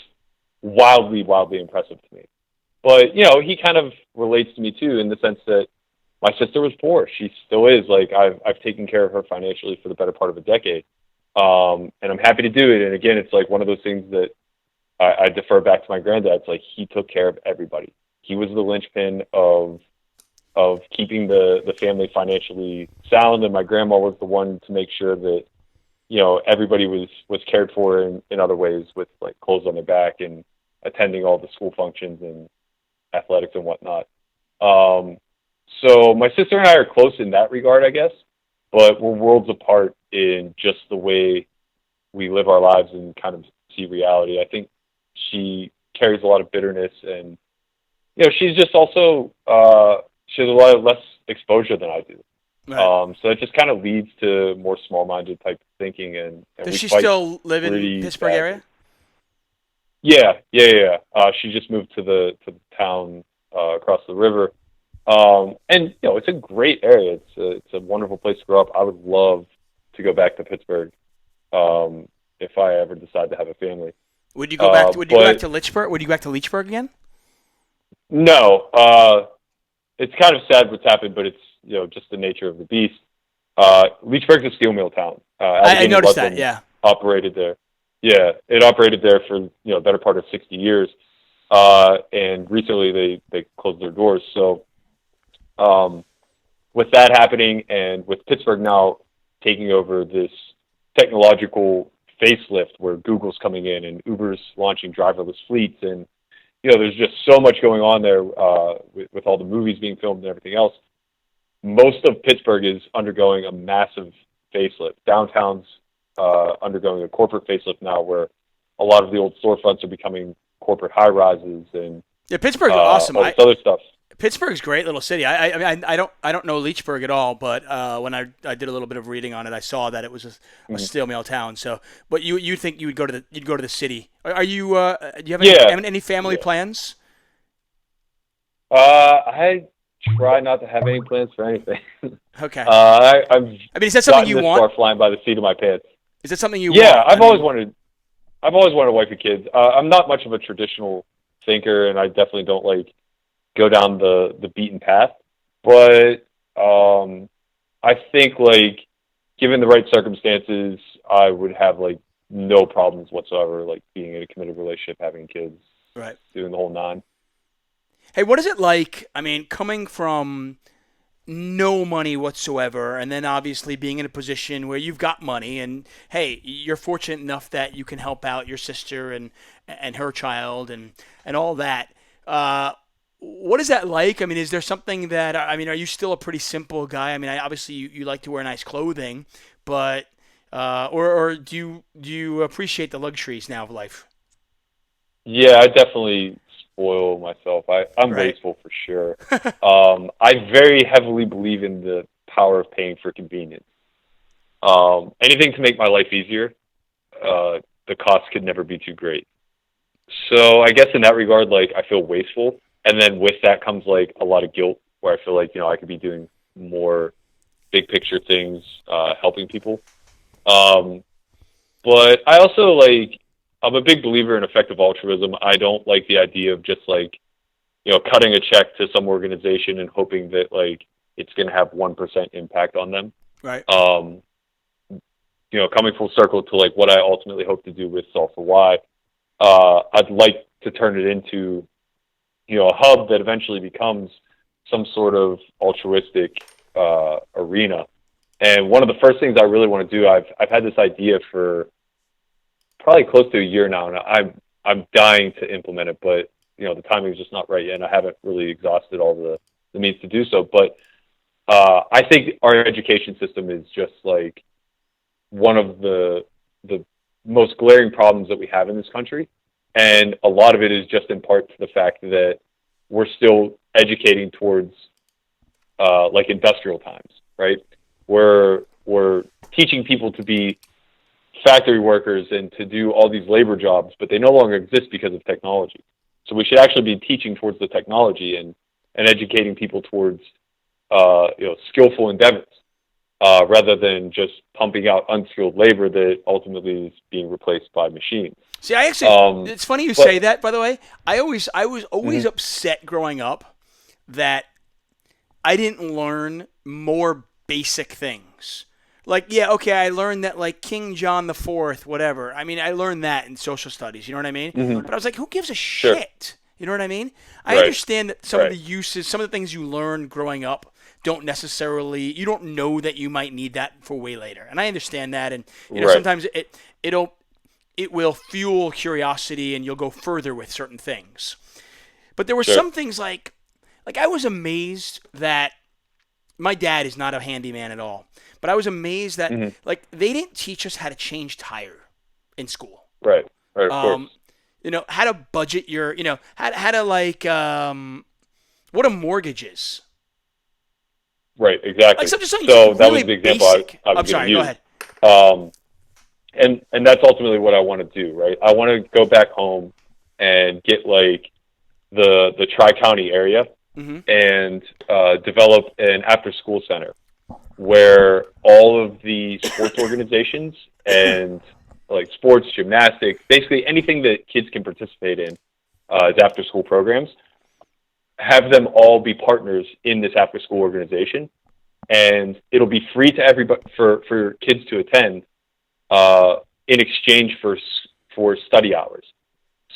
wildly impressive to me. But he kind of relates to me too, in the sense that my sister was poor. She still is. Like, I've taken care of her financially for the better part of a decade, and I'm happy to do it. And again, it's like one of those things that I defer back to my granddad. It's like he took care of everybody. He was the linchpin of keeping the family financially sound, and my grandma was the one to make sure that everybody was cared for in other ways, with like clothes on their back and attending all the school functions and athletics and whatnot. So my sister and I are close in that regard, I guess, but we're worlds apart in just the way we live our lives and kind of see reality. I think she carries a lot of bitterness, and she's just also she has a lot of less exposure than I do. Right. So it just kind of leads to more small-minded type of thinking. And Does we she fight still live in pretty Pittsburgh badly. area? Yeah. She just moved to the town across the river, and it's a great area. It's a wonderful place to grow up. I would love to go back to Pittsburgh if I ever decide to have a family. Would you go back? Would you go back to Leechburg? Would you go back to Leechburg again? No, it's kind of sad what's happened, but it's just the nature of the beast. Leechburg's a steel mill town. I noticed that. Ludlam Yeah. operated there. Yeah, it operated there for the better part of 60 years, and recently they closed their doors. So, with that happening, and with Pittsburgh now taking over this technological facelift, where Google's coming in and Uber's launching driverless fleets, and there's just so much going on there with all the movies being filmed and everything else. Most of Pittsburgh is undergoing a massive facelift. Downtown's undergoing a corporate facelift now, where a lot of the old storefronts are becoming corporate high-rises, and Yeah, Pittsburgh's awesome. all this other stuff. Pittsburgh's a great little city. I mean, I don't know Leechburg at all, but when I did a little bit of reading on it, I saw that it was a steel mill town. So, but you think you'd go to the city? Are you? Do you have any family plans? I try not to have any plans for anything. Okay. I've I mean, is that something you this want? far flying by the seat of my pants. Is that something you Yeah, want? I've always wanted a wife and kids. I'm not much of a traditional thinker, and I definitely don't like go down the beaten path. But I think, like, given the right circumstances, I would have like no problems whatsoever, like being in a committed relationship, having kids, Right. doing the whole nine. Hey, what is it like? I mean, coming from no money whatsoever, and then obviously being in a position where you've got money, and hey, you're fortunate enough that you can help out your sister and her child and all that. What is that like? I mean, is there something that, I mean, are you still a pretty simple guy? I mean, obviously you like to wear nice clothing, but or do you appreciate the luxuries now of life? Yeah, I definitely spoil myself. I'm Right. wasteful for sure. I very heavily believe in the power of paying for convenience. Anything to make my life easier, the cost could never be too great. So I guess in that regard, like, I feel wasteful. And then with that comes like a lot of guilt, where I feel like, I could be doing more big picture things, helping people. But I also like, I'm a big believer in effective altruism. I don't like the idea of just like, cutting a check to some organization and hoping that like it's going to have 1% impact on them. Right. Coming full circle to like what I ultimately hope to do with Solve for Why. I'd like to turn it into, a hub that eventually becomes some sort of altruistic arena. And one of the first things I really want to do, I've had this idea for probably close to a year now, and I'm dying to implement it, but the timing is just not right yet, and I haven't really exhausted all the means to do so. But I think our education system is just like one of the most glaring problems that we have in this country, and a lot of it is just in part to the fact that we're still educating towards like industrial times, right? We're teaching people to be factory workers and to do all these labor jobs, but they no longer exist because of technology. So we should actually be teaching towards the technology and educating people towards skillful endeavors rather than just pumping out unskilled labor that ultimately is being replaced by machines. See, I actually, it's funny you say that, by the way. I was always upset growing up that I didn't learn more basic things. Like, yeah, okay, I learned that, like, King John IV, whatever. I mean, I learned that in social studies, you know what I mean? But I was like, who gives a shit? You know what I mean? I understand that some of the uses, some of the things you learn growing up don't necessarily, you don't know that you might need that for way later. And I understand that. And, sometimes it will fuel curiosity and you'll go further with certain things. But there were some things like I was amazed that my dad is not a handyman at all. But I was amazed that like they didn't teach us how to change tire in school. Right, of course. How to budget your, how to like what a mortgage is. Right, exactly. Like something so really that was the example I was I'm sorry, use. go ahead. And that's ultimately what I want to do, right? I want to go back home and get like the Tri-County area and develop an after-school center where all of the sports organizations and like sports, gymnastics, basically anything that kids can participate in as after-school programs, have them all be partners in this after-school organization, and it'll be free to everybody for kids to attend in exchange for study hours.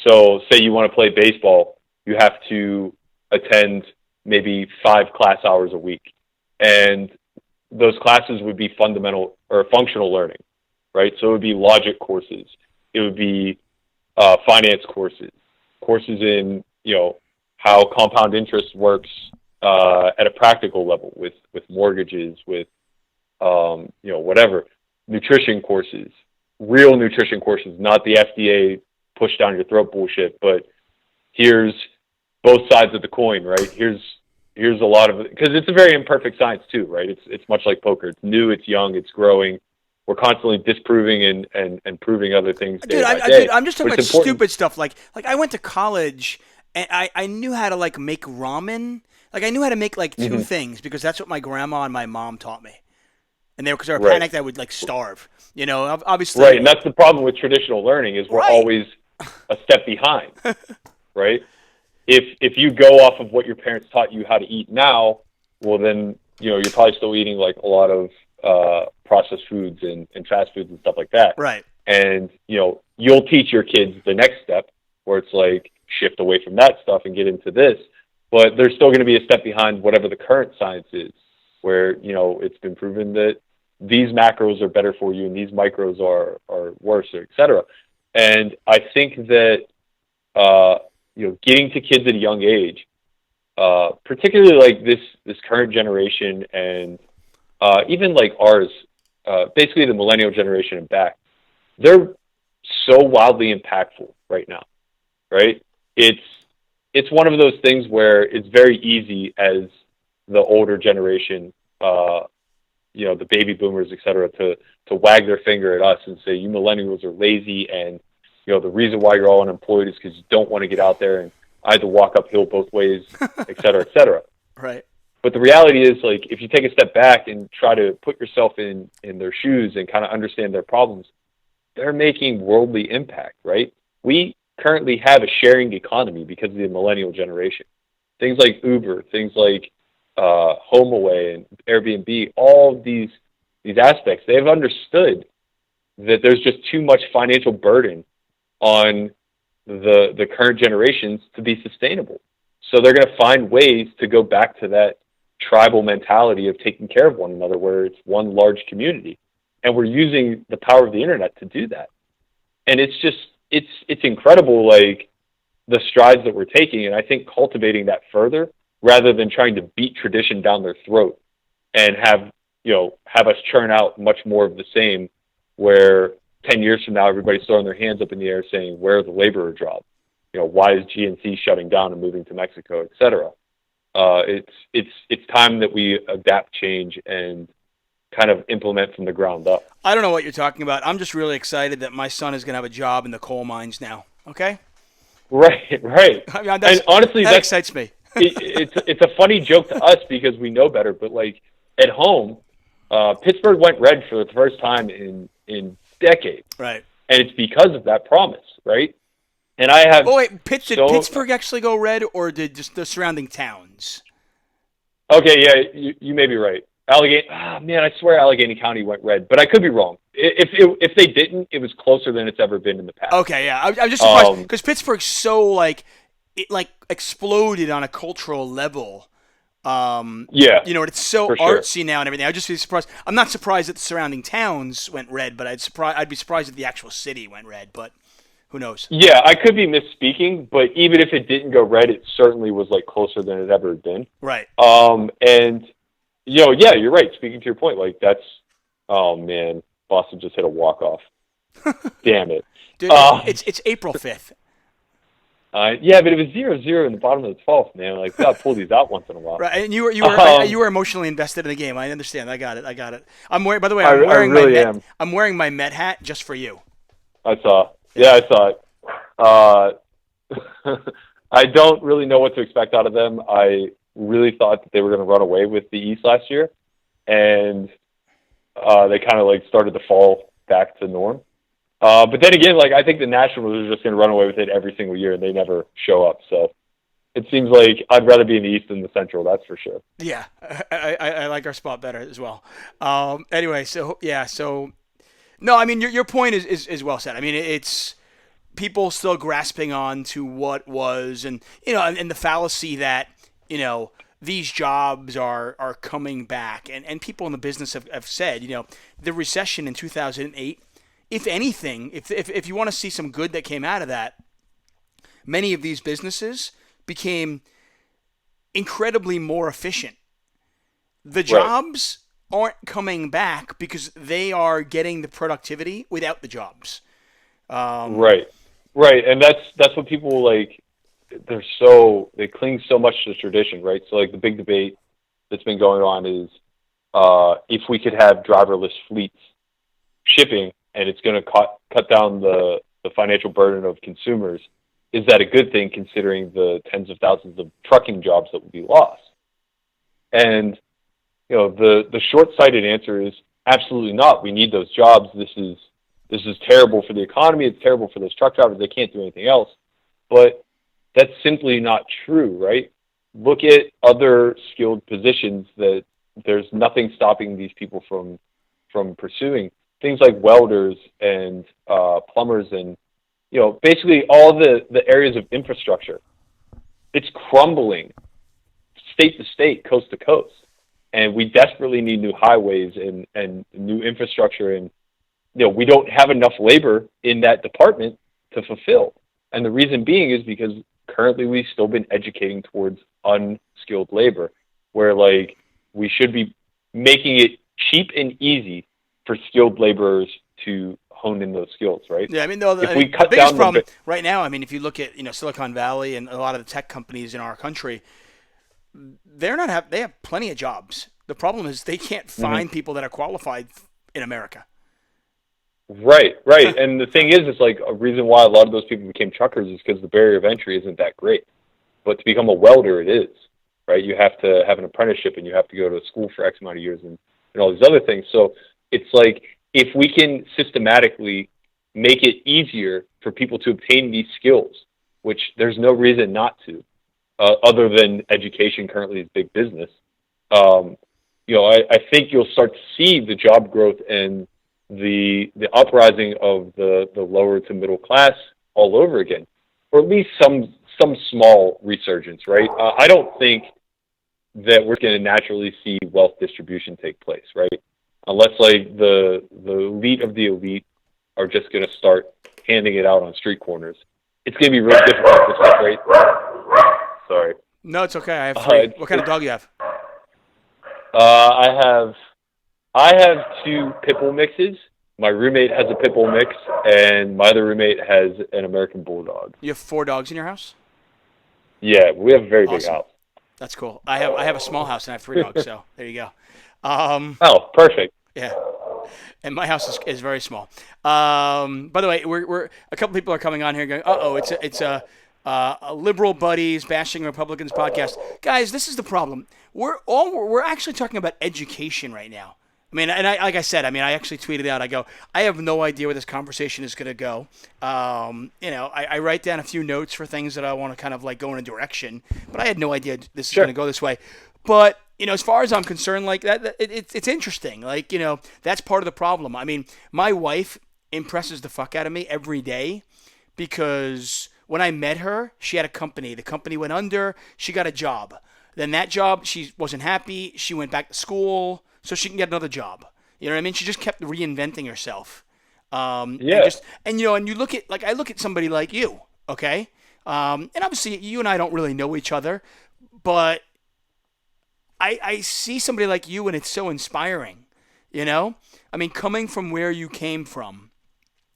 So, say you want to play baseball, you have to attend maybe 5 class hours a week, and those classes would be fundamental or functional learning, right? So it would be logic courses, it would be finance courses in how compound interest works at a practical level with mortgages, with whatever, nutrition courses, real nutrition courses, not the FDA push down your throat bullshit, but here's both sides of the coin, right? Here's a lot of it, because it's a very imperfect science too, right? It's much like poker. It's new, it's young, it's growing. We're constantly disproving and proving other things day by day. I'm just talking about stupid stuff. Like I went to college and I knew how to like make ramen. Like I knew how to make like 2 things because that's what my grandma and my mom taught me. And because they were panicked I would like starve. Obviously. Right, and that's the problem with traditional learning is we're always a step behind, right? If you go off of what your parents taught you how to eat now, well then, you're probably still eating like a lot of processed foods and fast foods and stuff like that. Right. And, you'll teach your kids the next step where it's like shift away from that stuff and get into this. But there's still going to be a step behind whatever the current science is, where, it's been proven that these macros are better for you and these micros are worse, or et cetera. And I think that, getting to kids at a young age, particularly like this current generation and even like ours, basically the millennial generation and back, they're so wildly impactful right now, right? It's one of those things where it's very easy as the older generation, the baby boomers, et cetera, to wag their finger at us and say, you millennials are lazy, and the reason why you're all unemployed is because you don't want to get out there, and I had to walk uphill both ways, et cetera, et cetera. Right. But the reality is, like, if you take a step back and try to put yourself in their shoes and kind of understand their problems, they're making worldly impact, right? We currently have a sharing economy because of the millennial generation. Things like Uber, things like HomeAway and Airbnb, all of these aspects, they've understood that there's just too much financial burden on the current generations to be sustainable. So they're going to find ways to go back to that tribal mentality of taking care of one another, where it's one large community. And we're using the power of the internet to do that. And it's just, it's incredible, like, the strides that we're taking. And I think cultivating that further, rather than trying to beat tradition down their throat and have us churn out much more of the same, where 10 years from now, everybody's throwing their hands up in the air saying, where are the laborer jobs? Why is GNC shutting down and moving to Mexico, et cetera? It's time that we adapt, change, and kind of implement from the ground up. I don't know what you're talking about. I'm just really excited that my son is going to have a job in the coal mines now. Okay? Right. I mean, And honestly, that excites me. it's a funny joke to us because we know better, but like at home, Pittsburgh went red for the first time in decades. Right. And it's because of that promise, right? And I have. Oh wait, did Pittsburgh actually go red, or did just the surrounding towns? Okay, yeah, you may be right. Allegheny, man, I swear Allegheny County went red, but I could be wrong. If they didn't, it was closer than it's ever been in the past. Okay, yeah, I'm just surprised because Pittsburgh's so it exploded on a cultural level. Yeah, it's so sure. artsy now and everything. I'd just be surprised. I'm not surprised that the surrounding towns went red, but I'd be surprised that the actual city went red. But who knows? Yeah, I could be misspeaking, but even if it didn't go red, it certainly was like closer than it ever had been. Right. And yeah, you're right. Speaking to your point, like that's, oh man, Boston just hit a walk-off. Damn it. Dude, it's April 5th. Yeah, but it was 0-0 in the bottom of the 12th, man. Like, we got to pull these out once in a while. Right, and you were emotionally invested in the game. I understand. I got it. I'm wearing. By the way, I'm wearing my Met hat just for you. I saw. Yeah, I saw it. I don't really know what to expect out of them. I really thought that they were going to run away with the East last year, and they kind of like started to fall back to norm. But then again, like I think the Nationals are just going to run away with it every single year, and they never show up. So it seems like I'd rather be in the East than the Central. That's for sure. Yeah, I like our spot better as well. Anyway, so no, I mean your point is well said. I mean it's people still grasping on to what was, and and the fallacy that these jobs are coming back, and people in the business have said the recession in 2008. If anything, if you want to see some good that came out of that, many of these businesses became incredibly more efficient. The jobs aren't coming back because they are getting the productivity without the jobs. Right. And that's what people like. They cling so much to tradition, right? So like the big debate that's been going on is if we could have driverless fleets shipping, and it's going to cut down the financial burden of consumers, is that a good thing considering the tens of thousands of trucking jobs that would be lost? And the short-sighted answer is absolutely not. We need those jobs. This is terrible for the economy. It's terrible for those truck drivers. They can't do anything else. But that's simply not true, right? Look at other skilled positions that there's nothing stopping these people from pursuing. Things like welders and plumbers and, basically all the areas of infrastructure. It's crumbling state to state, coast to coast. And we desperately need new highways and new infrastructure. And, we don't have enough labor in that department to fulfill. And the reason being is because currently we've still been educating towards unskilled labor, where like we should be making it cheap and easy for skilled laborers to hone in those skills, right? Yeah, I mean, the biggest problem right now, I mean, if you look at Silicon Valley and a lot of the tech companies in our country, they have plenty of jobs. The problem is they can't find people that are qualified in America. Right. And the thing is, it's like a reason why a lot of those people became truckers is because the barrier of entry isn't that great. But to become a welder, it is, right? You have to have an apprenticeship and you have to go to school for X amount of years and all these other things. So it's like if we can systematically make it easier for people to obtain these skills, which there's no reason not to, other than education currently is big business, I think you'll start to see the job growth and the uprising of the lower to middle class all over again. or at least some small resurgence, right? I don't think that we're going to naturally see wealth distribution take place, right? Unless like the elite of the elite are just going to start handing it out on street corners. It's going to be really difficult to separate. Sorry. No, it's okay. I have three. What kind of dog you have? I have 2 pit bull mixes. My roommate has a pit bull mix, and my other roommate has an American bulldog. You have 4 dogs in your house? Yeah, we have a very big Awesome. house. That's cool. I have a small house and I have 3 dogs, so there you go. Oh, perfect. Yeah, and my house is very small. By the way, we're a couple people are coming on here going, it's a liberal buddies bashing Republicans podcast. Guys, this is the problem. We're actually talking about education right now. I mean, and like I said, I actually tweeted out. I go, I have no idea where this conversation is going to go. I write down a few notes for things that I want to kind of like go in a direction, but I had no idea this is going to go this way. But as far as I'm concerned, like that, it's interesting. Like, that's part of the problem. I mean, my wife impresses the fuck out of me every day because when I met her, she had a company. The company went under. She got a job. Then that job, she wasn't happy. She went back to school so she can get another job. You know what I mean? She just kept reinventing herself. And you look at, like, I look at somebody like you, okay? And obviously you and I don't really know each other, but I see somebody like you and it's so inspiring, I mean, coming from where you came from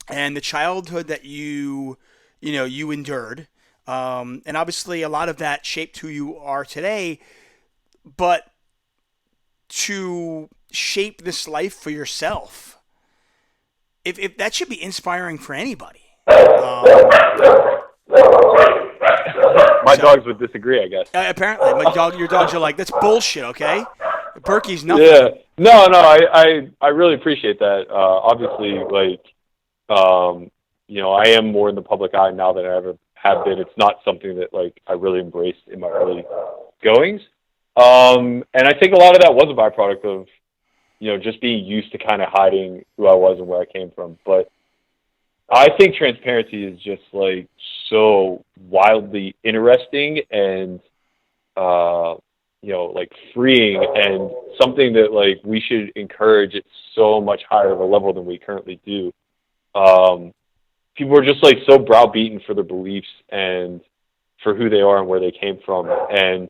and the childhood that you endured, and obviously a lot of that shaped who you are today, but to shape this life for yourself, if that should be inspiring for anybody. My dogs would disagree, I guess. Apparently, your dogs are like, that's bullshit, okay? Berkey's nothing. Yeah. No, I really appreciate that. Obviously, like, I am more in the public eye now than I ever have been. It's not something that, like, I really embraced in my early goings. And I think a lot of that was a byproduct of, just being used to kind of hiding who I was and where I came from. But I think transparency is just, like, so wildly interesting and, like, freeing, and something that, like, we should encourage at so much higher of a level than we currently do. People are just, like, so browbeaten for their beliefs and for who they are and where they came from. And,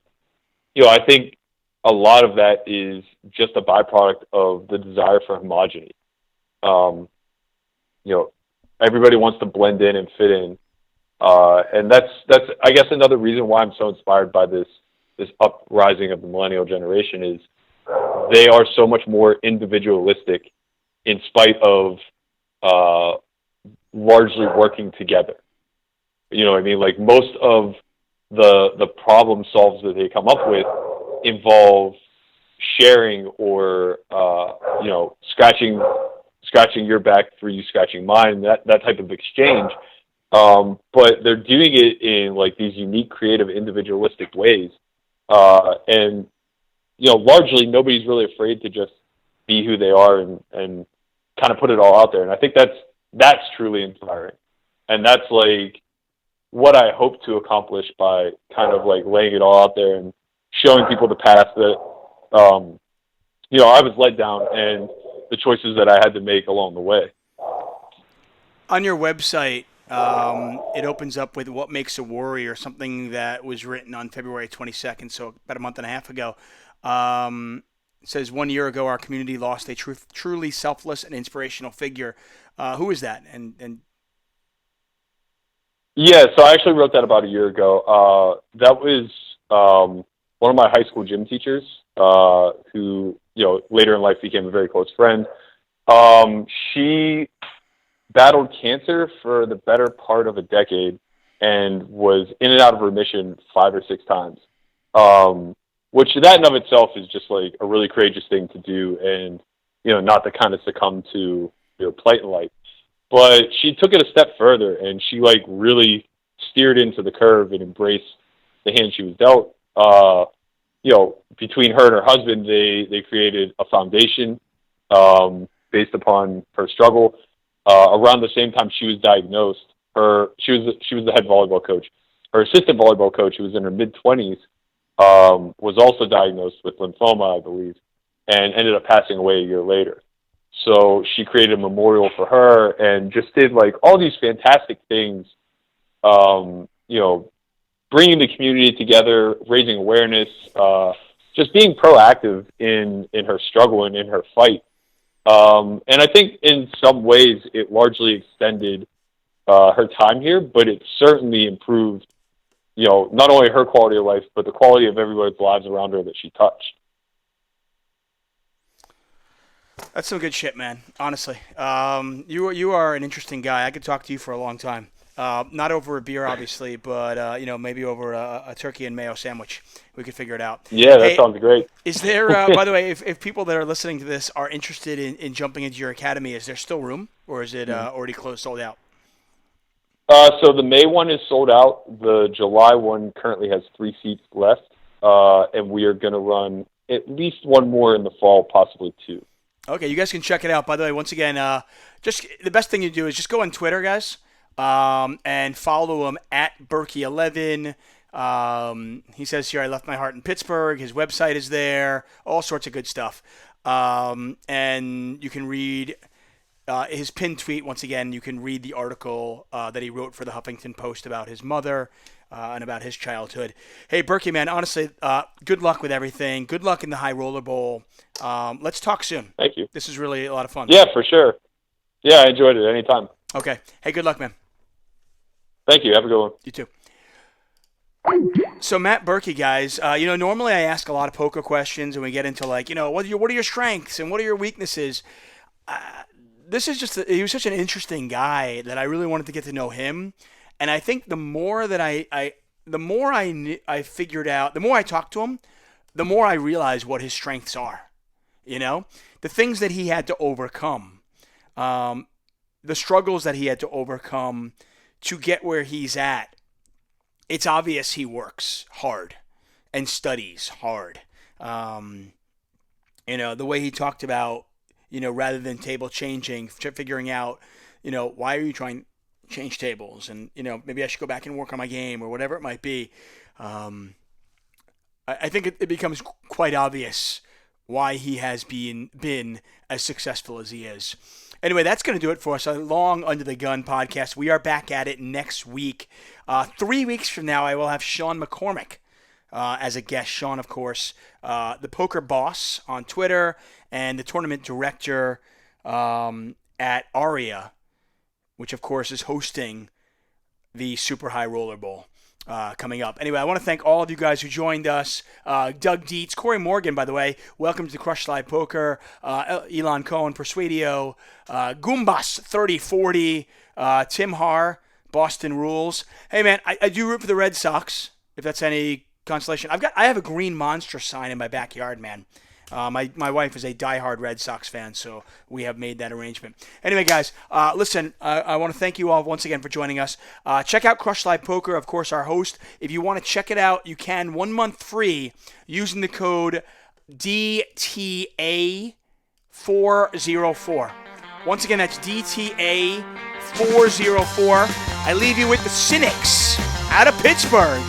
I think a lot of that is just a byproduct of the desire for homogeny. Everybody wants to blend in and fit in. And that's I guess another reason why I'm so inspired by this uprising of the millennial generation is they are so much more individualistic in spite of largely working together. You know what I mean? Like, most of the problem solves that they come up with involve sharing or scratching your back for you scratching mine, that type of exchange. But they're doing it in, like, these unique, creative, individualistic ways. And largely nobody's really afraid to just be who they are and kind of put it all out there. And I think that's truly inspiring. And that's, like, what I hope to accomplish by kind of, like, laying it all out there and showing people the path that, I was led down and the choices that I had to make along the way. On your website, it opens up with what makes a warrior, something that was written on February 22nd, so about a month and a half ago. It says, 1 year ago, our community lost a truly selfless and inspirational figure. Who is that? And Yeah, so I actually wrote that about a year ago. That was one of my high school gym teachers, who, later in life became a very close friend. She battled cancer for the better part of a decade and was in and out of remission 5 or 6 times. Which that in of itself is just, like, a really courageous thing to do, and, not to kind of succumb to your plight in life. But she took it a step further, and she, like, really steered into the curve and embraced the hand she was dealt. Between her and her husband, they created a foundation based upon her struggle. Around the same time she was diagnosed, she was the head volleyball coach. Her assistant volleyball coach, who was in her mid-20s, was also diagnosed with lymphoma, I believe, and ended up passing away a year later. So she created a memorial for her and just did like all these fantastic things, bringing the community together, raising awareness, just being proactive in her struggle and in her fight. And I think in some ways it largely extended her time here, but it certainly improved, not only her quality of life, but the quality of everybody's lives around her that she touched. That's some good shit, man. Honestly, you are an interesting guy. I could talk to you for a long time. Not over a beer, obviously, but maybe over a turkey and mayo sandwich. We could figure it out. Yeah, that sounds great. Is there, by the way, if people that are listening to this are interested in jumping into your academy, is there still room, or is it already sold out? So the May one is sold out. The July one currently has 3 seats left, and we are going to run at least one more in the fall, possibly 2. Okay, you guys can check it out. By the way, once again, just the best thing you do is just go on Twitter, guys, and follow him at Berkey11. He says here, I left my heart in Pittsburgh. His website is there. All sorts of good stuff. And you can read his pinned tweet. Once again, you can read the article that he wrote for the Huffington Post about his mother and about his childhood. Hey, Berkey, man, honestly, good luck with everything. Good luck in the High Roller Bowl. Let's talk soon. Thank you. This is really a lot of fun. Yeah, for sure. Yeah, I enjoyed it. Anytime. Okay. Hey, good luck, man. Thank you. Have a good one. You too. So Matt Berkey, guys, normally I ask a lot of poker questions and we get into like, what are your strengths and what are your weaknesses? This is he was such an interesting guy that I really wanted to get to know him. And I think the more that I figured out, the more I talked to him, the more I realized what his strengths are. The things that he had to overcome, the struggles that he had to overcome to get where he's at. It's obvious he works hard and studies hard. The way he talked about, rather than table changing, figuring out, why are you trying to change tables? And, maybe I should go back and work on my game or whatever it might be. I think it becomes quite obvious why he has been as successful as he is. Anyway, that's going to do it for us. A long Under the Gun podcast. We are back at it next week. 3 weeks from now, I will have Sean McCormick as a guest. Sean, of course, the poker boss on Twitter and the tournament director at Aria, which, of course, is hosting the Super High Roller Bowl coming up. Anyway, I want to thank all of you guys who joined us. Doug Dietz, Corey Morgan, by the way. Welcome to Crush Live Poker. Elon Cohen, Persuadio. Goombas 3040. Tim Haar, Boston Rules. Hey, man, I do root for the Red Sox, if that's any consolation. I have a green monster sign in my backyard, man. My wife is a diehard Red Sox fan, so we have made that arrangement. Anyway, guys, listen, I want to thank you all once again for joining us. Check out Crush Live Poker, of course, our host. If you want to check it out, you can 1 month free using the code DTA404. Once again, that's DTA404. I leave you with the Cynics out of Pittsburgh.